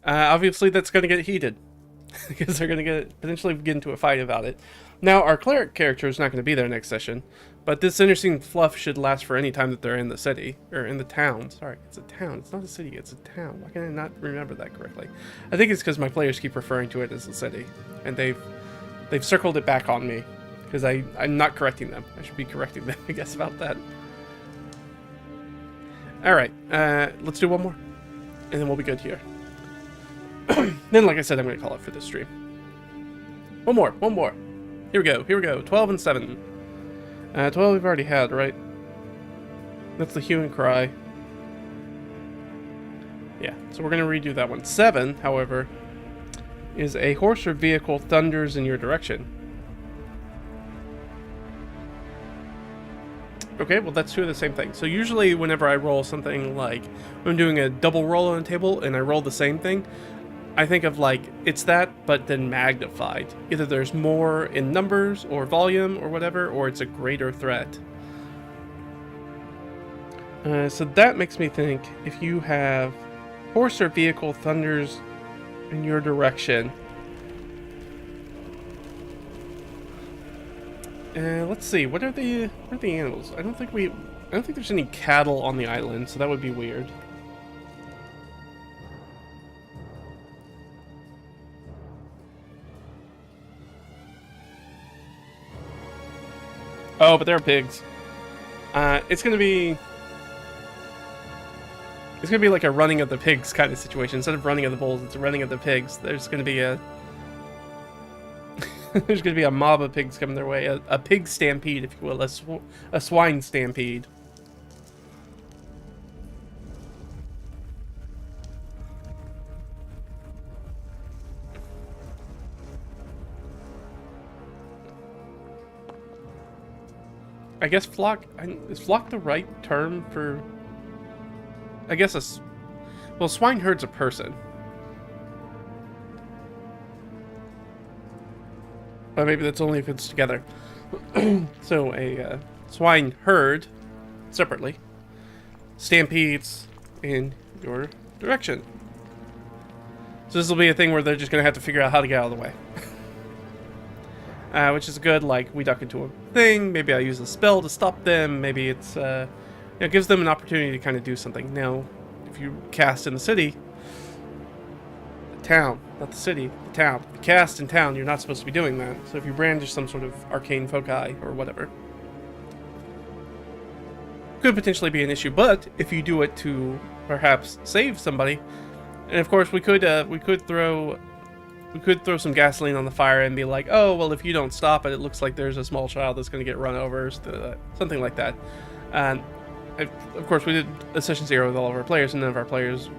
[SPEAKER 1] Obviously, that's going to get heated. Because they're going to potentially get into a fight about it. Now, our cleric character is not going to be there next session. But this interesting fluff should last for any time that they're in the city. Or in the town. Sorry, it's a town. It's not a city. It's a town. Why can I not remember that correctly? I think it's because my players keep referring to it as a city. And they've circled it back on me. Because I'm not correcting them. I should be correcting them, I guess, about that. Alright, let's do one more. And then we'll be good here. Then, like I said, I'm going to call it for this stream. One more. Here we go. 12 and 7. 12 we've already had, right? That's the hue and cry. Yeah, so we're going to redo that one. 7, however, is a horse or vehicle thunders in your direction. Okay, well that's two of the same thing. So usually whenever I roll something like, when I'm doing a double roll on a table and I roll the same thing, I think of like, it's that, but then magnified. Either there's more in numbers or volume or whatever, or it's a greater threat. So that makes me think, if you have horse or vehicle thunders in your direction. Let's see, what are the animals? I don't think there's any cattle on the island, so that would be weird. Oh, but there are pigs. It's gonna be like a running of the pigs kind of situation. Instead of running of the bulls, it's a running of the pigs. There's gonna be a there's gonna be a mob of pigs coming their way. A pig stampede, if you will, a swine stampede. I guess flock... Is flock the right term for... I guess well, swine herd's a person. But maybe that's only if it's together. So a swine herd, separately, stampedes in your direction. So this will be a thing where they're just going to have to figure out how to get out of the way. Which is good, like, we duck into a thing, maybe I use a spell to stop them, maybe it's, it gives them an opportunity to kind of do something. Now, if you cast in the city, the town, not the city, the town. If you cast in town, you're not supposed to be doing that. So if you brandish some sort of arcane foci or whatever, could potentially be an issue. But if you do it to perhaps save somebody, and of course we could throw some gasoline on the fire and be like, oh, well, if you don't stop it, it looks like there's a small child that's going to get run over, something like that. And of course, we did a session 0 with all of our players, and none of our players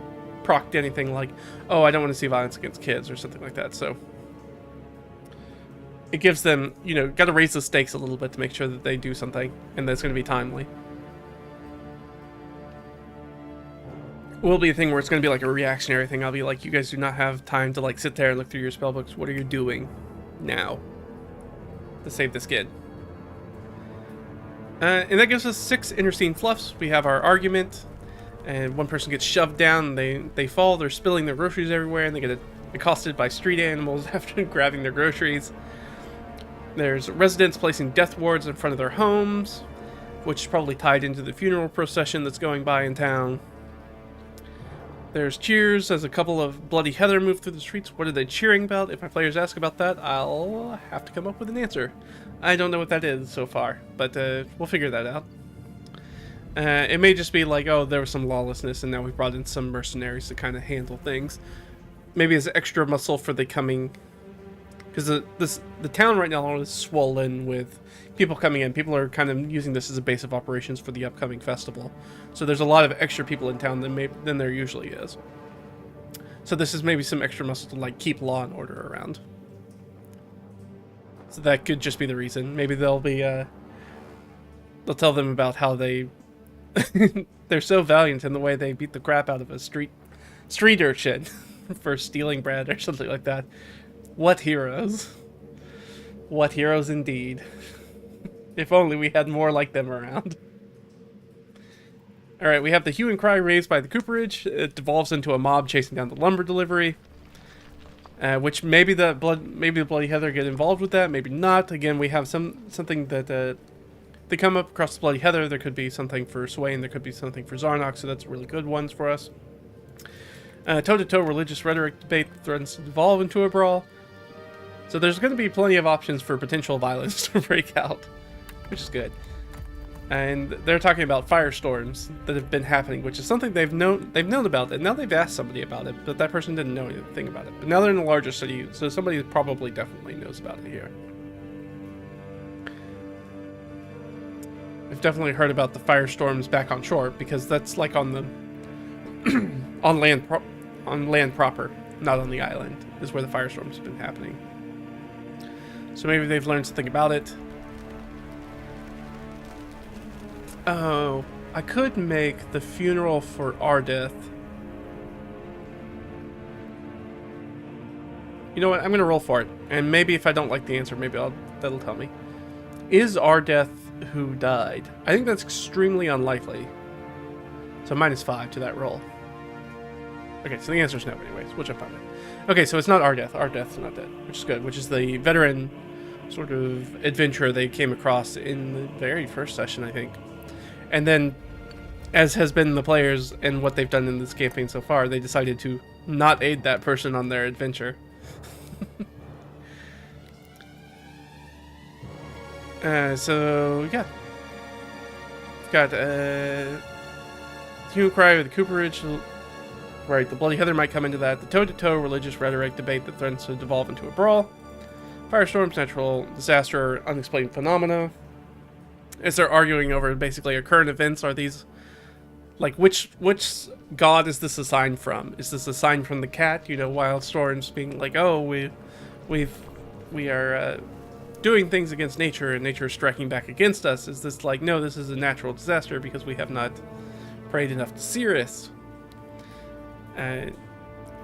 [SPEAKER 1] procced anything like, oh, I don't want to see violence against kids or something like that. So it gives them, got to raise the stakes a little bit to make sure that they do something and that's going to be timely. Will be a thing where it's going to be like a reactionary thing. I'll be like, you guys do not have time to like sit there and look through your spell books. What are you doing now to save this kid? And that gives us 6 interesting fluffs. We have our argument, and one person gets shoved down, they fall, they're spilling their groceries everywhere, and they get accosted by street animals after grabbing their groceries. There's residents placing death wards in front of their homes, which is probably tied into the funeral procession that's going by in town. There's cheers as a couple of bloody heather move through the streets. What are they cheering about? If my players ask about that, I'll have to come up with an answer. I don't know what that is so far, but we'll figure that out. It may just be like, oh, there was some lawlessness, and now we brought in some mercenaries to kind of handle things. Maybe as extra muscle for the coming... Because the town right now is swollen with people coming in. People are kind of using this as a base of operations for the upcoming festival. So there's a lot of extra people in town than there usually is. So this is maybe some extra muscle to like keep law and order around. So that could just be the reason. Maybe they'll tell them about how they They're so valiant in the way they beat the crap out of a street urchin for stealing bread or something like that. What heroes. What heroes indeed. If only we had more like them around. Alright, we have the hue and cry raised by the cooperage. It devolves into a mob chasing down the lumber delivery. Which maybe the Bloody Heather get involved with that, maybe not. Again, we have something that they come up across the Bloody Heather. There could be something for Swain, there could be something for Zarnok, so that's really good ones for us. Toe-to-toe religious rhetoric debate threatens to devolve into a brawl. So there's going to be plenty of options for potential violence to break out, which is good. And they're talking about firestorms that have been happening, which is something they've known about, and now they've asked somebody about it, but that person didn't know anything about it. But now they're in a larger city, so somebody probably definitely knows about it here. I've definitely heard about the firestorms back on shore, because that's like on the on land proper, not on the island, is where the firestorms have been happening. So maybe they've learned something about it. Oh, I could make the funeral for Ardeth. You know what? I'm going to roll for it. And maybe if I don't like the answer, maybe that'll tell me. Is Ardeth who died? I think that's extremely unlikely. So -5 to that roll. Okay, so the answer is no anyways. We'll jump on it. Okay, so it's not Ardeth. Ardeth's not dead, which is good. Which is the veteran sort of adventurer they came across in the very first session, I think. And then, as has been the players and what they've done in this campaign so far, they decided to not aid that person on their adventure. So, yeah. We've got, Hue and Cry with the Cooperage. Right, the Bloody Heather might come into that. The toe-to-toe religious rhetoric debate that threatens to devolve into a brawl. Firestorms, natural disaster, or unexplained phenomena. As they're arguing over basically a current events, are these like which god is this a sign from? Is this a sign from the cat? You know, Wildstorms being like, oh, we are doing things against nature, and nature is striking back against us. Is this like, no, this is a natural disaster because we have not prayed enough to Sirius? And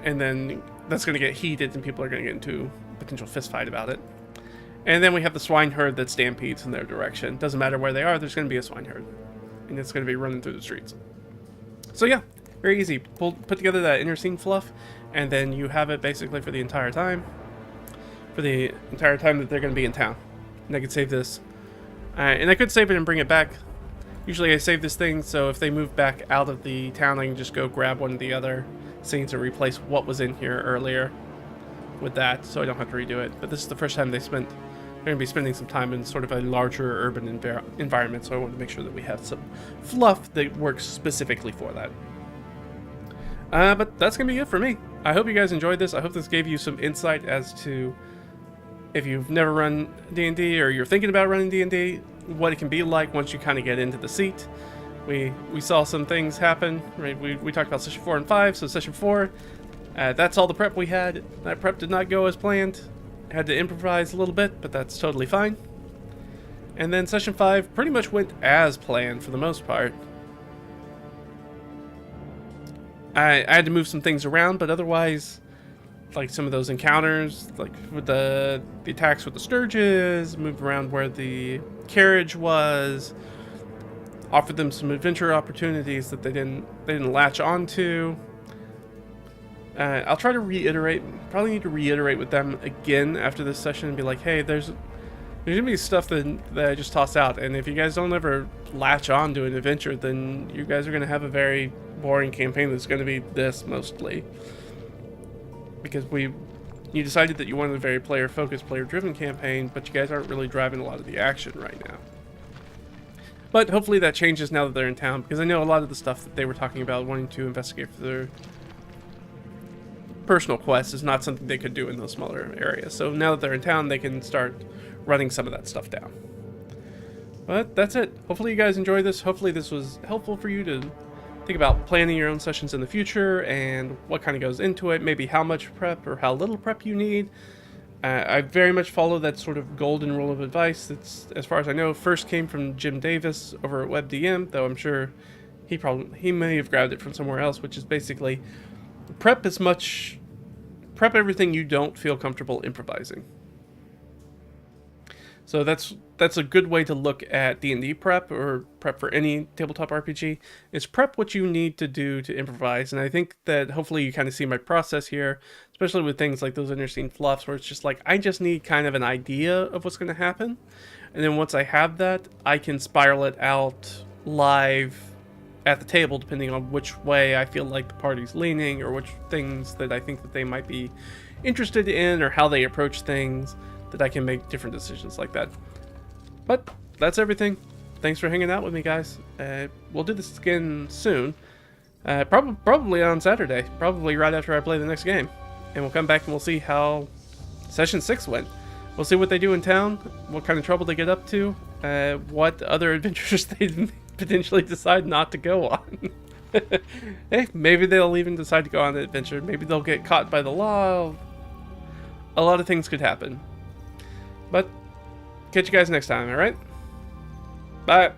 [SPEAKER 1] then that's going to get heated, and people are going to get into a potential fist fight about it. And then we have the swine herd that stampedes in their direction. Doesn't matter where they are, there's going to be a swine herd. And it's going to be running through the streets. So yeah, very easy. Put together that inner scene fluff, and then you have it basically for the entire time. For the entire time that they're going to be in town. And I could save this. And I could save it and bring it back. Usually I save this thing, so if they move back out of the town, I can just go grab one of the other scenes and replace what was in here earlier with that, so I don't have to redo it. But this is the first time they're going to be spending some time in sort of a larger urban environment, so I want to make sure that we have some fluff that works specifically for that. But that's going to be it for me. I hope you guys enjoyed this. I hope this gave you some insight as to, if you've never run D&D or you're thinking about running D&D, what it can be like once you kind of get into the seat. We saw some things happen, right? We talked about session 4 and 5, so session 4, that's all the prep we had. That prep did not go as planned. Had to improvise a little bit, but that's totally fine. And then session 5 pretty much went as planned for the most part. I had to move some things around, but otherwise, like some of those encounters, like with the attacks with the Sturges, moved around where the carriage was, offered them some adventure opportunities that they didn't latch onto. I'll try to reiterate, probably need to reiterate with them again after this session and be like, hey, there's gonna be stuff that I just toss out, and if you guys don't ever latch on to an adventure, then you guys are gonna have a very boring campaign that's gonna be this mostly. Because you decided that you wanted a very player-focused, player-driven campaign, but you guys aren't really driving a lot of the action right now. But hopefully that changes now that they're in town, because I know a lot of the stuff that they were talking about wanting to investigate for their personal quests is not something they could do in those smaller areas. So now that they're in town, they can start running some of that stuff down. But that's it. Hopefully you guys enjoyed this. Hopefully this was helpful for you to think about planning your own sessions in the future and what kind of goes into it, maybe how much prep or how little prep you need. I very much follow that sort of golden rule of advice that's, as far as I know, first came from Jim Davis over at WebDM, though I'm sure he may have grabbed it from somewhere else, which is basically prep everything you don't feel comfortable improvising. So that's a good way to look at D&D prep, or prep for any tabletop RPG, is prep what you need to do to improvise. And I think that hopefully you kind of see my process here, especially with things like those interscene fluffs, where it's just like, I just need kind of an idea of what's going to happen. And then once I have that, I can spiral it out live at the table, depending on which way I feel like the party's leaning, or which things that I think that they might be interested in, or how they approach things, that I can make different decisions like that. But that's everything. Thanks for hanging out with me, guys. We'll do this again soon. Probably on Saturday. Probably right after I play the next game. And we'll come back and we'll see how Session 6 went. We'll see what they do in town, what kind of trouble they get up to, what other adventures they potentially decide not to go on. Hey, maybe they'll even decide to go on an adventure. Maybe they'll get caught by the law. A lot of things could happen. But catch you guys next time, alright? Bye.